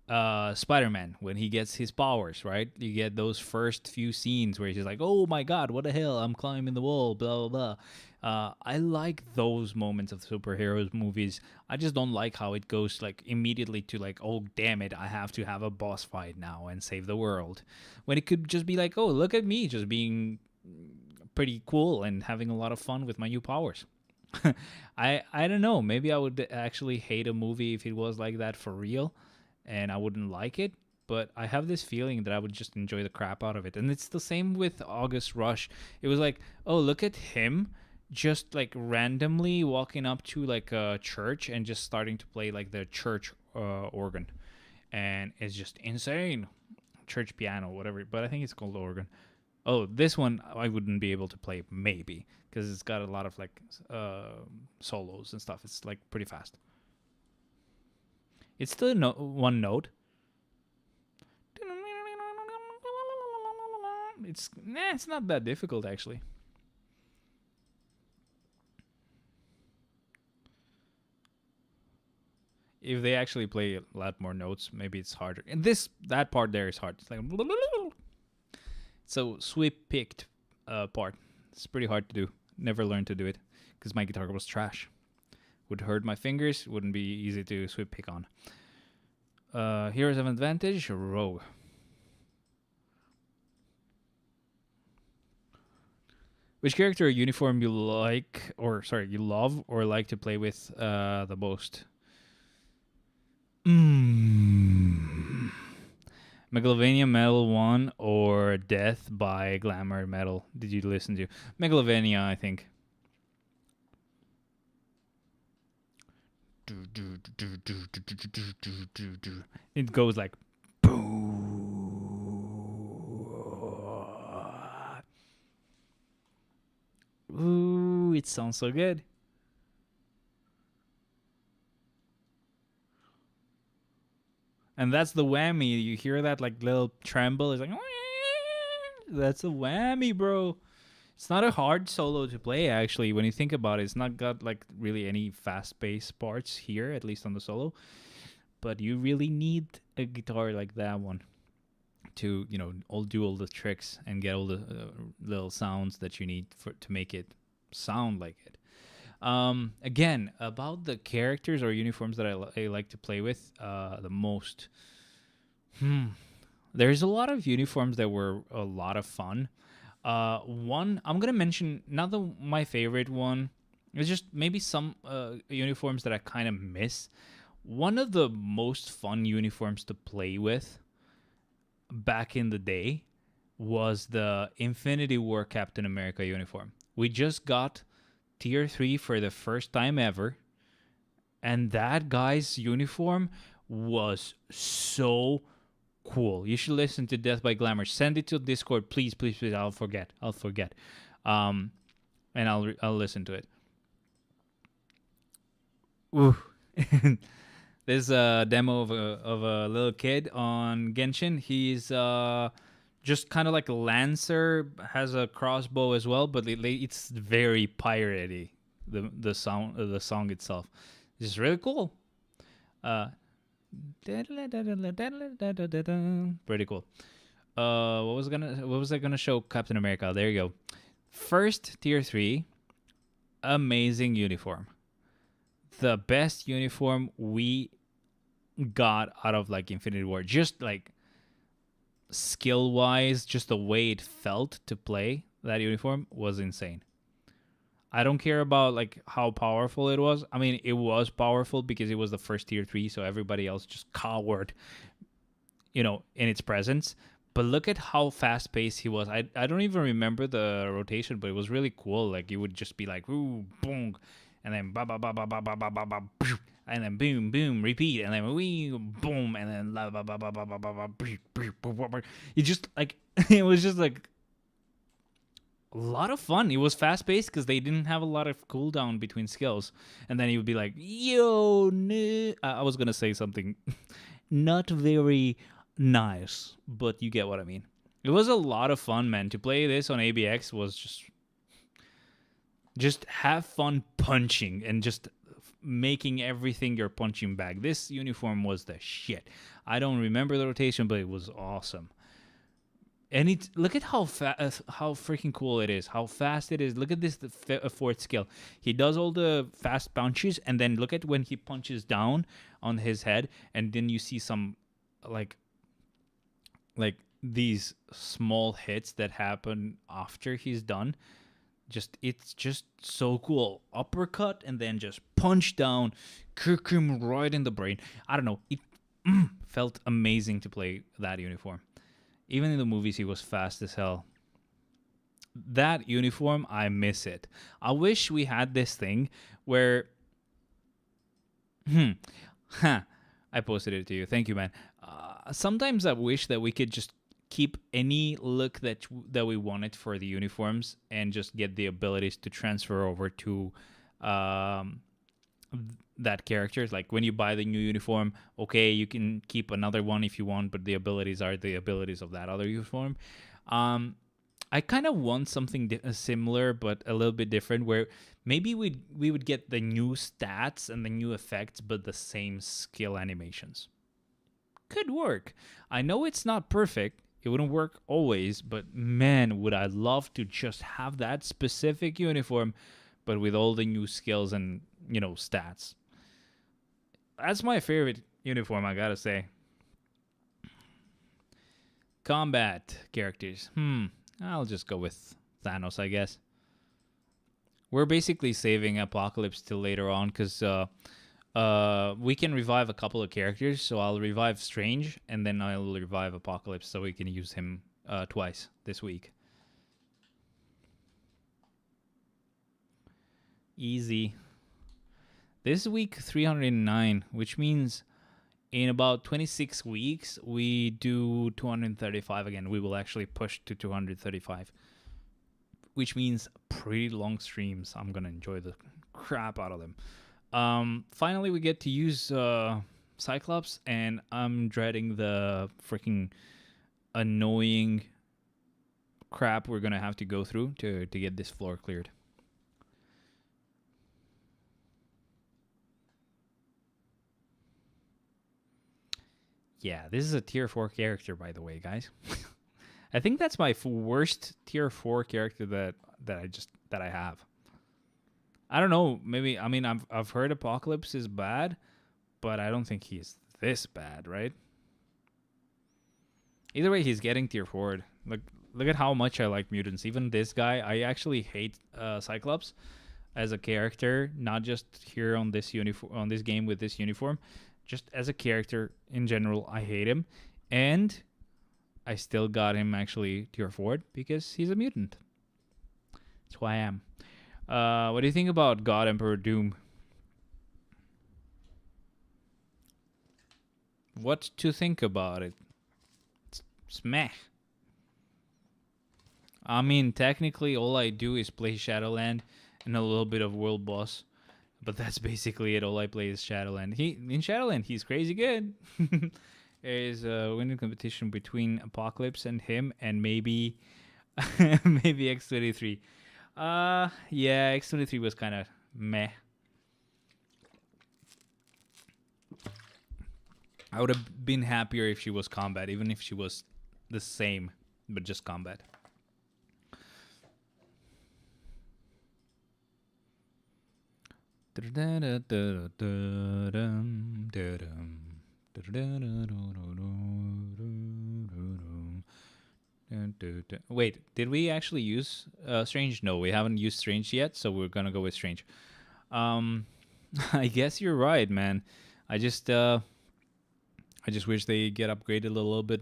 Speaker 1: Spider-Man when he gets his powers, right? You get those first few scenes where he's like, "Oh my God, what the hell? I'm climbing the wall." Blah blah blah. I like those moments of superheroes movies. I just don't like how it goes like immediately to like, "Oh damn it, I have to have a boss fight now and save the world," when it could just be like, "Oh, look at me, just being pretty cool and having a lot of fun with my new powers." I don't know. Maybe I would actually hate a movie if it was like that for real and I wouldn't like it. But I have this feeling that I would just enjoy the crap out of it. And it's the same with August Rush. It was like, oh, look at him just like randomly walking up to like a church and just starting to play like the church organ. And it's just insane. Church piano, whatever. But I think it's called organ. Oh, this one I wouldn't be able to play, maybe. Because it's got a lot of like solos and stuff. It's like pretty fast. It's still one note. It's not that difficult actually. If they actually play a lot more notes, maybe it's harder. And that part there is hard. It's like so sweep picked part. It's pretty hard to do. Never learned to do it because my guitar was trash. Would hurt my fingers. Wouldn't be easy to sweep pick on. Heroes of Advantage, Rogue. Which character or uniform you love or like to play with the most? Megalovania Metal 1 or Death by Glamour Metal? Did you listen to? Megalovania, I think. It goes like ooh, it sounds so good. And that's the whammy. You hear that like little tremble? It's like that's a whammy, bro. It's not a hard solo to play actually. When you think about it, it's not got like really any fast-paced parts here, at least on the solo. But you really need a guitar like that one to all do all the tricks and get all the little sounds that you need to make it sound like it. Again, about the characters or uniforms that I like to play with the most. There's a lot of uniforms that were a lot of fun. One I'm gonna mention, not my favorite one. It's just maybe some uniforms that I kind of miss. One of the most fun uniforms to play with back in the day was the Infinity War Captain America uniform. We just got tier 3 for the first time ever, and that guy's uniform was so cool. You should listen to Death by Glamour. Send it to Discord, please, please, please. I'll forget. And I'll listen to it. Ooh. There's a demo of a little kid on Genshin. He's just kind of like a lancer, has a crossbow as well, but it's very piratey. The song itself is really cool. Pretty cool. What was I gonna show? Captain America. There you go. First tier 3, amazing uniform. The best uniform we got out of like Infinity War. Just like skill wise, just the way it felt to play that uniform was insane. I don't care about like how powerful it was. I mean, it was powerful because it was the first tier 3, so everybody else just cowered, in its presence. But look at how fast paced he was. I don't even remember the rotation, but it was really cool. Like it would just be like ooh boom, and then ba ba ba ba ba ba ba ba ba, and then boom boom repeat, and then wee boom, and then la ba ba ba ba ba ba ba. It just like it was just like a lot of fun. It was fast paced because they didn't have a lot of cooldown between skills, and then he would be like, "Yo, no." I was gonna say something not very nice, but you get what I mean. It was a lot of fun, man. To play this on ABX was just have fun punching and just making everything you're punching back. This uniform was the shit. I don't remember the rotation, but it was awesome. And look at how how freaking cool it is, how fast it is. Look at this fourth skill. He does all the fast punches, and then look at when he punches down on his head, and then you see some like these small hits that happen after he's done. It's just so cool. Uppercut and then just punch down, kick him right in the brain. I don't know. It felt amazing to play that uniform. Even in the movies, he was fast as hell. That uniform, I miss it. I wish we had this thing where... I posted it to you. Thank you, man. Sometimes I wish that we could just keep any look that we wanted for the uniforms and just get the abilities to transfer over to that character. Like when you buy the new uniform, okay, you can keep another one if you want, but the abilities are the abilities of that other uniform. I kind of want something similar but a little bit different, where maybe we would get the new stats and the new effects but the same skill animations. Could work. I know it's not perfect. It wouldn't work always, but man, would I love to just have that specific uniform but with all the new skills and, stats. That's my favorite uniform, I gotta say. Combat characters. I'll just go with Thanos, I guess. We're basically saving Apocalypse till later on because we can revive a couple of characters. So I'll revive Strange and then I'll revive Apocalypse so we can use him twice this week. Easy. This week 309, which means in about 26 weeks we do 235 again. We will actually push to 235, which means pretty long streams. I'm gonna enjoy the crap out of them. Finally we get to use Cyclops, and I'm dreading the freaking annoying crap we're gonna have to go through to get this floor cleared. Yeah, this is a tier 4 character, by the way, guys. I think that's my worst tier 4 character that I have. I don't know. Maybe, I mean, I've heard Apocalypse is bad, but I don't think he's this bad, right? Either way, he's getting tier 4. Look at how much I like mutants. Even this guy, I actually hate Cyclops as a character, not just here on this on this game with this uniform. Just as a character in general, I hate him. And I still got him actually tier 4 because he's a mutant. That's who I am. What do you think about God Emperor Doom? What to think about it? Smash. I mean, technically, all I do is play Shadowland and a little bit of World Boss. But that's basically it. All I play is Shadowland. In Shadowland, he's crazy good. There's a winning competition between Apocalypse and him, and maybe maybe X23. Yeah, X23 was kind of meh. I would have been happier if she was combat, even if she was the same, but just combat. Wait, did we actually use Strange? No, we haven't used Strange yet, so we're gonna go with Strange. Um, I guess you're right, man. I just wish they get upgraded a little bit,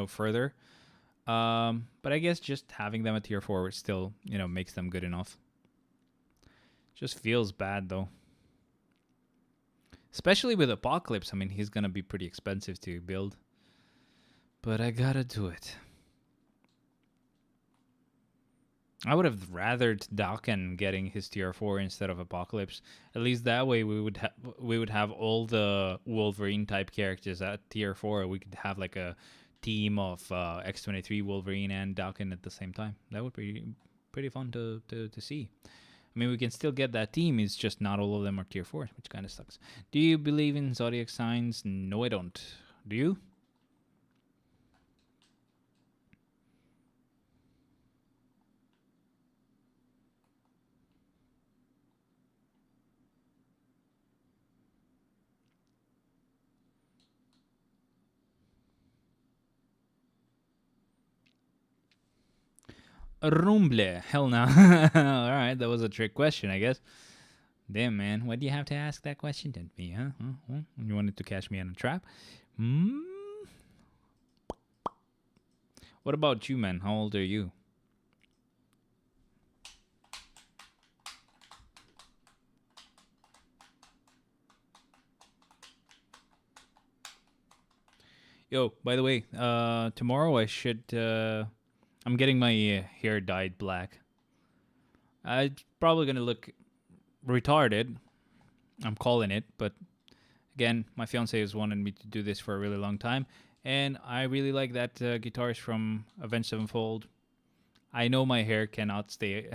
Speaker 1: further. But I guess just having them at tier 4 still, makes them good enough. Just feels bad though. Especially with Apocalypse. I mean, he's gonna be pretty expensive to build. But I gotta do it. I would have rathered Daken getting his tier 4 instead of Apocalypse. At least that way we would have all the Wolverine type characters at tier 4. We could have like a team of X-23 Wolverine and Daken at the same time. That would be pretty fun to see. I mean, we can still get that team. It's just not all of them are tier 4, which kind of sucks. Do you believe in zodiac signs? No, I don't. Do you? Rumble. Hell no. All right, that was a trick question, I guess. Damn, man. Why do you have to ask that question to me, huh? You wanted to catch me in a trap? What about you, man? How old are you? Yo, by the way, tomorrow I should... I'm getting my hair dyed black. I'm probably going to look retarded. I'm calling it, but again, my fiance has wanted me to do this for a really long time, and I really like that guitarist from Avenged Sevenfold. I know my hair cannot stay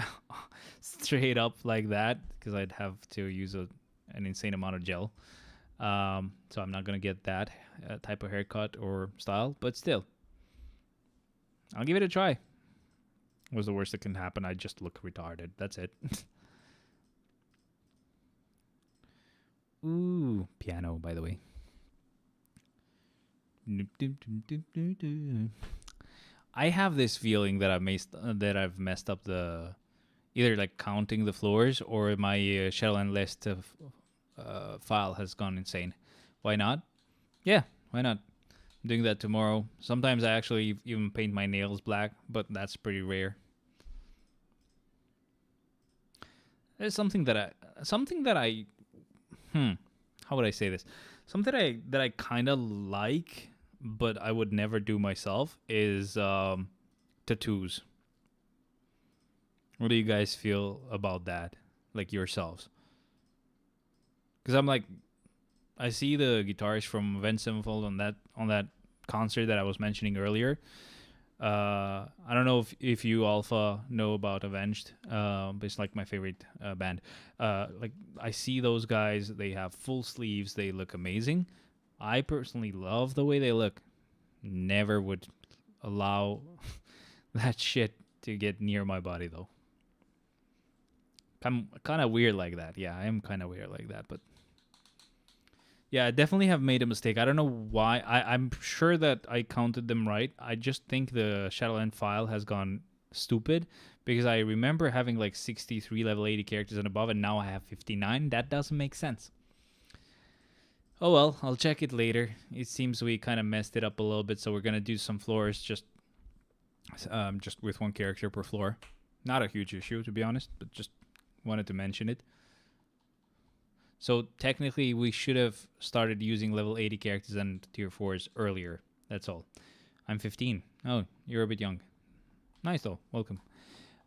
Speaker 1: straight up like that because I'd have to use an insane amount of gel. So I'm not gonna get that type of haircut or style, but still, I'll give it a try. What's the worst that can happen? I just look retarded. That's it. Ooh, piano, by the way. I have this feeling that I've messed up the either like counting the floors or my Shadowland list of file has gone insane. Why not? Yeah, why not? I'm doing that tomorrow. Sometimes I actually even paint my nails black, but that's pretty rare. There's something that I how would I say this? Something that I kind of like, but I would never do myself is tattoos. What do you guys feel about that? Like yourselves? Because I'm like, I see the guitarist from Avenged Sevenfold on that concert that I was mentioning earlier. I don't know if you Alpha know about Avenged, but it's like my favorite band. Like I see those guys, they have full sleeves, they look amazing. I personally love the way they look. Never would allow that shit to get near my body though. I'm kind of weird like that. Yeah, I am kind of weird like that, but yeah, I definitely have made a mistake. I don't know why. I'm sure that I counted them right. I just think the Shadowland file has gone stupid because I remember having like 63 level 80 characters and above, and now I have 59. That doesn't make sense. Oh well, I'll check it later. It seems we kind of messed it up a little bit, so we're gonna do some floors just with one character per floor. Not a huge issue, to be honest, but just wanted to mention it. So technically, we should have started using level 80 characters and tier 4s earlier. That's all. I'm 15. Oh, you're a bit young. Nice though. Welcome.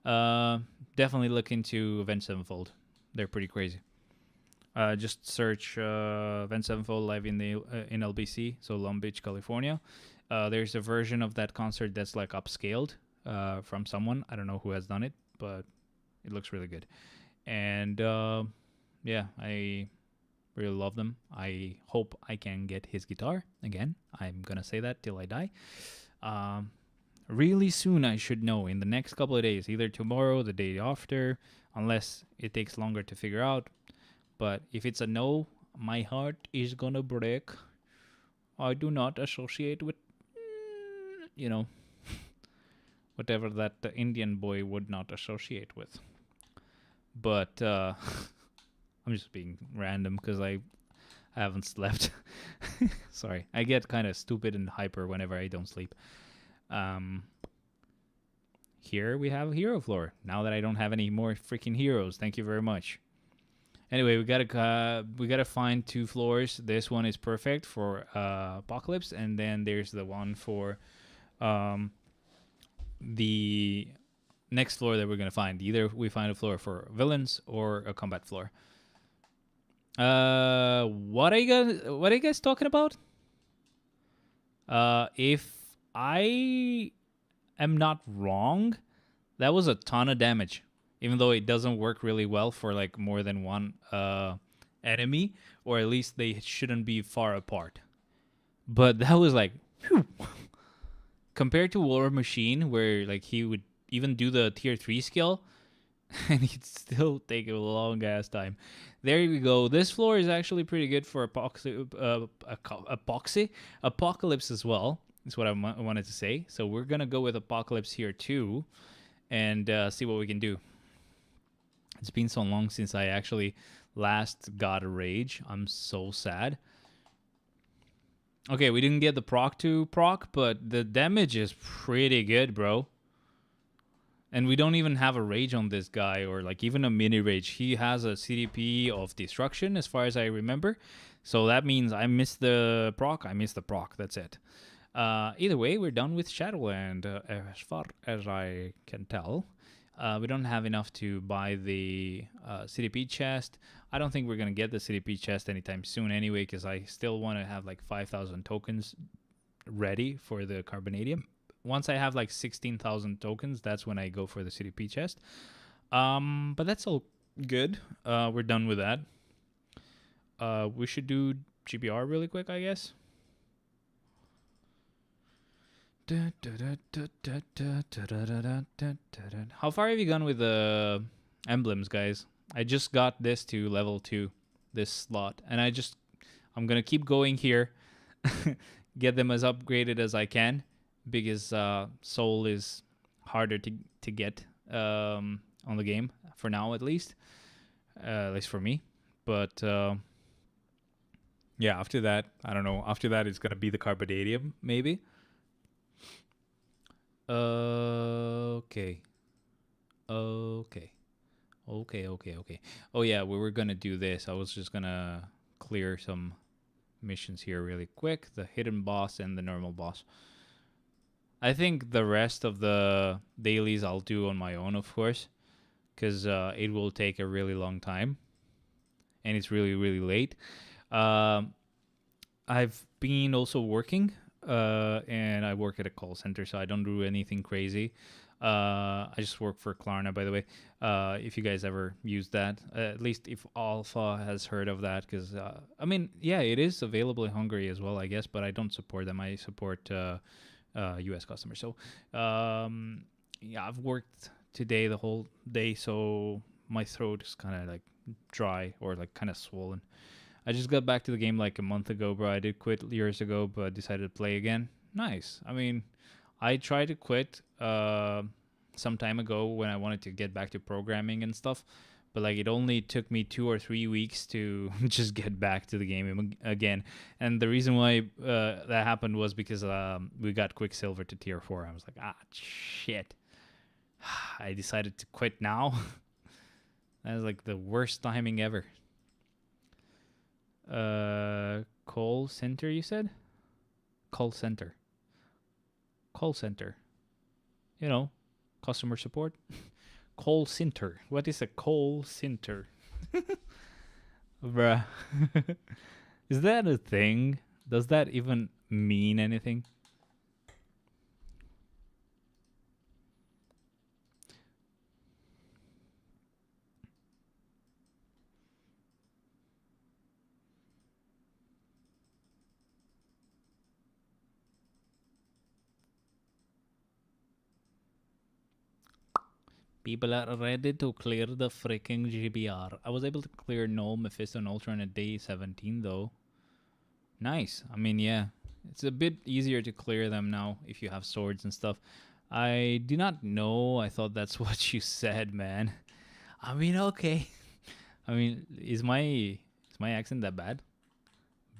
Speaker 1: Definitely look into Avenged Sevenfold. They're pretty crazy. Just search Avenged Sevenfold live in LBC, so Long Beach, California. There's a version of that concert that's like upscaled from someone. I don't know who has done it, but it looks really good. And yeah, I really love them. I hope I can get his guitar again. I'm gonna say that till I die. Really soon, I should know in the next couple of days, either tomorrow, the day after, unless it takes longer to figure out. But if it's a no, my heart is gonna break. I do not associate with, you know, whatever that Indian boy would not associate with. But I'm just being random because I haven't slept. Sorry, I get kind of stupid and hyper whenever I don't sleep. Here we have hero floor. Now that I don't have any more freaking heroes, thank you very much. Anyway, we gotta find 2 floors. This one is perfect for Apocalypse, and then there's the one for the next floor that we're gonna find. Either we find a floor for villains or a combat floor. What are you guys talking about? If I am not wrong, that was a ton of damage. Even though it doesn't work really well for like more than one enemy, or at least they shouldn't be far apart. But that was like, whew. Compared to War Machine, where like he would even do the tier 3 skill, and he'd still take a long ass time. There we go. This floor is actually pretty good for Apocalypse as well. Is what I wanted to say. So we're gonna go with Apocalypse here too, and see what we can do. It's been so long since I actually last got a rage. I'm so sad. Okay, we didn't get the proc to proc, but the damage is pretty good, bro. And we don't even have a rage on this guy, or like even a mini rage. He has a CDP of destruction as far as I remember. So that means I missed the proc. That's it. Either way, we're done with Shadowland as far as I can tell. We don't have enough to buy the CDP chest. I don't think we're going to get the CDP chest anytime soon anyway, because I still want to have like 5,000 tokens ready for the Carbonadium. Once I have like 16,000 tokens, that's when I go for the CDP chest. But that's all good. We're done with that. We should do GBR really quick, I guess. How far have you gone with the emblems, guys? I just got this to level 2, this slot, and I'm gonna keep going here, get them as upgraded as I can, because soul is harder to get on the game for now, at least for me. But yeah, after that, I don't know. After that, it's gonna be the Carbonadium, maybe. Okay. Oh yeah, we were gonna do this. I was just gonna clear some missions here really quick. The hidden boss and the normal boss. I think the rest of the dailies I'll do on my own, of course, because it will take a really long time, and it's really, really late. I've been also working, and I work at a call center, so I don't do anything crazy. I just work for Klarna, by the way. If you guys ever use that, at least if Alpha has heard of that, because I mean, yeah, it is available in Hungary as well, I guess, but I don't support them. I support U.S. customers. So yeah, I've worked today the whole day, so my throat is kind of like dry or like kind of swollen. I just got back to the game like a month ago, bro. I did quit years ago, but decided to play again. Nice. I mean, I tried to quit some time ago when I wanted to get back to programming and stuff, but like it only took me 2 or 3 weeks to just get back to the game again. And the reason why that happened was because we got Quicksilver to tier 4. I was like, shit. I decided to quit now. That was like the worst timing ever. Call center, you said? Call center. Call center. You know, customer support. Call center. What is a call center? Bruh. Is that a thing? Does that even mean anything? People are ready to clear the freaking GBR. I was able to clear Null, Mephisto, and Ultra on a day 17, though. Nice. I mean, yeah. It's a bit easier to clear them now if you have swords and stuff. I do not know. I thought that's what you said, man. I mean, okay. I mean, is my accent that bad?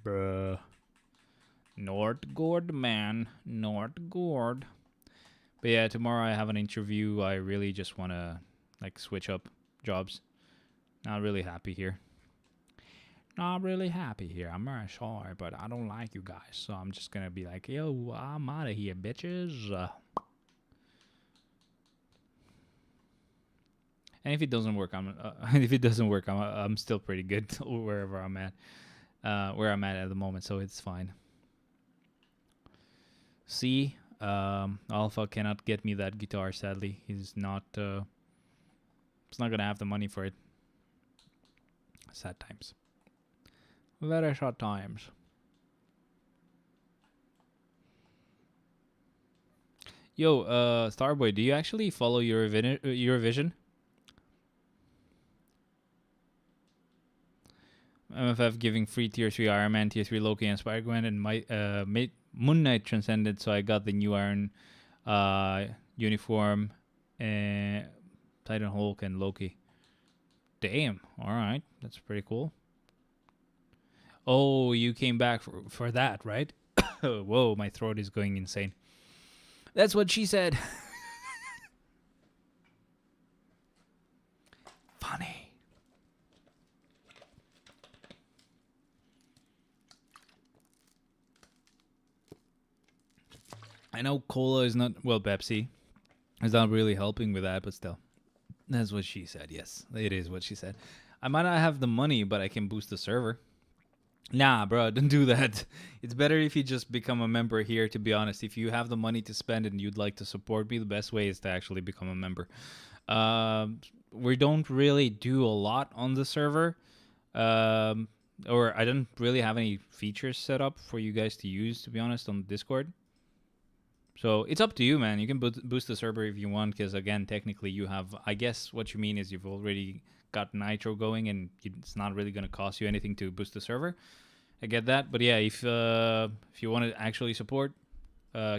Speaker 1: Bruh. Nordgord, man. Nordgord. But yeah, tomorrow I have an interview. I really just want to like switch up jobs. Not really happy here. Not really happy here. I'm very sorry, but I don't like you guys. So I'm just going to be like, yo, I'm out of here, bitches. And if it doesn't work, I'm still pretty good wherever I'm at. Where I'm at the moment, so it's fine. C, Alpha cannot get me that guitar. Sadly, he's not. He's not gonna have the money for it. Sad times. Very sad times. Yo, Starboy, do you actually follow Eurovision? MFF giving free tier 3 Iron Man, tier 3 Loki and Spider-Gwen, and Moon Knight Transcended, so I got the new Iron uniform, and Titan Hulk and Loki. Damn, alright, that's pretty cool. Oh, you came back for that, right? Whoa, my throat is going insane. That's what she said. Funny. I know cola is not, well, Pepsi is not really helping with that, but still. That's what she said, yes. It is what she said. I might not have the money, but I can boost the server. Nah, bro, don't do that. It's better if you just become a member here, to be honest. If you have the money to spend and you'd like to support me, the best way is to actually become a member. We don't really do a lot on the server. Or I don't really have any features set up for you guys to use, to be honest, on Discord. So it's up to you, man. You can boost the server if you want, because again, technically you have, I guess what you mean is you've already got Nitro going and it's not really going to cost you anything to boost the server. I get that. But yeah, if you want to actually support,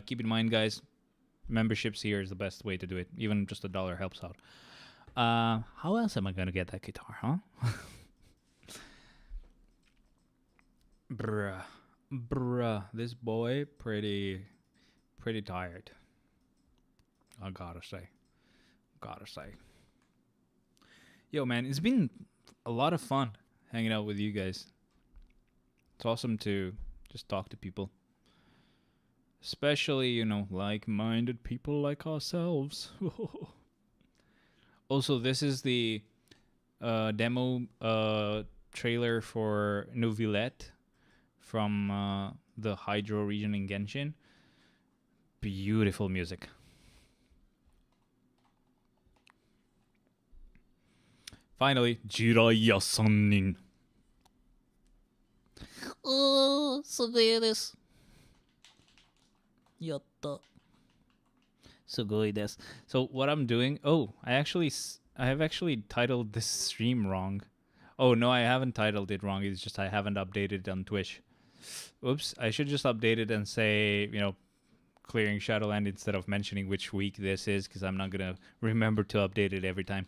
Speaker 1: keep in mind, guys, memberships here is the best way to do it. Even just $1 helps out. How else am I going to get that guitar, huh? Bruh. This boy pretty tired. I gotta say. Yo, man, it's been a lot of fun hanging out with you guys. It's awesome to just talk to people. Especially, like-minded people like ourselves. Also, this is the demo trailer for Nouvillette from the Hydro region in Genshin. Beautiful music. Finally, Jiraiya Sannin. Oh, すごいです。やった。すごいです。So what I'm doing? Oh, I have actually titled this stream wrong. Oh no, I haven't titled it wrong. It's just I haven't updated it on Twitch. Oops, I should just update it and say, clearing Shadowland instead of mentioning which week this is, because I'm not gonna remember to update it every time.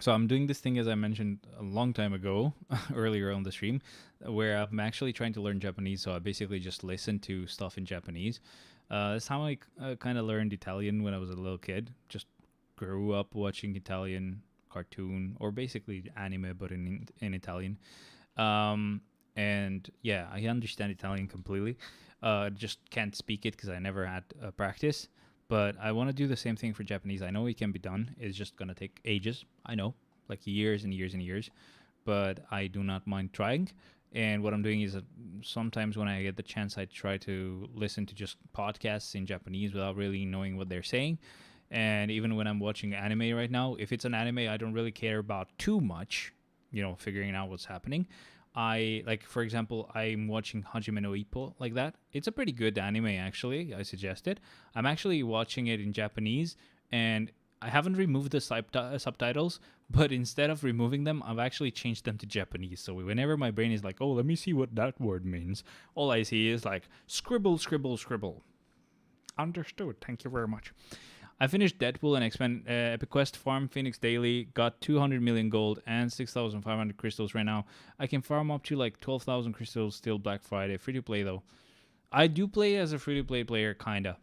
Speaker 1: So I'm doing this thing, as I mentioned a long time ago, earlier on the stream, where I'm actually trying to learn Japanese. So I basically just listen to stuff in Japanese. That's how I kind of learned Italian when I was a little kid. Just grew up watching Italian cartoon, or basically anime, but in Italian. And yeah, I understand Italian completely. Just can't speak it because I never had practice. But I want to do the same thing for Japanese. I know it can be done. It's just going to take ages. I know, like years and years and years. But I do not mind trying. And what I'm doing is sometimes when I get the chance, I try to listen to just podcasts in Japanese without really knowing what they're saying. And even when I'm watching anime right now, if it's an anime I don't really care about too much, figuring out what's happening. For example, I'm watching Hajime no Ippo like that. It's a pretty good anime, actually. I suggest it. I'm actually watching it in Japanese, and I haven't removed the subtitles, but instead of removing them, I've actually changed them to Japanese. So whenever my brain is like, oh, let me see what that word means, all I see is like scribble, scribble, scribble. Understood. Thank you very much. I finished Deadpool and Epic Quest Farm Phoenix Daily, got 200 million gold and 6,500 crystals right now. I can farm up to like 12,000 crystals till Black Friday. Free to play though. I do play as a free to play player, kinda.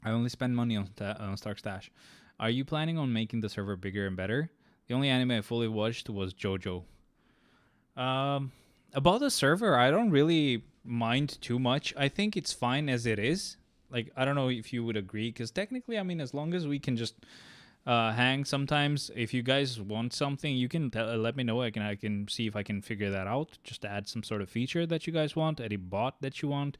Speaker 1: I only spend money on Stark Stash. Are you planning on making the server bigger and better? The only anime I fully watched was JoJo. About the server, I don't really mind too much. I think it's fine as it is. Like, I don't know if you would agree, because technically, I mean, as long as we can just hang sometimes, if you guys want something, you can let me know. I can see if I can figure that out. Just add some sort of feature that you guys want, any bot that you want.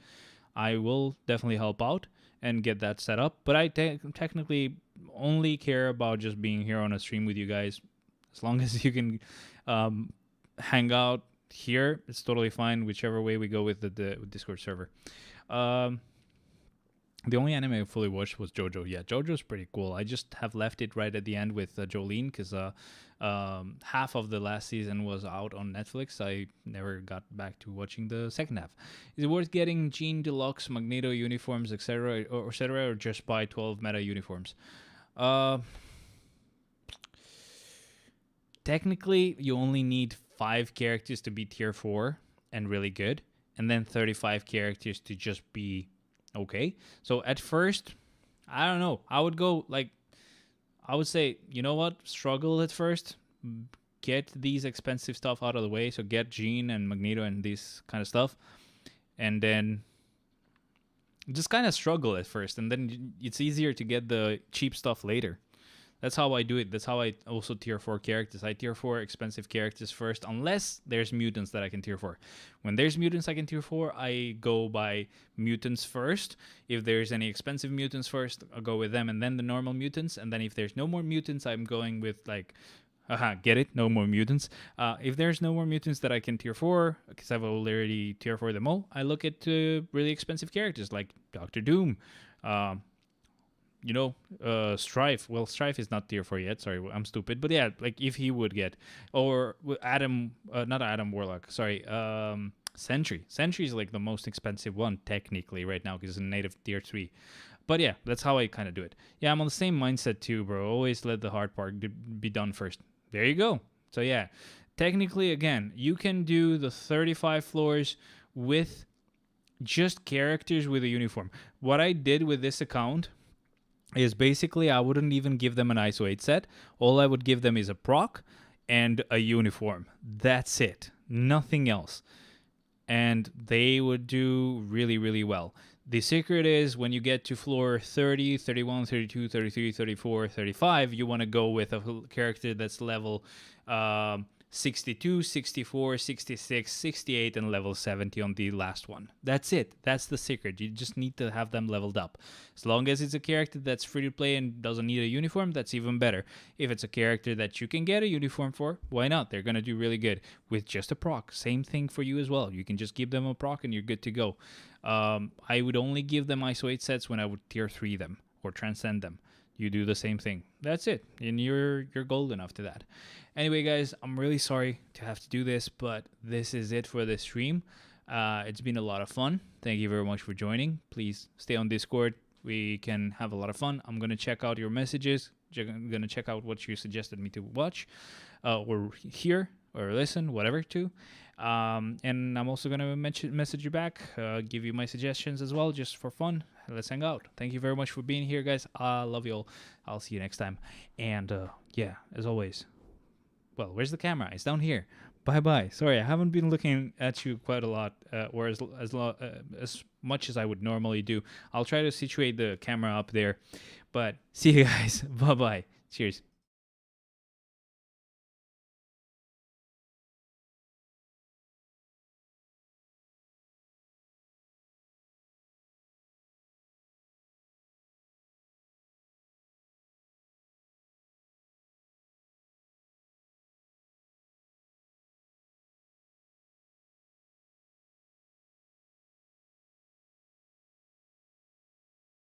Speaker 1: I will definitely help out and get that set up. But I technically only care about just being here on a stream with you guys. As long as you can hang out here, it's totally fine. Whichever way we go with the Discord server. The only anime I fully watched was JoJo. Yeah, JoJo's pretty cool. I just have left it right at the end with Jolene because half of the last season was out on Netflix. I never got back to watching the second half. Is it worth getting Jean Deluxe, Magneto uniforms, etc., or just buy 12 meta uniforms? Technically, you only need 5 characters to be tier 4 and really good, and then 35 characters to just be okay. So at first, I don't know. I would go like, I would say, you know what? Struggle at first. Get these expensive stuff out of the way. So get Jean and Magneto and this kind of stuff. And then just kind of struggle at first. And then it's easier to get the cheap stuff later. That's how I do it. That's how I also tier 4 characters. I tier 4 expensive characters first, unless there's mutants that I can tier 4. When there's mutants I can tier 4, I go by mutants first. If there's any expensive mutants first, I'll go with them and then the normal mutants. And then if there's no more mutants, I'm going with like, get it? No more mutants. If there's no more mutants that I can tier 4, because I've already tier 4 them all, I look at really expensive characters like Doctor Doom, Strife. Well, Strife is not tier 4 yet. Sorry, I'm stupid. But yeah, like if he would get, or not Adam Warlock. Sorry, Sentry. Sentry is like the most expensive one technically right now because it's a native tier 3. But yeah, that's how I kind of do it. Yeah, I'm on the same mindset too, bro. Always let the hard part be done first. There you go. So yeah, technically, again, you can do the 35 floors with just characters with a uniform. What I did with this account is basically I wouldn't even give them an ISO 8 set. All I would give them is a proc and a uniform. That's it. Nothing else. And they would do really, really well. The secret is when you get to floor 30, 31, 32, 33, 34, 35, you want to go with a character that's level 62, 64, 66, 68, and level 70 on the last one. That's it. That's the secret. You just need to have them leveled up. As long as it's a character that's free to play and doesn't need a uniform, that's even better. If it's a character that you can get a uniform for, why not? They're going to do really good with just a proc. Same thing for you as well. You can just give them a proc and you're good to go. I would only give them ISO 8 sets when I would tier 3 them or transcend them. You do the same thing. That's it. And you're golden after that. Anyway, guys, I'm really sorry to have to do this, but this is it for this stream. It's been a lot of fun. Thank you very much for joining. Please stay on Discord. We can have a lot of fun. I'm going to check out your messages. I'm going to check out what you suggested me to watch or hear or listen, whatever, to. And I'm also going to message you back, give you my suggestions as well, just for fun. Let's hang out. Thank you very much for being here, guys. I love you all. I'll see you next time. And yeah, as always, well, where's the camera? It's down here. Bye-bye. Sorry, I haven't been looking at you quite a lot, or as much as I would normally do. I'll try to situate the camera up there. But see you guys. Bye-bye. Cheers.